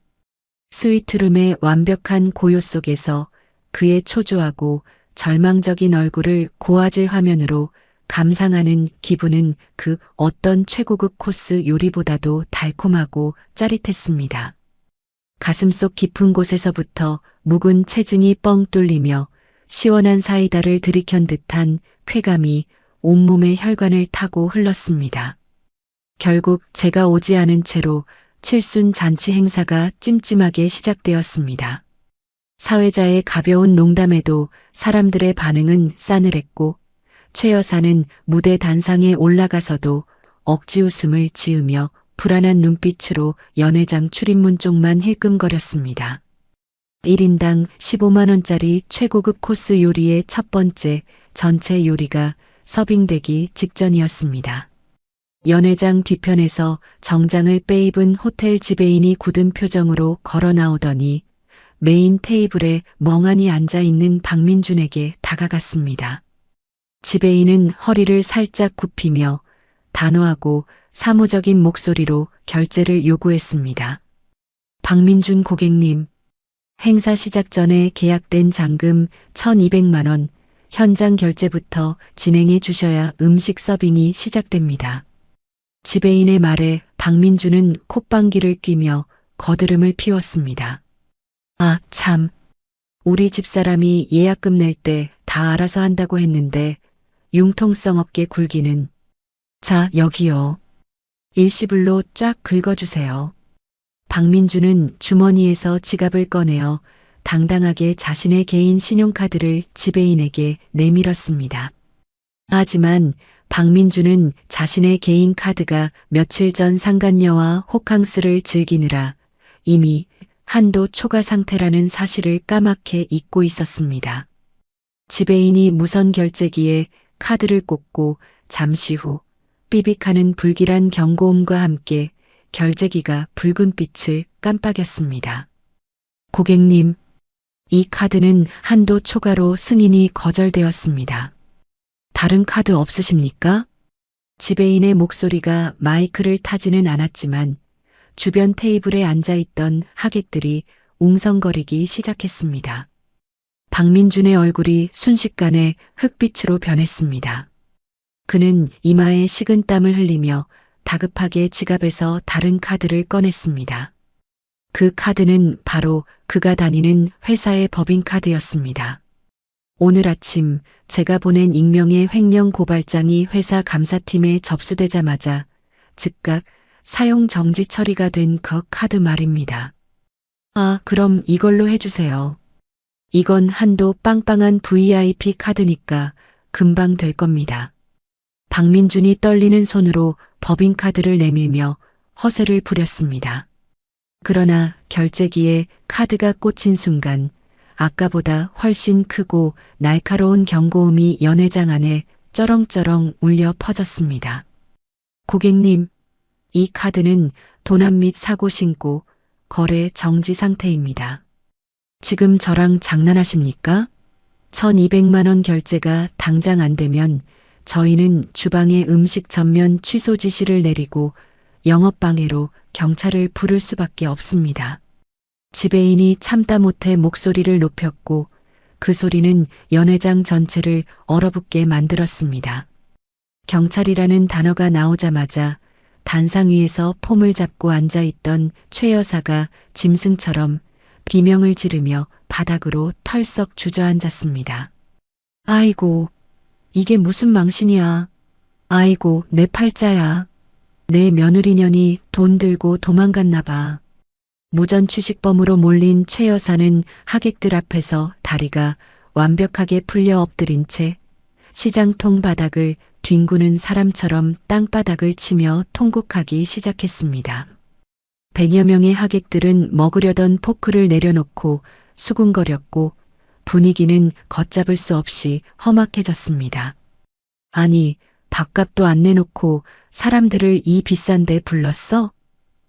B: 스위트룸의 완벽한 고요 속에서 그의 초조하고 절망적인 얼굴을 고화질 화면으로 감상하는 기분은 그 어떤 최고급 코스 요리보다도 달콤하고 짜릿했습니다. 가슴속 깊은 곳에서부터 묵은 체증이 뻥 뚫리며 시원한 사이다를 들이켠 듯한 쾌감이 온몸의 혈관을 타고 흘렀습니다. 결국 제가 오지 않은 채로 칠순 잔치 행사가 찜찜하게 시작되었습니다. 사회자의 가벼운 농담에도 사람들의 반응은 싸늘했고 최 여사는 무대 단상에 올라가서도 억지 웃음을 지으며 불안한 눈빛으로 연회장 출입문 쪽만 힐끔거렸습니다. 1인당 15만 원짜리 최고급 코스 요리의 첫 번째 전체 요리가 서빙되기 직전이었습니다. 연회장 뒤편에서 정장을 빼입은 호텔 지배인이 굳은 표정으로 걸어 나오더니 메인 테이블에 멍하니 앉아있는 박민준에게 다가갔습니다. 지배인은 허리를 살짝 굽히며 단호하고 사무적인 목소리로 결제를 요구했습니다. 박민준 고객님, 행사 시작 전에 계약된 잔금 1,200만 원, 현장 결제부터 진행해 주셔야 음식 서빙이 시작됩니다. 지배인의 말에 박민준은 콧방귀를 뀌며 거드름을 피웠습니다. 아, 참. 우리 집사람이 예약금 낼 때 다 알아서 한다고 했는데 융통성 없게 굴기는 자, 여기요. 일시불로 쫙 긁어주세요. 박민주는 주머니에서 지갑을 꺼내어 당당하게 자신의 개인 신용카드를 지배인에게 내밀었습니다. 하지만 박민주는 자신의 개인 카드가 며칠 전 상간녀와 호캉스를 즐기느라 이미 한도 초과 상태라는 사실을 까맣게 잊고 있었습니다. 지배인이 무선 결제기에 카드를 꽂고 잠시 후 삐빅하는 불길한 경고음과 함께 결제기가 붉은 빛을 깜빡였습니다. 고객님, 이 카드는 한도 초과로 승인이 거절되었습니다. 다른 카드 없으십니까? 지배인의 목소리가 마이크를 타지는 않았지만 주변 테이블에 앉아있던 하객들이 웅성거리기 시작했습니다. 박민준의 얼굴이 순식간에 흑빛으로 변했습니다. 그는 이마에 식은 땀을 흘리며 다급하게 지갑에서 다른 카드를 꺼냈습니다. 그 카드는 바로 그가 다니는 회사의 법인카드였습니다. 오늘 아침 제가 보낸 익명의 횡령 고발장이 회사 감사팀에 접수되자마자 즉각 사용 정지 처리가 된 그 카드 말입니다. 아, 그럼 이걸로 해주세요. 이건 한도 빵빵한 VIP 카드니까 금방 될 겁니다. 박민준이 떨리는 손으로 법인카드를 내밀며 허세를 부렸습니다. 그러나 결제기에 카드가 꽂힌 순간 아까보다 훨씬 크고 날카로운 경고음이 연회장 안에 쩌렁쩌렁 울려 퍼졌습니다. 고객님, 이 카드는 도난 및 사고 신고, 거래 정지 상태입니다. 지금 저랑 장난하십니까? 1,200만 원 결제가 당장 안 되면 저희는 주방에 음식 전면 취소 지시를 내리고 영업방해로 경찰을 부를 수밖에 없습니다. 지배인이 참다 못해 목소리를 높였고 그 소리는 연회장 전체를 얼어붙게 만들었습니다. 경찰이라는 단어가 나오자마자 단상 위에서 폼을 잡고 앉아있던 최 여사가 짐승처럼 비명을 지르며 바닥으로 털썩 주저앉았습니다. 아이고, 이게 무슨 망신이야. 아이고, 내 팔자야. 내 며느리년이 돈 들고 도망갔나 봐. 무전취식범으로 몰린 최 여사는 하객들 앞에서 다리가 완벽하게 풀려 엎드린 채 시장통 바닥을 뒹구는 사람처럼 땅바닥을 치며 통곡하기 시작했습니다. 100여 명의 하객들은 먹으려던 포크를 내려놓고 수군거렸고 분위기는 걷잡을 수 없이 험악해졌습니다. 아니, 밥값도 안 내놓고 사람들을 이 비싼 데 불렀어?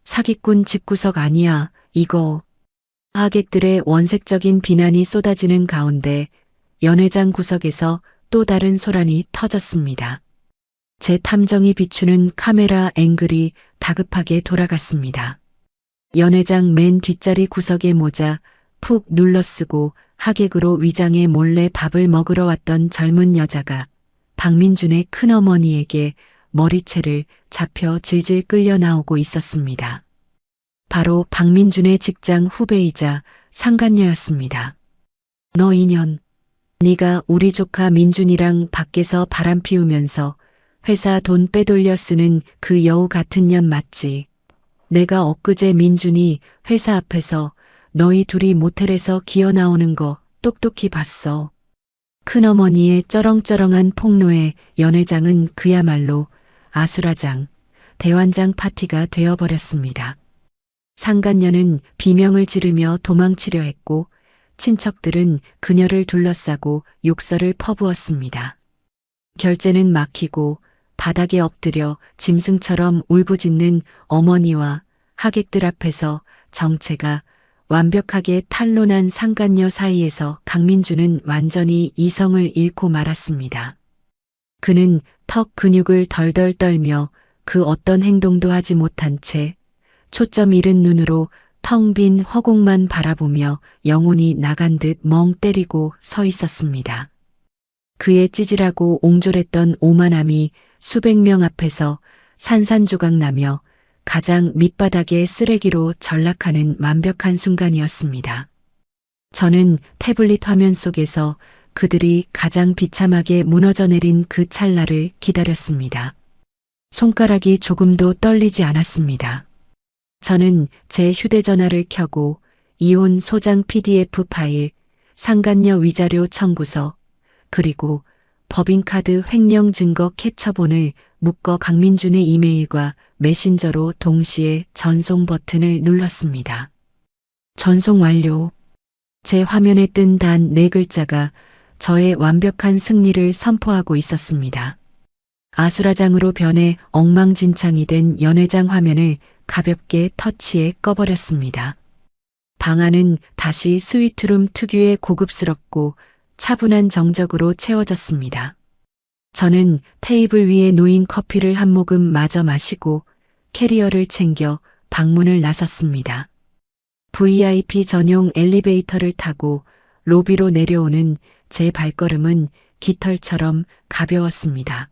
B: 사기꾼 집구석 아니야, 이거. 하객들의 원색적인 비난이 쏟아지는 가운데 연회장 구석에서 또 다른 소란이 터졌습니다. 제 탐정이 비추는 카메라 앵글이 다급하게 돌아갔습니다. 연회장 맨 뒷자리 구석에 모자 푹 눌러쓰고 하객으로 위장해 몰래 밥을 먹으러 왔던 젊은 여자가 박민준의 큰어머니에게 머리채를 잡혀 질질 끌려 나오고 있었습니다. 바로 박민준의 직장 후배이자 상간녀였습니다. 너 이년, 네가 우리 조카 민준이랑 밖에서 바람 피우면서 회사 돈 빼돌려 쓰는 그 여우 같은 년 맞지? 내가 엊그제 민준이 회사 앞에서 너희 둘이 모텔에서 기어 나오는 거 똑똑히 봤어. 큰어머니의 쩌렁쩌렁한 폭로에 연회장은 그야말로 아수라장, 대환장 파티가 되어버렸습니다. 상간녀는 비명을 지르며 도망치려 했고 친척들은 그녀를 둘러싸고 욕설을 퍼부었습니다. 결제는 막히고 바닥에 엎드려 짐승처럼 울부짖는 어머니와 하객들 앞에서 정체가 완벽하게 탄로난 상간녀 사이에서 강민주는 완전히 이성을 잃고 말았습니다. 그는 턱 근육을 덜덜 떨며 그 어떤 행동도 하지 못한 채 초점 잃은 눈으로 텅 빈 허공만 바라보며 영혼이 나간 듯 멍 때리고 서 있었습니다. 그의 찌질하고 옹졸했던 오만함이 수백 명 앞에서 산산조각 나며 가장 밑바닥의 쓰레기로 전락하는 완벽한 순간이었습니다. 저는 태블릿 화면 속에서 그들이 가장 비참하게 무너져 내린 그 찰나를 기다렸습니다. 손가락이 조금도 떨리지 않았습니다. 저는 제 휴대전화를 켜고 이혼 소장 PDF 파일, 상간녀 위자료 청구서, 그리고 법인카드 횡령 증거 캡처본을 묶어 강민준의 이메일과 메신저로 동시에 전송 버튼을 눌렀습니다. 전송 완료. 제 화면에 뜬 단 4글자가 저의 완벽한 승리를 선포하고 있었습니다. 아수라장으로 변해 엉망진창이 된 연회장 화면을 가볍게 터치해 꺼버렸습니다. 방 안은 다시 스위트룸 특유의 고급스럽고 차분한 정적으로 채워졌습니다. 저는 테이블 위에 놓인 커피를 한 모금 마저 마시고 캐리어를 챙겨 방문을 나섰습니다. VIP 전용 엘리베이터를 타고 로비로 내려오는 제 발걸음은 깃털처럼 가벼웠습니다.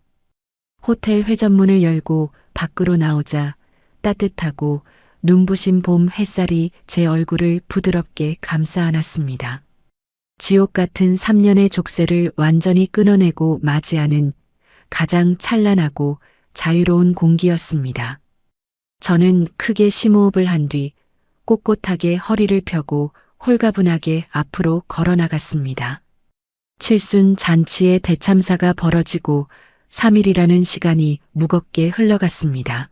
B: 호텔 회전문을 열고 밖으로 나오자 따뜻하고 눈부신 봄 햇살이 제 얼굴을 부드럽게 감싸 안았습니다. 지옥 같은 3년의 족쇄를 완전히 끊어내고 맞이하는 가장 찬란하고 자유로운 공기였습니다. 저는 크게 심호흡을 한 뒤 꼿꼿하게 허리를 펴고 홀가분하게 앞으로 걸어 나갔습니다. 칠순 잔치의 대참사가 벌어지고 3일이라는 시간이 무겁게 흘러갔습니다.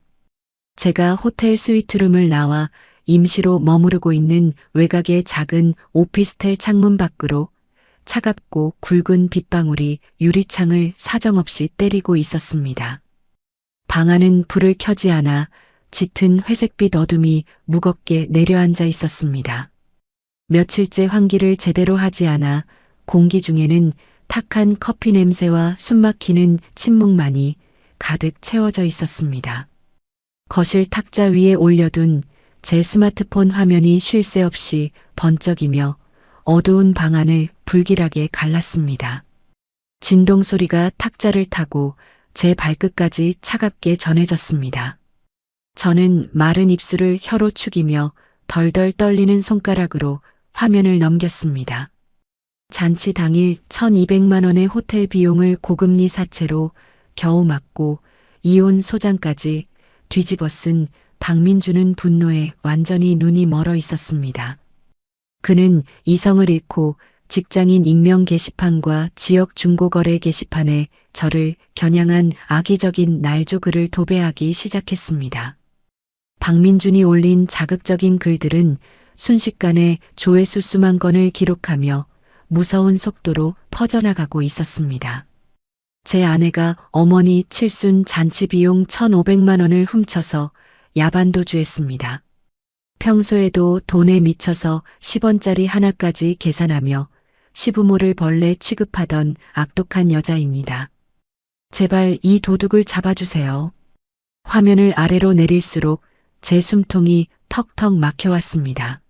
B: 제가 호텔 스위트룸을 나와 임시로 머무르고 있는 외곽의 작은 오피스텔 창문 밖으로 차갑고 굵은 빗방울이 유리창을 사정없이 때리고 있었습니다. 방 안은 불을 켜지 않아 짙은 회색빛 어둠이 무겁게 내려앉아 있었습니다. 며칠째 환기를 제대로 하지 않아 공기 중에는 탁한 커피 냄새와 숨막히는 침묵만이 가득 채워져 있었습니다. 거실 탁자 위에 올려둔 제 스마트폰 화면이 쉴 새 없이 번쩍이며 어두운 방 안을 불길하게 갈랐습니다. 진동 소리가 탁자를 타고 제 발끝까지 차갑게 전해졌습니다. 저는 마른 입술을 혀로 축이며 덜덜 떨리는 손가락으로 화면을 넘겼습니다. 잔치 당일 1,200만 원의 호텔 비용을 고금리 사채로 겨우 막고 이혼 소장까지 뒤집어 쓴 박민주는 분노에 완전히 눈이 멀어 있었습니다. 그는 이성을 잃고 직장인 익명 게시판과 지역 중고거래 게시판에 저를 겨냥한 악의적인 날조글을 도배하기 시작했습니다. 박민준이 올린 자극적인 글들은 순식간에 조회수 수만 건을 기록하며 무서운 속도로 퍼져나가고 있었습니다. 제 아내가 어머니 칠순 잔치 비용 1,500만 원을 훔쳐서 야반도주했습니다. 평소에도 돈에 미쳐서 10원짜리 하나까지 계산하며 시부모를 벌레 취급하던 악독한 여자입니다. 제발 이 도둑을 잡아주세요. 화면을 아래로 내릴수록 제 숨통이 턱턱 막혀왔습니다.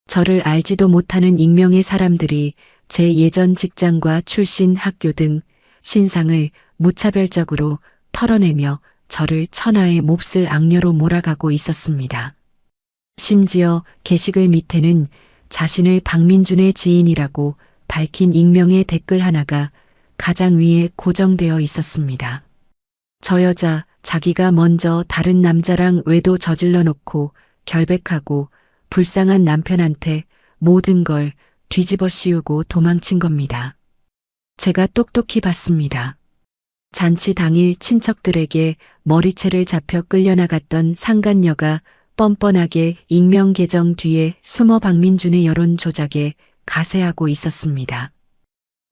B: 저를 알지도 못하는 익명의 사람들이 제 예전 직장과 출신 학교 등 신상을 무차별적으로 털어내며 저를 천하의 몹쓸 악녀로 몰아가고 있었습니다. 심지어 게시글 밑에는 자신을 박민준의 지인이라고 밝힌 익명의 댓글 하나가 가장 위에 고정되어 있었습니다. 저 여자 자기가 먼저 다른 남자랑 외도 저질러 놓고 결백하고 불쌍한 남편한테 모든 걸 뒤집어 씌우고 도망친 겁니다. 제가 똑똑히 봤습니다. 잔치 당일 친척들에게 머리채를 잡혀 끌려나갔던 상간녀가 뻔뻔하게 익명 계정 뒤에 숨어 박민준의 여론 조작에 가세하고 있었습니다.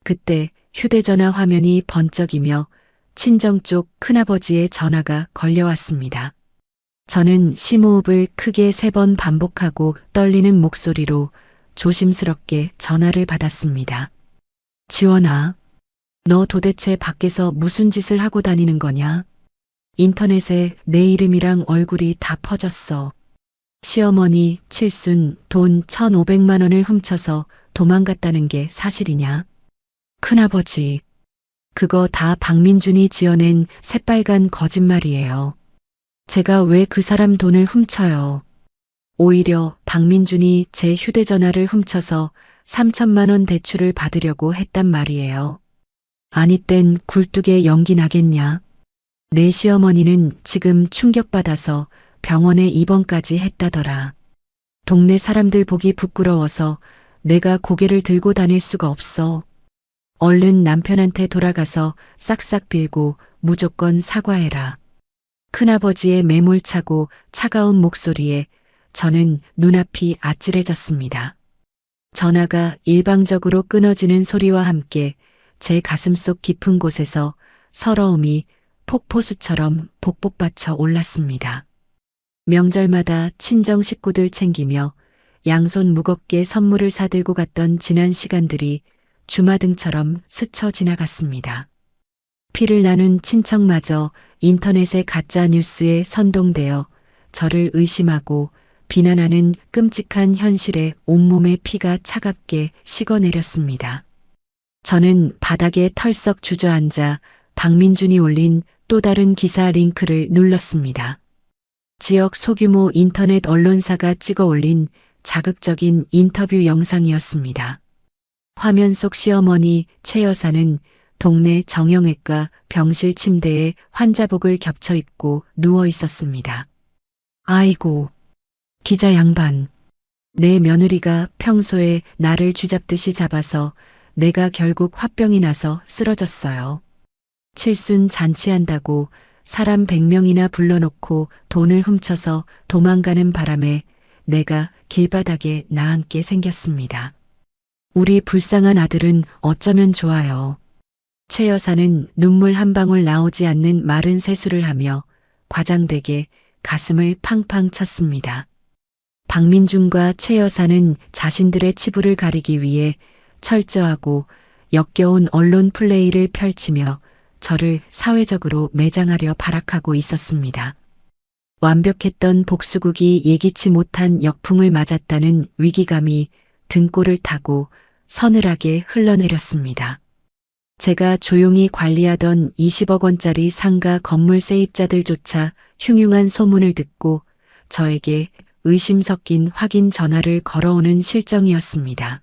B: 그때 휴대전화 화면이 번쩍이며 친정 쪽 큰아버지의 전화가 걸려왔습니다. 저는 심호흡을 크게 3번 반복하고 떨리는 목소리로 조심스럽게 전화를 받았습니다. 지원아, 너 도대체 밖에서 무슨 짓을 하고 다니는 거냐? 인터넷에 내 이름이랑 얼굴이 다 퍼졌어. 시어머니 칠순 돈 1,500만 원을 훔쳐서 도망갔다는 게 사실이냐? 큰아버지, 그거 다 박민준이 지어낸 새빨간 거짓말이에요. 제가 왜 그 사람 돈을 훔쳐요? 오히려 박민준이 제 휴대전화를 훔쳐서 3천만 원 대출을 받으려고 했단 말이에요. 아니 땐 굴뚝에 연기 나겠냐. 내 시어머니는 지금 충격받아서 병원에 입원까지 했다더라. 동네 사람들 보기 부끄러워서 내가 고개를 들고 다닐 수가 없어. 얼른 남편한테 돌아가서 싹싹 빌고 무조건 사과해라. 큰아버지의 매몰차고 차가운 목소리에 저는 눈앞이 아찔해졌습니다. 전화가 일방적으로 끊어지는 소리와 함께 제 가슴속 깊은 곳에서 서러움이 폭포수처럼 복복받쳐 올랐습니다. 명절마다 친정 식구들 챙기며 양손 무겁게 선물을 사들고 갔던 지난 시간들이 주마등처럼 스쳐 지나갔습니다. 피를 나눈 친척마저 인터넷의 가짜 뉴스에 선동되어 저를 의심하고 비난하는 끔찍한 현실에 온몸의 피가 차갑게 식어내렸습니다. 저는 바닥에 털썩 주저앉아 박민준이 올린 또 다른 기사 링크를 눌렀습니다. 지역 소규모 인터넷 언론사가 찍어 올린 자극적인 인터뷰 영상이었습니다. 화면 속 시어머니 최 여사는 동네 정형외과 병실 침대에 환자복을 겹쳐 입고 누워 있었습니다. 아이고, 기자 양반. 내 며느리가 평소에 나를 쥐잡듯이 잡아서 내가 결국 화병이 나서 쓰러졌어요. 칠순 잔치한다고 사람 100명이나 불러놓고 돈을 훔쳐서 도망가는 바람에 내가 길바닥에 나앉게 생겼습니다. 우리 불쌍한 아들은 어쩌면 좋아요. 최 여사는 눈물 한 방울 나오지 않는 마른 세수를 하며 과장되게 가슴을 팡팡 쳤습니다. 박민준과 최 여사는 자신들의 치부를 가리기 위해 철저하고 역겨운 언론 플레이를 펼치며 저를 사회적으로 매장하려 발악하고 있었습니다. 완벽했던 복수국이 예기치 못한 역풍을 맞았다는 위기감이 등골을 타고 서늘하게 흘러내렸습니다. 제가 조용히 관리하던 20억 원짜리 상가 건물 세입자들조차 흉흉한 소문을 듣고 저에게 의심 섞인 확인 전화를 걸어오는 실정이었습니다.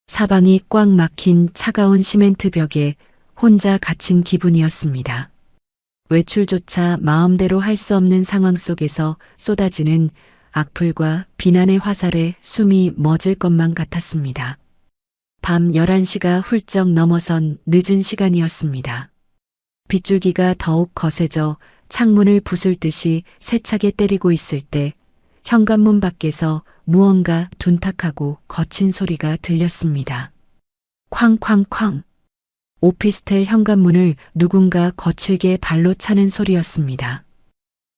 B: 사방이 꽉 막힌 차가운 시멘트 벽에 혼자 갇힌 기분이었습니다. 외출조차 마음대로 할 수 없는 상황 속에서 쏟아지는 악플과 비난의 화살에 숨이 멎을 것만 같았습니다. 밤 11시가 훌쩍 넘어선 늦은 시간이었습니다. 빗줄기가 더욱 거세져 창문을 부술 듯이 세차게 때리고 있을 때 현관문 밖에서 무언가 둔탁하고 거친 소리가 들렸습니다. 쾅쾅쾅. 오피스텔 현관문을 누군가 거칠게 발로 차는 소리였습니다.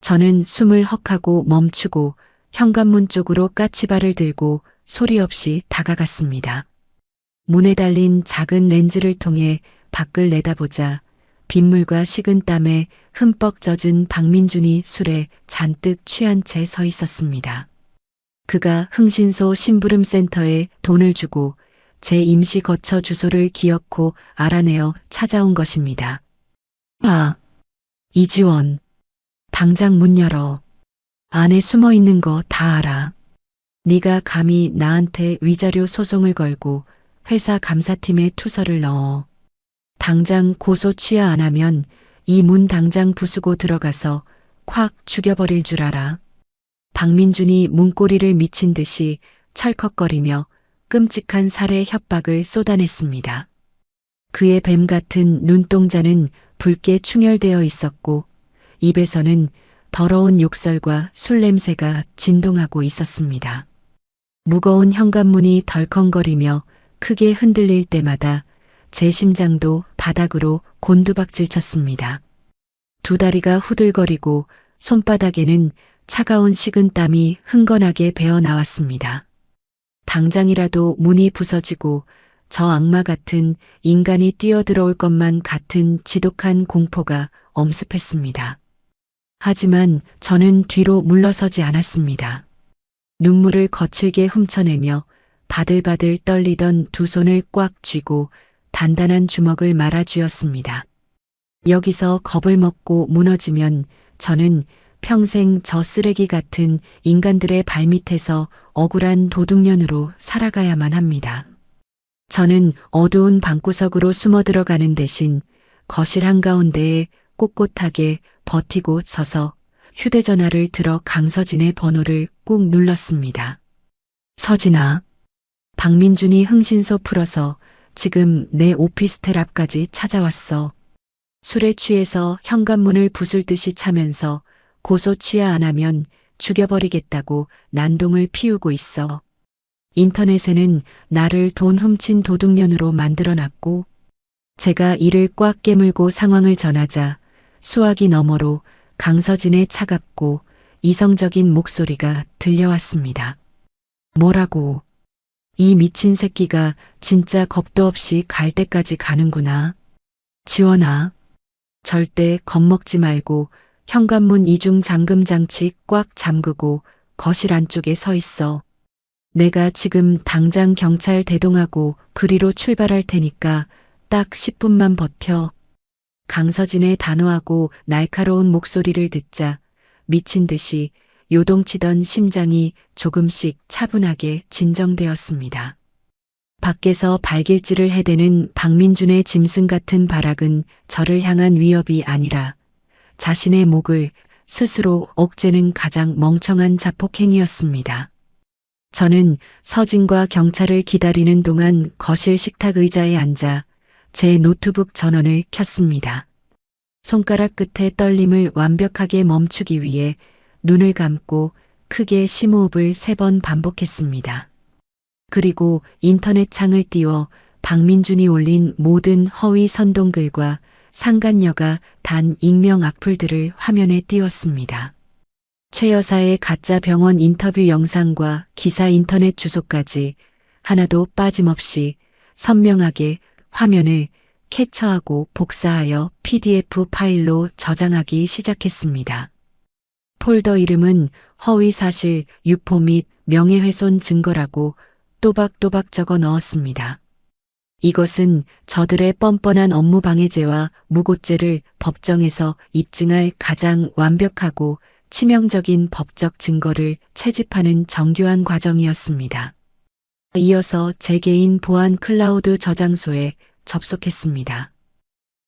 B: 저는 숨을 헉하고 멈추고 현관문 쪽으로 까치발을 들고 소리 없이 다가갔습니다. 문에 달린 작은 렌즈를 통해 밖을 내다보자 빗물과 식은 땀에 흠뻑 젖은 박민준이 술에 잔뜩 취한 채 서 있었습니다. 그가 흥신소 심부름센터에 돈을 주고 제 임시 거처 주소를 기어코 알아내어 찾아온 것입니다. 아, 이지원. 당장 문 열어. 안에 숨어 있는 거 다 알아. 네가 감히 나한테 위자료 소송을 걸고 회사 감사팀에 투서를 넣어. 당장 고소 취하 안 하면 이 문 당장 부수고 들어가서 콱 죽여버릴 줄 알아. 박민준이 문고리를 미친 듯이 철컥거리며 끔찍한 살해 협박을 쏟아냈습니다. 그의 뱀 같은 눈동자는 붉게 충혈되어 있었고 입에서는 더러운 욕설과 술 냄새가 진동하고 있었습니다. 무거운 현관문이 덜컹거리며 크게 흔들릴 때마다 제 심장도 바닥으로 곤두박질 쳤습니다. 두 다리가 후들거리고 손바닥에는 차가운 식은 땀이 흥건하게 배어 나왔습니다. 당장이라도 문이 부서지고 저 악마 같은 인간이 뛰어들어올 것만 같은 지독한 공포가 엄습했습니다. 하지만 저는 뒤로 물러서지 않았습니다. 눈물을 거칠게 훔쳐내며 바들바들 떨리던 두 손을 꽉 쥐고 단단한 주먹을 말아쥐었습니다. 여기서 겁을 먹고 무너지면 저는 평생 저 쓰레기 같은 인간들의 발밑에서 억울한 도둑년으로 살아가야만 합니다. 저는 어두운 방구석으로 숨어 들어가는 대신 거실 한가운데에 꼿꼿하게 버티고 서서 휴대전화를 들어 강서진의 번호를 꾹 눌렀습니다. 서진아. 박민준이 흥신소 풀어서 지금 내 오피스텔 앞까지 찾아왔어. 술에 취해서 현관문을 부술듯이 차면서 고소 취하 안 하면 죽여버리겠다고 난동을 피우고 있어. 인터넷에는 나를 돈 훔친 도둑년으로 만들어놨고 제가 이를 꽉 깨물고 상황을 전하자 수화기 너머로 강서진의 차갑고 이성적인 목소리가 들려왔습니다. 뭐라고? 이 미친 새끼가 진짜 겁도 없이 갈 때까지 가는구나. 지원아. 절대 겁먹지 말고 현관문 이중 잠금 장치 꽉 잠그고 거실 안쪽에 서 있어. 내가 지금 당장 경찰 대동하고 그리로 출발할 테니까 딱 10분만 버텨. 강서진의 단호하고 날카로운 목소리를 듣자 미친 듯이 요동치던 심장이 조금씩 차분하게 진정되었습니다. 밖에서 발길질을 해대는 박민준의 짐승 같은 발악은 저를 향한 위협이 아니라 자신의 목을 스스로 억제는 가장 멍청한 자폭행위였습니다. 저는 서진과 경찰을 기다리는 동안 거실 식탁 의자에 앉아 제 노트북 전원을 켰습니다. 손가락 끝의 떨림을 완벽하게 멈추기 위해 눈을 감고 크게 심호흡을 3번 반복했습니다. 그리고 인터넷 창을 띄워 박민준이 올린 모든 허위 선동글과 상간녀가 단 익명 악플들을 화면에 띄웠습니다. 최 여사의 가짜 병원 인터뷰 영상과 기사 인터넷 주소까지 하나도 빠짐없이 선명하게 화면을 캡처하고 복사하여 PDF 파일로 저장하기 시작했습니다. 폴더 이름은 허위사실, 유포 및 명예훼손 증거라고 또박또박 적어 넣었습니다. 이것은 저들의 뻔뻔한 업무방해죄와 무고죄를 법정에서 입증할 가장 완벽하고 치명적인 법적 증거를 채집하는 정교한 과정이었습니다. 이어서 제 개인 보안 클라우드 저장소에 접속했습니다.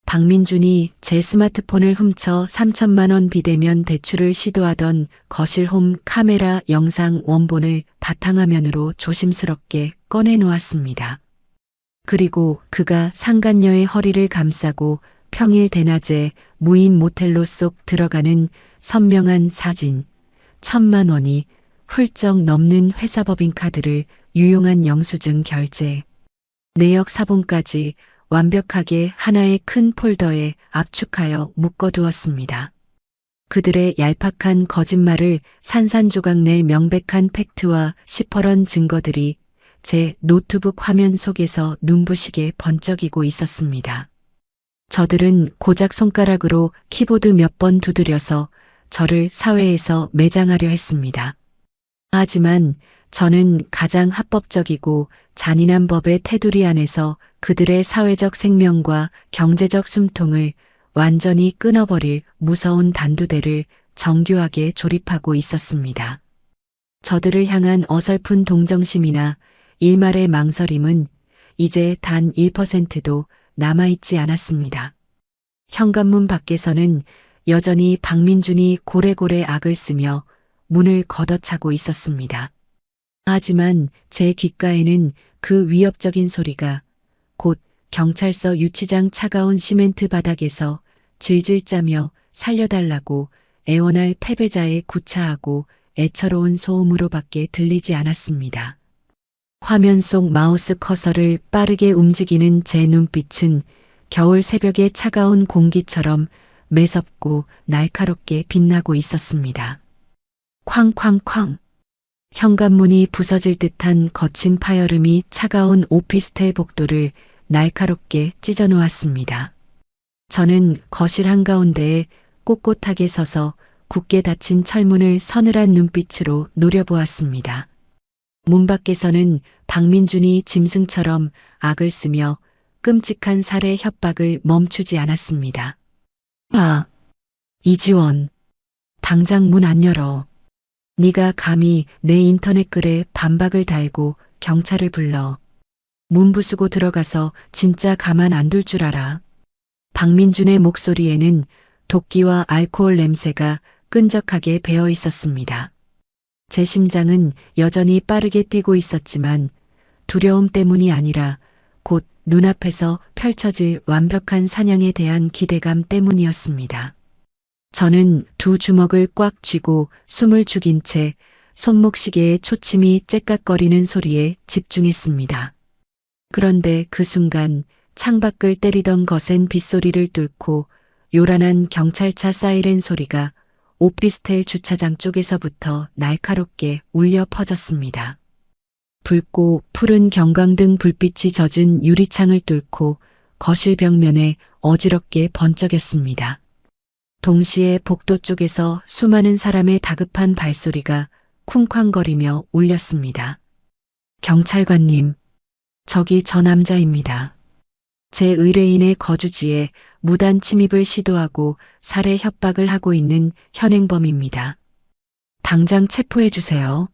B: 박민준이 제 스마트폰을 훔쳐 3천만 원 비대면 대출을 시도하던 거실홈 카메라 영상 원본을 바탕화면으로 조심스럽게 꺼내 놓았습니다. 그리고 그가 상간녀의 허리를 감싸고 평일 대낮에 무인 모텔로 쏙 들어가는 선명한 사진, 1,000만 원이 훌쩍 넘는 회사법인카드를 유용한 영수증 결제, 내역 사본까지 완벽하게 하나의 큰 폴더에 압축하여 묶어두었습니다. 그들의 얄팍한 거짓말을 산산조각 낼 명백한 팩트와 시퍼런 증거들이 제 노트북 화면 속에서 눈부시게 번쩍이고 있었습니다. 저들은 고작 손가락으로 키보드 몇 번 두드려서 저를 사회에서 매장하려 했습니다. 하지만 저는 가장 합법적이고 잔인한 법의 테두리 안에서 그들의 사회적 생명과 경제적 숨통을 완전히 끊어버릴 무서운 단두대를 정교하게 조립하고 있었습니다. 저들을 향한 어설픈 동정심이나 일말의 망설임은 이제 단 1%도 남아있지 않았습니다. 현관문 밖에서는 여전히 박민준이 고래고래 악을 쓰며 문을 걷어차고 있었습니다. 하지만 제 귓가에는 그 위협적인 소리가 곧 경찰서 유치장 차가운 시멘트 바닥에서 질질 짜며 살려달라고 애원할 패배자의 구차하고 애처로운 소음으로밖에 들리지 않았습니다. 화면 속 마우스 커서를 빠르게 움직이는 제 눈빛은 겨울 새벽의 차가운 공기처럼 매섭고 날카롭게 빛나고 있었습니다. 쾅쾅쾅. 현관문이 부서질 듯한 거친 파열음이 차가운 오피스텔 복도를 날카롭게 찢어놓았습니다. 저는 거실 한가운데에 꼿꼿하게 서서 굳게 닫힌 철문을 서늘한 눈빛으로 노려보았습니다. 문 밖에서는 박민준이 짐승처럼 악을 쓰며 끔찍한 살해 협박을 멈추지 않았습니다. 아, 이지원, 당장 문 안 열어. 네가 감히 내 인터넷 글에 반박을 달고 경찰을 불러. 문 부수고 들어가서 진짜 가만 안 둘 줄 알아. 박민준의 목소리에는 도끼와 알코올 냄새가 끈적하게 배어 있었습니다. 제 심장은 여전히 빠르게 뛰고 있었지만 두려움 때문이 아니라 곧 눈앞에서 펼쳐질 완벽한 사냥에 대한 기대감 때문이었습니다. 저는 두 주먹을 꽉 쥐고 숨을 죽인 채 손목시계의 초침이 째깍거리는 소리에 집중했습니다. 그런데 그 순간 창밖을 때리던 거센 빗소리를 뚫고 요란한 경찰차 사이렌 소리가 오피스텔 주차장 쪽에서부터 날카롭게 울려 퍼졌습니다. 붉고 푸른 경광등 불빛이 젖은 유리창을 뚫고 거실 벽면에 어지럽게 번쩍였습니다. 동시에 복도 쪽에서 수많은 사람의 다급한 발소리가 쿵쾅거리며 울렸습니다. 경찰관님, 저기 저 남자입니다. 제 의뢰인의 거주지에 무단 침입을 시도하고 살해 협박을 하고 있는 현행범입니다. 당장 체포해 주세요.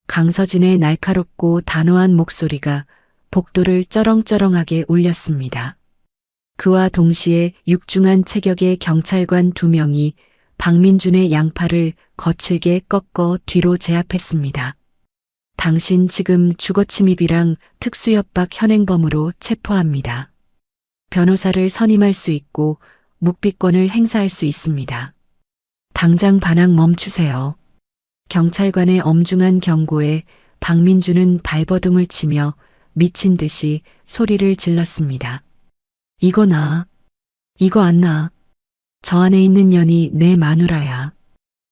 B: 강서진의 날카롭고 단호한 목소리가 복도를 쩌렁쩌렁하게 울렸습니다. 그와 동시에 육중한 체격의 경찰관 2명이 박민준의 양팔을 거칠게 꺾어 뒤로 제압했습니다. 당신 지금 주거침입이랑 특수협박 현행범으로 체포합니다. 변호사를 선임할 수 있고 묵비권을 행사할 수 있습니다. 당장 반항 멈추세요. 경찰관의 엄중한 경고에 박민준은 발버둥을 치며 미친 듯이 소리를 질렀습니다. 이거 나. 이거 안 나. 저 안에 있는 년이 내 마누라야.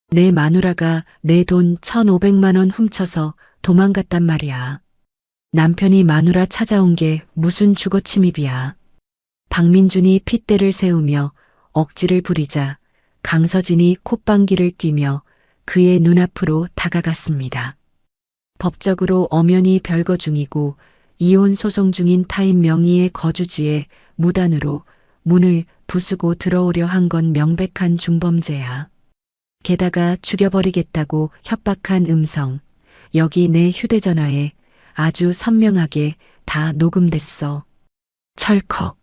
B: 내 마누라가 내 돈 1,500만 원 훔쳐서 도망갔단 말이야. 남편이 마누라 찾아온 게 무슨 주거침입이야. 박민준이 핏대를 세우며 억지를 부리자 강서진이 콧방귀를 뀌며 그의 눈앞으로 다가갔습니다. 법적으로 엄연히 별거 중이고 이혼 소송 중인 타인 명의의 거주지에 무단으로 문을 부수고 들어오려 한 건 명백한 중범죄야. 게다가 죽여버리겠다고 협박한 음성, 여기 내 휴대전화에 아주 선명하게 다 녹음됐어. 철컥.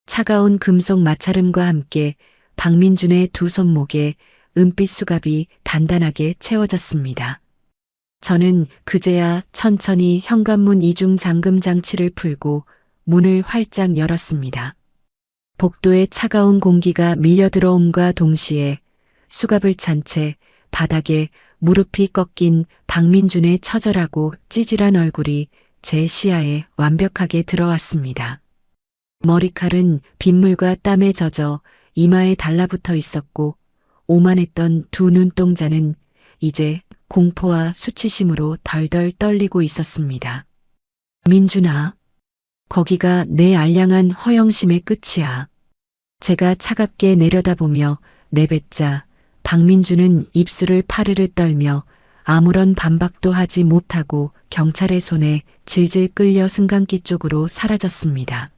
B: 차가운 금속 마찰음과 함께 박민준의 두 손목에 은빛 수갑이 단단하게 채워졌습니다. 저는 그제야 천천히 현관문 이중 잠금 장치를 풀고 문을 활짝 열었습니다. 복도에 차가운 공기가 밀려 들어옴과 동시에 수갑을 찬 채 바닥에 무릎이 꺾인 박민준의 처절하고 찌질한 얼굴이 제 시야에 완벽하게 들어왔습니다. 머리칼은 빗물과 땀에 젖어 이마에 달라붙어 있었고 오만했던 두 눈동자는 이제 공포와 수치심으로 덜덜 떨리고 있었습니다. 민준아, 거기가 내 알량한 허영심의 끝이야. 제가 차갑게 내려다보며 내뱉자 박민준은 입술을 파르르 떨며 아무런 반박도 하지 못하고 경찰의 손에 질질 끌려 승강기 쪽으로 사라졌습니다.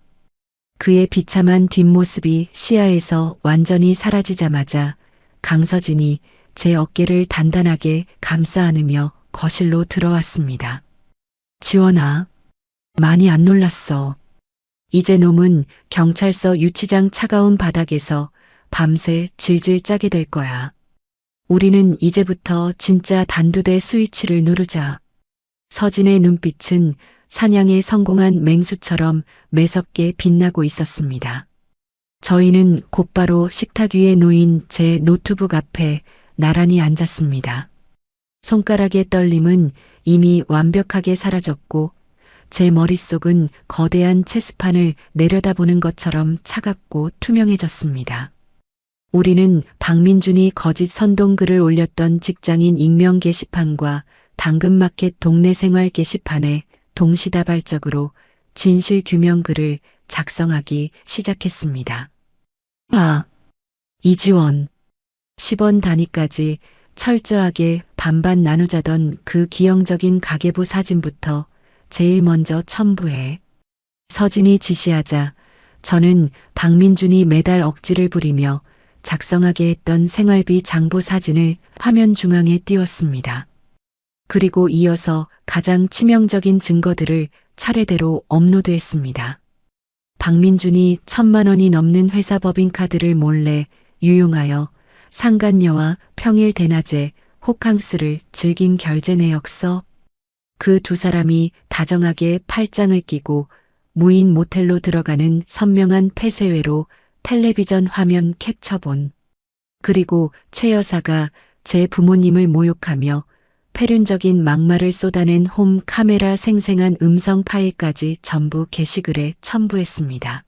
B: 그의 비참한 뒷모습이 시야에서 완전히 사라지자마자 강서진이 제 어깨를 단단하게 감싸 안으며 거실로 들어왔습니다. 지원아, 많이 안 놀랐어. 이제 놈은 경찰서 유치장 차가운 바닥에서 밤새 질질 짜게 될 거야. 우리는 이제부터 진짜 단두대 스위치를 누르자. 서진의 눈빛은 사냥에 성공한 맹수처럼 매섭게 빛나고 있었습니다. 저희는 곧바로 식탁 위에 놓인 제 노트북 앞에 나란히 앉았습니다. 손가락의 떨림은 이미 완벽하게 사라졌고 제 머릿속은 거대한 체스판을 내려다보는 것처럼 차갑고 투명해졌습니다. 우리는 박민준이 거짓 선동글을 올렸던 직장인 익명 게시판과 당근마켓 동네 생활 게시판에 동시다발적으로 진실 규명글을 작성하기 시작했습니다. 이지원, 10원 단위까지 철저하게 반반 나누자던 그 기형적인 가계부 사진부터 제일 먼저 첨부해. 서진이 지시하자 저는 박민준이 매달 억지를 부리며 작성하게 했던 생활비 장부 사진을 화면 중앙에 띄웠습니다. 그리고 이어서 가장 치명적인 증거들을 차례대로 업로드했습니다. 박민준이 1,000만 원이 넘는 회사 법인카드를 몰래 유용하여 상간녀와 평일 대낮에 호캉스를 즐긴 결제 내역서. 그 두 사람이 다정하게 팔짱을 끼고 무인 모텔로 들어가는 선명한 폐쇄회로 텔레비전 화면 캡처본. 그리고 최 여사가 제 부모님을 모욕하며 패륜적인 막말을 쏟아낸 홈 카메라 생생한 음성 파일까지 전부 게시글에 첨부했습니다.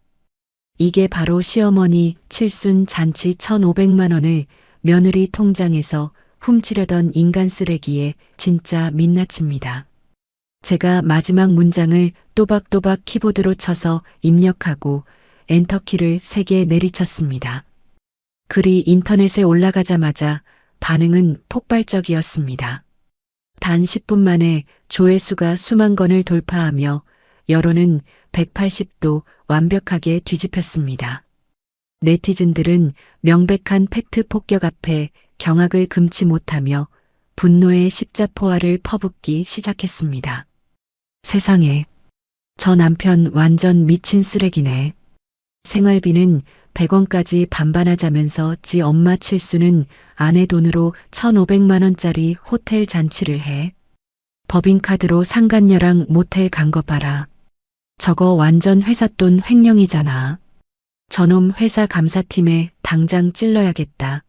B: 이게 바로 시어머니 칠순 잔치 1,500만 원을 며느리 통장에서 훔치려던 인간 쓰레기의 진짜 민낯입니다. 제가 마지막 문장을 또박또박 키보드로 쳐서 입력하고 엔터키를 3개 내리쳤습니다. 글이 인터넷에 올라가자마자 반응은 폭발적이었습니다. 단 10분 만에 조회수가 수만 건을 돌파하며 여론은 180도 완벽하게 뒤집혔습니다. 네티즌들은 명백한 팩트 폭격 앞에 경악을 금치 못하며 분노의 십자포화를 퍼붓기 시작했습니다. 세상에, 저 남편 완전 미친 쓰레기네. 생활비는 100원까지 반반하자면서 지 엄마 칠수는 아내 돈으로 1,500만 원짜리 호텔 잔치를 해. 법인카드로 상간녀랑 모텔 간 거 봐라. 저거 완전 회사 돈 횡령이잖아. 저놈 회사 감사팀에 당장 찔러야겠다.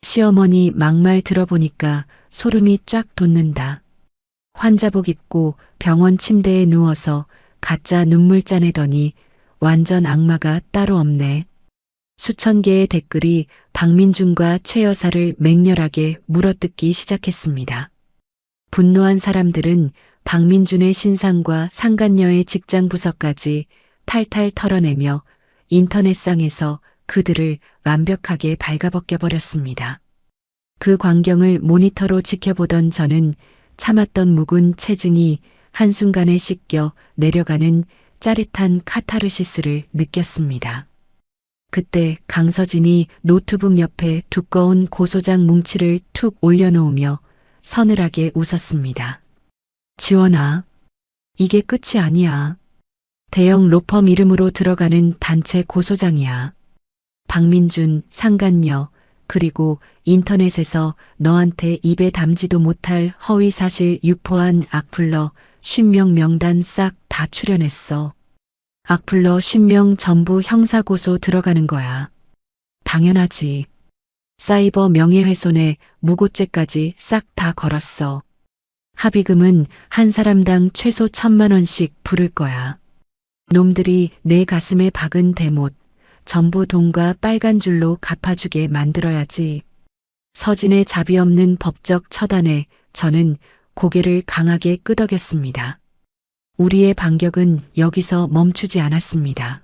B: 시어머니 막말 들어보니까 소름이 쫙 돋는다. 환자복 입고 병원 침대에 누워서 가짜 눈물 짜내더니 완전 악마가 따로 없네. 수천 개의 댓글이 박민준과 최 여사를 맹렬하게 물어뜯기 시작했습니다. 분노한 사람들은 박민준의 신상과 상간녀의 직장 부서까지 탈탈 털어내며 인터넷상에서 그들을 완벽하게 발가벗겨버렸습니다. 그 광경을 모니터로 지켜보던 저는 참았던 묵은 체증이 한순간에 씻겨 내려가는 짜릿한 카타르시스를 느꼈습니다. 그때 강서진이 노트북 옆에 두꺼운 고소장 뭉치를 툭 올려놓으며 서늘하게 웃었습니다. 지원아, 이게 끝이 아니야. 대형 로펌 이름으로 들어가는 단체 고소장이야. 박민준, 상간녀, 그리고 인터넷에서 너한테 입에 담지도 못할 허위사실 유포한 악플러 50명 명단 싹 다 출연했어. 악플러 50명 전부 형사고소 들어가는 거야. 당연하지. 사이버 명예훼손에 무고죄까지 싹 다 걸었어. 합의금은 한 사람당 최소 1,000만 원씩 부를 거야. 놈들이 내 가슴에 박은 대못 전부 돈과 빨간 줄로 갚아주게 만들어야지. 서진의 자비 없는 법적 처단에 저는 고개를 강하게 끄덕였습니다. 우리의 반격은 여기서 멈추지 않았습니다.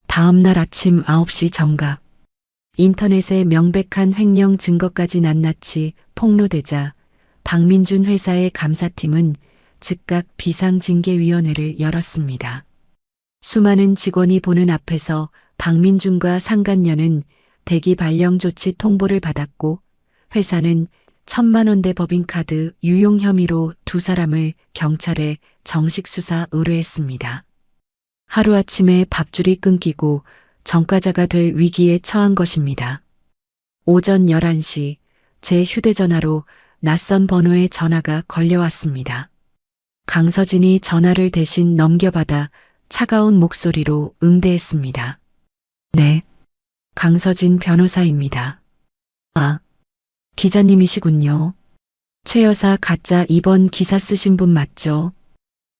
B: 다음 날 아침 9시 정각, 인터넷에 명백한 횡령 증거까지 낱낱이 폭로되자 박민준 회사의 감사팀은 즉각 비상징계위원회를 열었습니다. 수많은 직원이 보는 앞에서 박민준과 상간녀는 대기 발령 조치 통보를 받았고 회사는 1,000만 원대 법인카드 유용 혐의로 두 사람을 경찰에 정식 수사 의뢰했습니다. 하루아침에 밥줄이 끊기고 전과자가 될 위기에 처한 것입니다. 오전 11시 제 휴대전화로 낯선 번호의 전화가 걸려왔습니다. 강서진이 전화를 대신 넘겨받아 차가운 목소리로 응대했습니다. 네, 강서진 변호사입니다. 아, 기자님이시군요. 최 여사 가짜 입원 기사 쓰신 분 맞죠?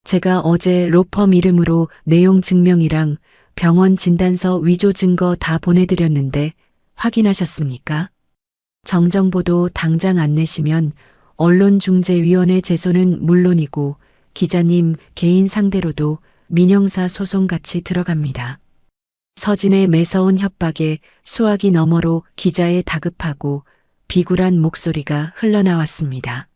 B: 제가 어제 로펌 이름으로 내용 증명이랑 병원 진단서 위조 증거 다 보내드렸는데 확인하셨습니까? 정정보도 당장 안 내시면 언론중재위원회 제소는 물론이고 기자님 개인 상대로도 민형사 소송 같이 들어갑니다. 서진의 매서운 협박에 수화기 너머로 기자의 다급하고 비굴한 목소리가 흘러나왔습니다.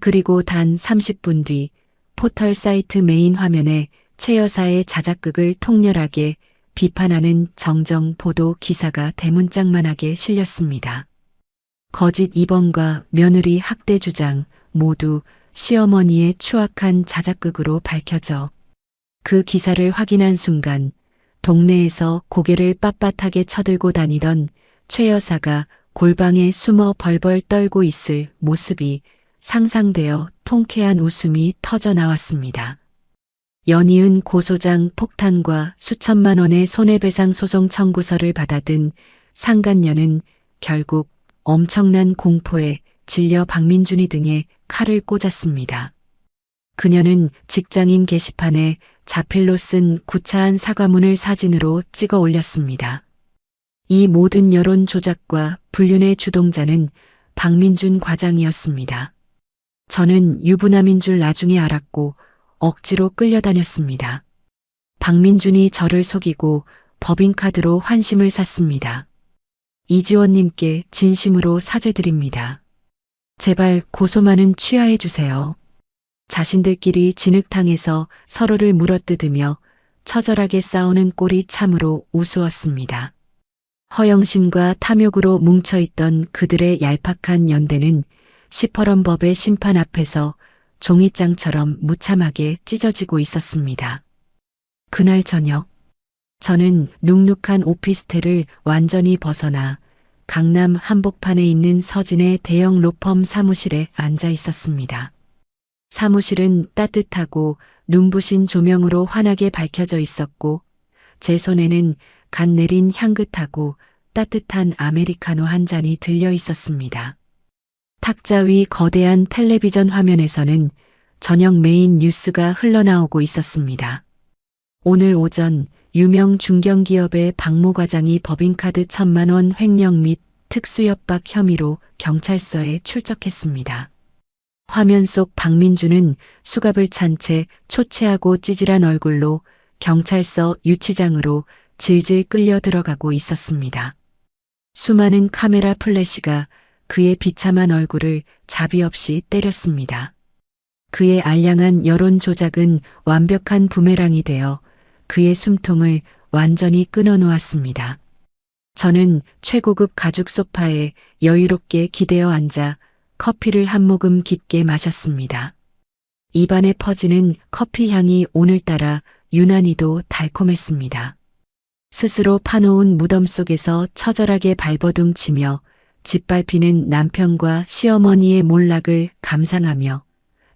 B: 그리고 단 30분 뒤 포털 사이트 메인 화면에 최 여사의 자작극을 통렬하게 비판하는 정정 보도 기사가 대문짝만하게 실렸습니다. 거짓 입원과 며느리 학대 주장 모두 시어머니의 추악한 자작극으로 밝혀져 그 기사를 확인한 순간 동네에서 고개를 빳빳하게 쳐들고 다니던 최 여사가 골방에 숨어 벌벌 떨고 있을 모습이 상상되어 통쾌한 웃음이 터져 나왔습니다. 연이은 고소장 폭탄과 수천만 원의 손해배상 소송 청구서를 받아든 상간녀는 결국 엄청난 공포에 질려 박민준이 등에 칼을 꽂았습니다. 그녀는 직장인 게시판에 자필로 쓴 구차한 사과문을 사진으로 찍어 올렸습니다. 이 모든 여론 조작과 불륜의 주동자는 박민준 과장이었습니다. 저는 유부남인 줄 나중에 알았고 억지로 끌려다녔습니다. 박민준이 저를 속이고 법인카드로 환심을 샀습니다. 이지원님께 진심으로 사죄드립니다. 제발 고소만은 취하해 주세요. 자신들끼리 진흙탕에서 서로를 물어뜯으며 처절하게 싸우는 꼴이 참으로 우스웠습니다. 허영심과 탐욕으로 뭉쳐있던 그들의 얄팍한 연대는 시퍼런 법의 심판 앞에서 종이장처럼 무참하게 찢어지고 있었습니다. 그날 저녁, 저는 눅눅한 오피스텔을 완전히 벗어나 강남 한복판에 있는 서진의 대형 로펌 사무실에 앉아 있었습니다. 사무실은 따뜻하고 눈부신 조명으로 환하게 밝혀져 있었고 제 손에는 갓 내린 향긋하고 따뜻한 아메리카노 한 잔이 들려 있었습니다. 탁자 위 거대한 텔레비전 화면에서는 저녁 메인 뉴스가 흘러나오고 있었습니다. 오늘 오전 유명 중견기업의 박모 과장이 법인카드 1,000만 원 횡령 및 특수협박 혐의로 경찰서에 출석했습니다. 화면 속 박민준은 수갑을 찬 채 초췌하고 찌질한 얼굴로 경찰서 유치장으로 질질 끌려 들어가고 있었습니다. 수많은 카메라 플래시가 그의 비참한 얼굴을 자비 없이 때렸습니다. 그의 알량한 여론 조작은 완벽한 부메랑이 되어 그의 숨통을 완전히 끊어놓았습니다. 저는 최고급 가죽 소파에 여유롭게 기대어 앉아 커피를 한 모금 깊게 마셨습니다. 입안에 퍼지는 커피 향이 오늘따라 유난히도 달콤했습니다. 스스로 파놓은 무덤 속에서 처절하게 발버둥치며 짓밟히는 남편과 시어머니의 몰락을 감상하며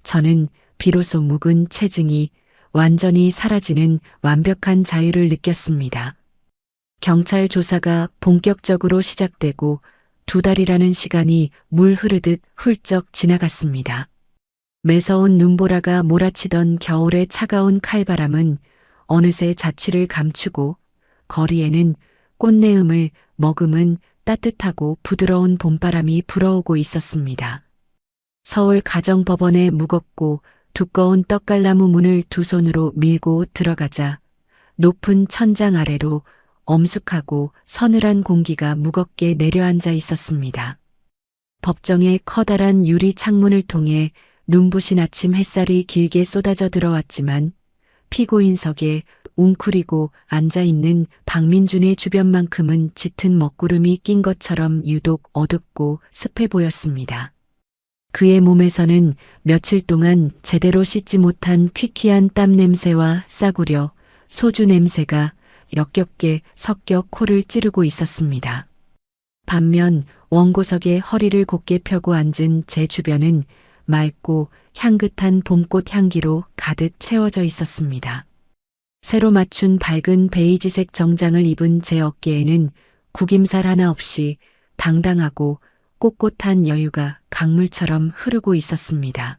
B: 저는 비로소 묵은 체증이 완전히 사라지는 완벽한 자유를 느꼈습니다. 경찰 조사가 본격적으로 시작되고 2달이라는 시간이 물 흐르듯 훌쩍 지나갔습니다. 매서운 눈보라가 몰아치던 겨울의 차가운 칼바람은 어느새 자취를 감추고 거리에는 꽃내음을 머금은 따뜻하고 부드러운 봄바람이 불어오고 있었습니다. 서울 가정법원의 무겁고 두꺼운 떡갈나무 문을 두 손으로 밀고 들어가자 높은 천장 아래로 엄숙하고 서늘한 공기가 무겁게 내려앉아 있었습니다. 법정의 커다란 유리 창문을 통해 눈부신 아침 햇살이 길게 쏟아져 들어왔지만 피고인석에 웅크리고 앉아있는 박민준의 주변만큼은 짙은 먹구름이 낀 것처럼 유독 어둡고 습해 보였습니다. 그의 몸에서는 며칠 동안 제대로 씻지 못한 퀴퀴한 땀 냄새와 싸구려 소주 냄새가 역겹게 섞여 코를 찌르고 있었습니다. 반면 원고석에 허리를 곧게 펴고 앉은 제 주변은 맑고 향긋한 봄꽃 향기로 가득 채워져 있었습니다. 새로 맞춘 밝은 베이지색 정장을 입은 제 어깨에는 구김살 하나 없이 당당하고 꼿꼿한 여유가 강물처럼 흐르고 있었습니다.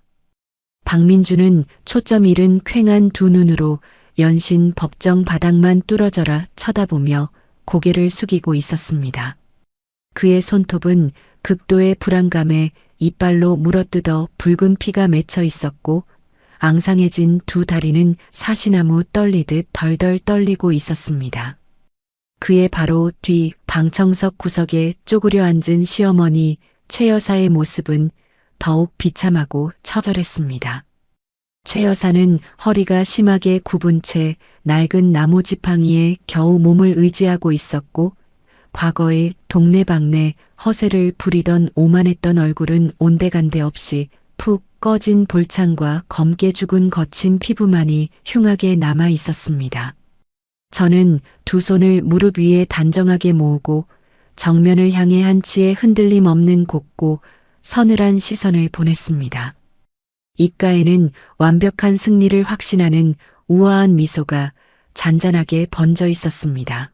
B: 박민준은 초점 잃은 퀭한 두 눈으로 연신 법정 바닥만 뚫어져라 쳐다보며 고개를 숙이고 있었습니다. 그의 손톱은 극도의 불안감에 이빨로 물어뜯어 붉은 피가 맺혀 있었고 앙상해진 두 다리는 사시나무 떨리듯 덜덜 떨리고 있었습니다. 그의 바로 뒤 방청석 구석에 쪼그려 앉은 시어머니 최 여사의 모습은 더욱 비참하고 처절했습니다. 최 여사는 허리가 심하게 굽은 채 낡은 나무 지팡이에 겨우 몸을 의지하고 있었고 과거에 동네방네 허세를 부리던 오만했던 얼굴은 온데간데 없이 푹 꺼진 볼창과 검게 죽은 거친 피부만이 흉하게 남아 있었습니다. 저는 두 손을 무릎 위에 단정하게 모으고 정면을 향해 한치의 흔들림 없는 곱고 서늘한 시선을 보냈습니다. 입가에는 완벽한 승리를 확신하는 우아한 미소가 잔잔하게 번져 있었습니다.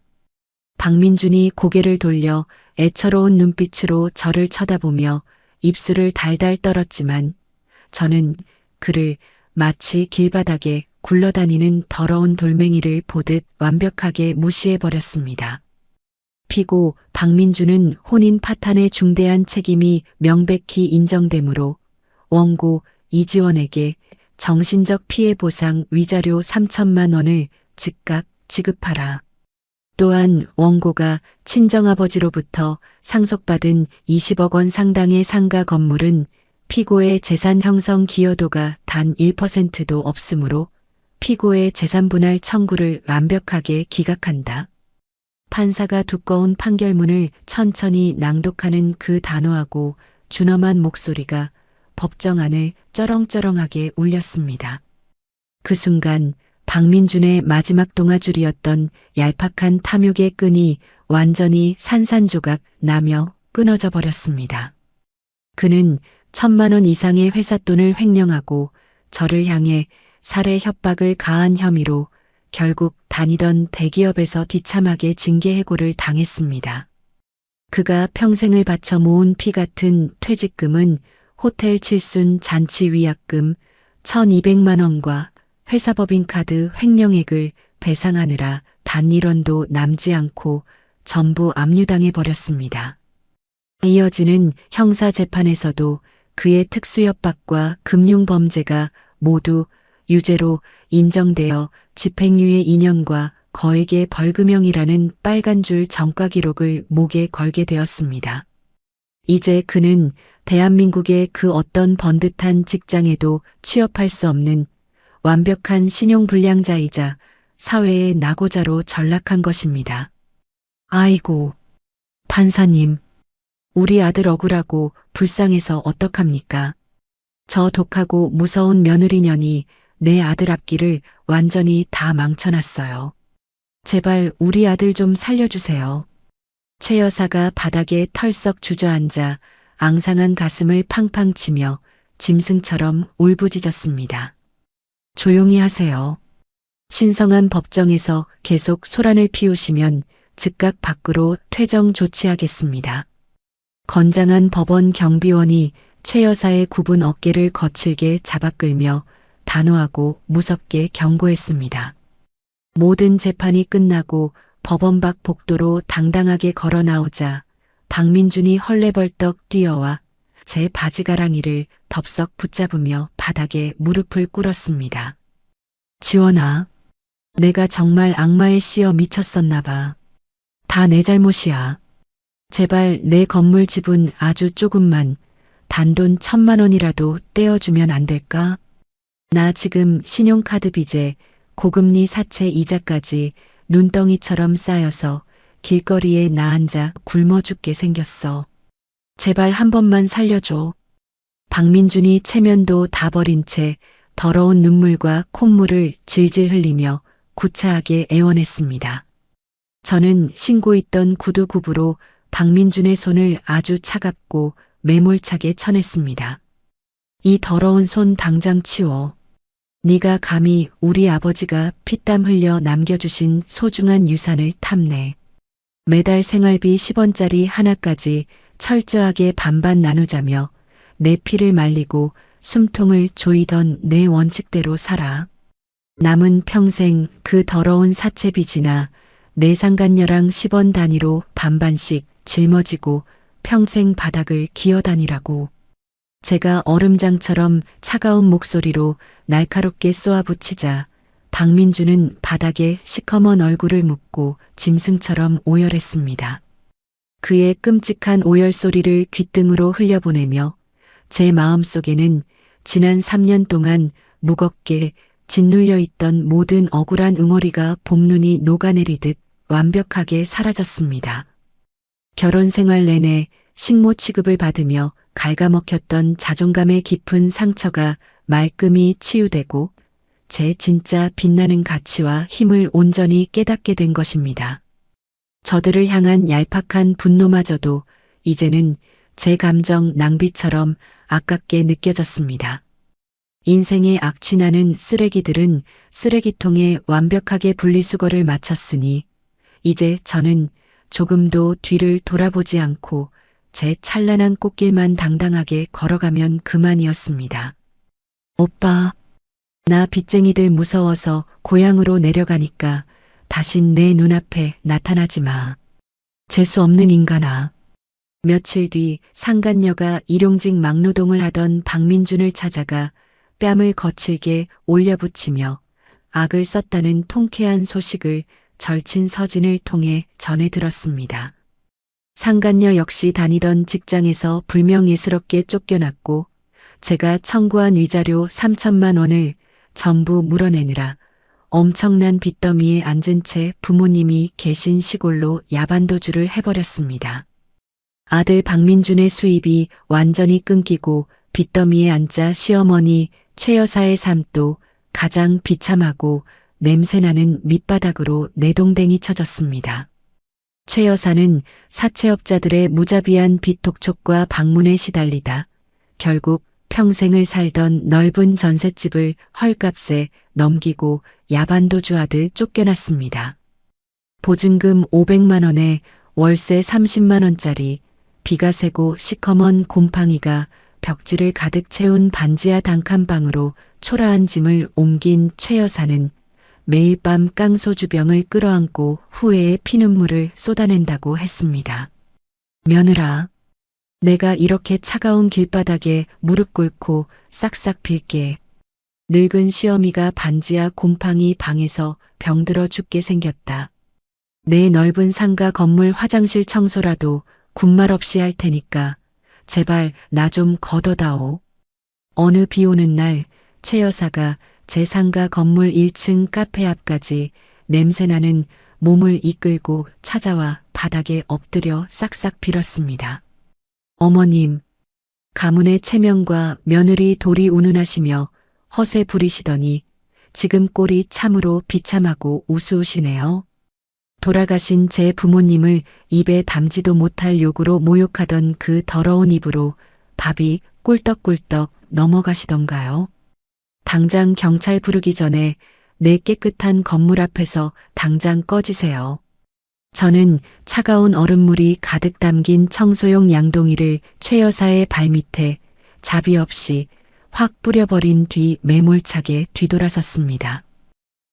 B: 박민준이 고개를 돌려 애처로운 눈빛으로 저를 쳐다보며 입술을 달달 떨었지만 저는 그를 마치 길바닥에 굴러다니는 더러운 돌멩이를 보듯 완벽하게 무시해버렸습니다. 피고 박민준은 혼인 파탄의 중대한 책임이 명백히 인정되므로 원고 이지원에게 정신적 피해 보상 위자료 3천만 원을 즉각 지급하라. 또한 원고가 친정아버지로부터 상속받은 20억 원 상당의 상가 건물은 피고의 재산 형성 기여도가 단 1%도 없으므로 피고의 재산분할 청구를 완벽하게 기각한다. 판사가 두꺼운 판결문을 천천히 낭독하는 그 단호하고 준엄한 목소리가 법정 안을 쩌렁쩌렁하게 울렸습니다. 그 순간 박민준의 마지막 동아줄이었던 얄팍한 탐욕의 끈이 완전히 산산조각 나며 끊어져 버렸습니다. 그는 1,000만 원 이상의 회사 돈을 횡령하고 저를 향해 살해 협박을 가한 혐의로 결국 다니던 대기업에서 비참하게 징계 해고를 당했습니다. 그가 평생을 바쳐 모은 피 같은 퇴직금은 호텔 칠순 잔치 위약금 1,200만 원과 회사 법인카드 횡령액을 배상하느라 단 1원도 남지 않고 전부 압류당해 버렸습니다. 이어지는 형사재판에서도 그의 특수협박과 금융범죄가 모두 유죄로 인정되어 집행유예 2년과 거액의 벌금형이라는 빨간 줄 전과 기록을 목에 걸게 되었습니다. 이제 그는 대한민국의 그 어떤 번듯한 직장에도 취업할 수 없는 완벽한 신용불량자이자 사회의 낙오자로 전락한 것입니다. 아이고, 판사님, 우리 아들 억울하고 불쌍해서 어떡합니까? 저 독하고 무서운 며느리년이 내 아들 앞길을 완전히 다 망쳐놨어요. 제발 우리 아들 좀 살려주세요. 최 여사가 바닥에 털썩 주저앉아 앙상한 가슴을 팡팡 치며 짐승처럼 울부짖었습니다. 조용히 하세요. 신성한 법정에서 계속 소란을 피우시면 즉각 밖으로 퇴정 조치하겠습니다. 건장한 법원 경비원이 최 여사의 굽은 어깨를 거칠게 잡아끌며 단호하고 무섭게 경고했습니다. 모든 재판이 끝나고 법원 밖 복도로 당당하게 걸어 나오자 박민준이 헐레벌떡 뛰어와 제 바지가랑이를 덥석 붙잡으며 바닥에 무릎을 꿇었습니다. 지원아, 내가 정말 악마에 씌어 미쳤었나 봐. 다 내 잘못이야. 제발 내 건물 지분 아주 조금만 단돈 1,000만 원이라도 떼어주면 안 될까? 나 지금 신용카드 빚에 고금리 사채 이자까지 눈덩이처럼 쌓여서 길거리에 나 앉아 굶어 죽게 생겼어. 제발 한 번만 살려줘. 박민준이 체면도 다 버린 채 더러운 눈물과 콧물을 질질 흘리며 구차하게 애원했습니다. 저는 신고 있던 구두굽으로 박민준의 손을 아주 차갑고 매몰차게 쳐냈습니다. 이 더러운 손 당장 치워. 네가 감히 우리 아버지가 피땀 흘려 남겨주신 소중한 유산을 탐내. 매달 생활비 10원짜리 하나까지 철저하게 반반 나누자며 내 피를 말리고 숨통을 조이던 내 원칙대로 살아. 남은 평생 그 더러운 사채빚이나 내 상간녀랑 10원 단위로 반반씩 짊어지고 평생 바닥을 기어다니라고. 제가 얼음장처럼 차가운 목소리로 날카롭게 쏘아붙이자 박민준은 바닥에 시커먼 얼굴을 묻고 짐승처럼 오열했습니다. 그의 끔찍한 오열 소리를 귓등으로 흘려보내며 제 마음속에는 지난 3년 동안 무겁게 짓눌려 있던 모든 억울한 응어리가 봄눈이 녹아내리듯 완벽하게 사라졌습니다. 결혼 생활 내내 식모 취급을 받으며 갉아먹혔던 자존감의 깊은 상처가 말끔히 치유되고 제 진짜 빛나는 가치와 힘을 온전히 깨닫게 된 것입니다. 저들을 향한 얄팍한 분노마저도 이제는 제 감정 낭비처럼 아깝게 느껴졌습니다. 인생의 악취나는 쓰레기들은 쓰레기통에 완벽하게 분리수거를 마쳤으니 이제 저는 조금도 뒤를 돌아보지 않고 제 찬란한 꽃길만 당당하게 걸어가면 그만이었습니다. 오빠, 나 빚쟁이들 무서워서 고향으로 내려가니까 다신 내 눈앞에 나타나지 마. 재수 없는 인간아. 며칠 뒤 상간녀가 일용직 막노동을 하던 박민준을 찾아가 뺨을 거칠게 올려붙이며 악을 썼다는 통쾌한 소식을 절친 서진을 통해 전해 들었습니다. 상간녀 역시 다니던 직장에서 불명예스럽게 쫓겨났고 제가 청구한 위자료 3천만 원을 전부 물어내느라 엄청난 빚더미에 앉은 채 부모님이 계신 시골로 야반도주를 해버렸습니다. 아들 박민준의 수입이 완전히 끊기고 빚더미에 앉자 시어머니 최 여사의 삶도 가장 비참하고 냄새나는 밑바닥으로 내동댕이 쳐졌습니다. 최 여사는 사채업자들의 무자비한 빚 독촉과 방문에 시달리다 결국 평생을 살던 넓은 전셋집을 헐값에 넘기고 야반도주하듯 쫓겨났습니다. 보증금 500만 원에 월세 30만 원짜리 비가 새고 시커먼 곰팡이가 벽지를 가득 채운 반지하 단칸방으로 초라한 짐을 옮긴 최 여사는 매일 밤 깡소주병을 끌어안고 후회의 피눈물을 쏟아낸다고 했습니다. 며느라, 내가 이렇게 차가운 길바닥에 무릎 꿇고 싹싹 빌게. 늙은 시어미가 반지하 곰팡이 방에서 병들어 죽게 생겼다. 내 넓은 상가 건물 화장실 청소라도 군말 없이 할 테니까 제발 나 좀 걷어다오. 어느 비 오는 날 최 여사가 제 상가 건물 1층 카페 앞까지 냄새나는 몸을 이끌고 찾아와 바닥에 엎드려 싹싹 빌었습니다. 어머님, 가문의 체면과 며느리 돌이 운운하시며 허세 부리시더니 지금 꼴이 참으로 비참하고 우스우시네요. 돌아가신 제 부모님을 입에 담지도 못할 욕으로 모욕하던 그 더러운 입으로 밥이 꿀떡꿀떡 넘어가시던가요? 당장 경찰 부르기 전에 내 깨끗한 건물 앞에서 당장 꺼지세요. 저는 차가운 얼음물이 가득 담긴 청소용 양동이를 최 여사의 발밑에 자비 없이 확 뿌려버린 뒤 매몰차게 뒤돌아섰습니다.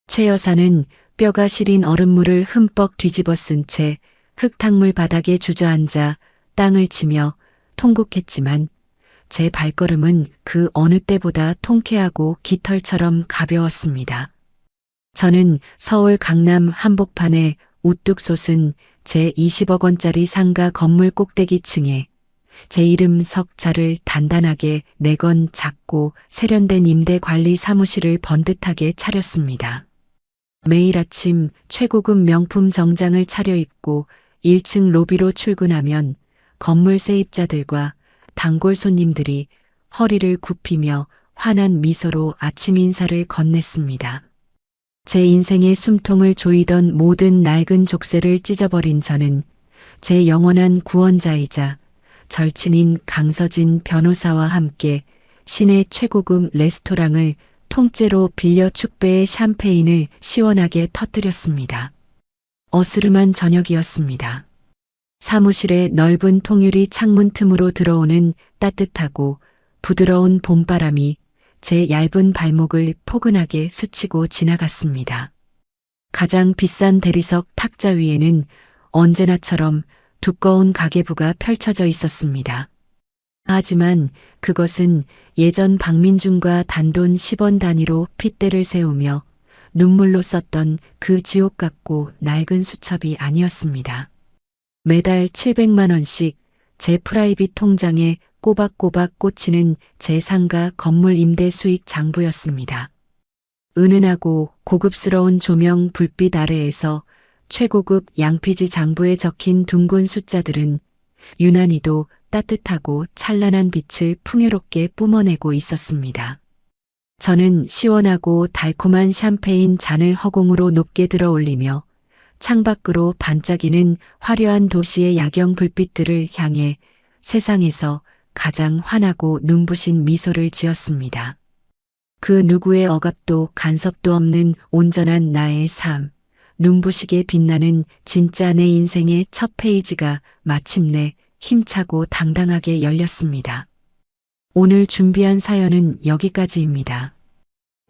B: 최 여사는 뼈가 시린 얼음물을 흠뻑 뒤집어 쓴 채 흙탕물 바닥에 주저앉아 땅을 치며 통곡했지만 제 발걸음은 그 어느 때보다 통쾌하고 깃털처럼 가벼웠습니다. 저는 서울 강남 한복판에 우뚝 솟은 제 20억 원짜리 상가 건물 꼭대기층에 제 이름 석자를 단단하게 내건 작고 세련된 임대 관리 사무실을 번듯하게 차렸습니다. 매일 아침 최고급 명품 정장을 차려입고 1층 로비로 출근하면 건물 세입자들과 단골 손님들이 허리를 굽히며 환한 미소로 아침 인사를 건넸습니다. 제 인생의 숨통을 조이던 모든 낡은 족쇄를 찢어버린 저는 제 영원한 구원자이자 절친인 강서진 변호사와 함께 시내 최고급 레스토랑을 통째로 빌려 축배의 샴페인을 시원하게 터뜨렸습니다. 어스름한 저녁이었습니다. 사무실의 넓은 통유리 창문 틈으로 들어오는 따뜻하고 부드러운 봄바람이 제 얇은 발목을 포근하게 스치고 지나갔습니다. 가장 비싼 대리석 탁자 위에는 언제나처럼 두꺼운 가계부가 펼쳐져 있었습니다. 하지만 그것은 예전 박민준과 단돈 10원 단위로 핏대를 세우며 눈물로 썼던 그 지옥 같고 낡은 수첩이 아니었습니다. 매달 700만 원씩 제 프라이빗 통장에 꼬박꼬박 꽂히는 제 상가 건물 임대 수익 장부였습니다. 은은하고 고급스러운 조명 불빛 아래에서 최고급 양피지 장부에 적힌 둥근 숫자들은 유난히도 따뜻하고 찬란한 빛을 풍요롭게 뿜어내고 있었습니다. 저는 시원하고 달콤한 샴페인 잔을 허공으로 높게 들어 올리며 창밖으로 반짝이는 화려한 도시의 야경 불빛들을 향해 세상에서 가장 환하고 눈부신 미소를 지었습니다. 그 누구의 억압도 간섭도 없는 온전한 나의 삶, 눈부시게 빛나는 진짜 내 인생의 첫 페이지가 마침내 힘차고 당당하게 열렸습니다. 오늘 준비한 사연은 여기까지입니다.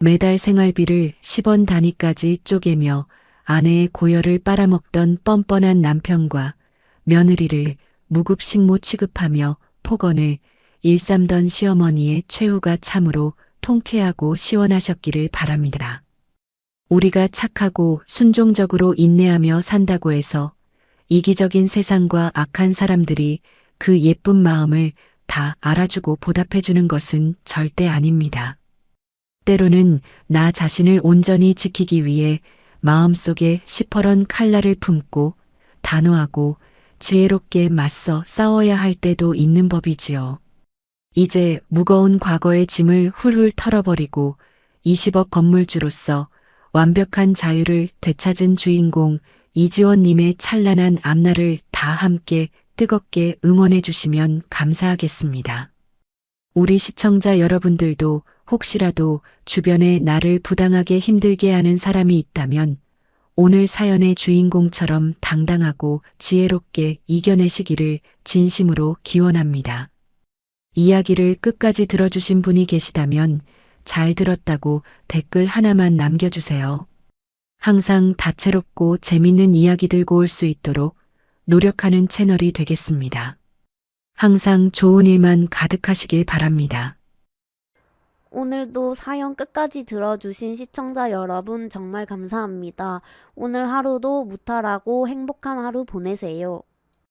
B: 매달 생활비를 10원 단위까지 쪼개며 아내의 고열을 빨아먹던 뻔뻔한 남편과 며느리를 무급식모 취급하며 폭언을 일삼던 시어머니의 최후가 참으로 통쾌하고 시원하셨기를 바랍니다. 우리가 착하고 순종적으로 인내하며 산다고 해서 이기적인 세상과 악한 사람들이 그 예쁜 마음을 다 알아주고 보답해주는 것은 절대 아닙니다. 때로는 나 자신을 온전히 지키기 위해 마음속에 시퍼런 칼날을 품고 단호하고 지혜롭게 맞서 싸워야 할 때도 있는 법이지요. 이제 무거운 과거의 짐을 훌훌 털어버리고 20억 건물주로서 완벽한 자유를 되찾은 주인공 이지원님의 찬란한 앞날을 다 함께 뜨겁게 응원해 주시면 감사하겠습니다. 우리 시청자 여러분들도 혹시라도 주변에 나를 부당하게 힘들게 하는 사람이 있다면 오늘 사연의 주인공처럼 당당하고 지혜롭게 이겨내시기를 진심으로 기원합니다. 이야기를 끝까지 들어주신 분이 계시다면 잘 들었다고 댓글 하나만 남겨주세요. 항상 다채롭고 재밌는 이야기 들고 올 수 있도록 노력하는 채널이 되겠습니다. 항상 좋은 일만 가득하시길 바랍니다.
A: 오늘도 사연 끝까지 들어주신 시청자 여러분 정말 감사합니다. 오늘 하루도 무탈하고 행복한 하루 보내세요.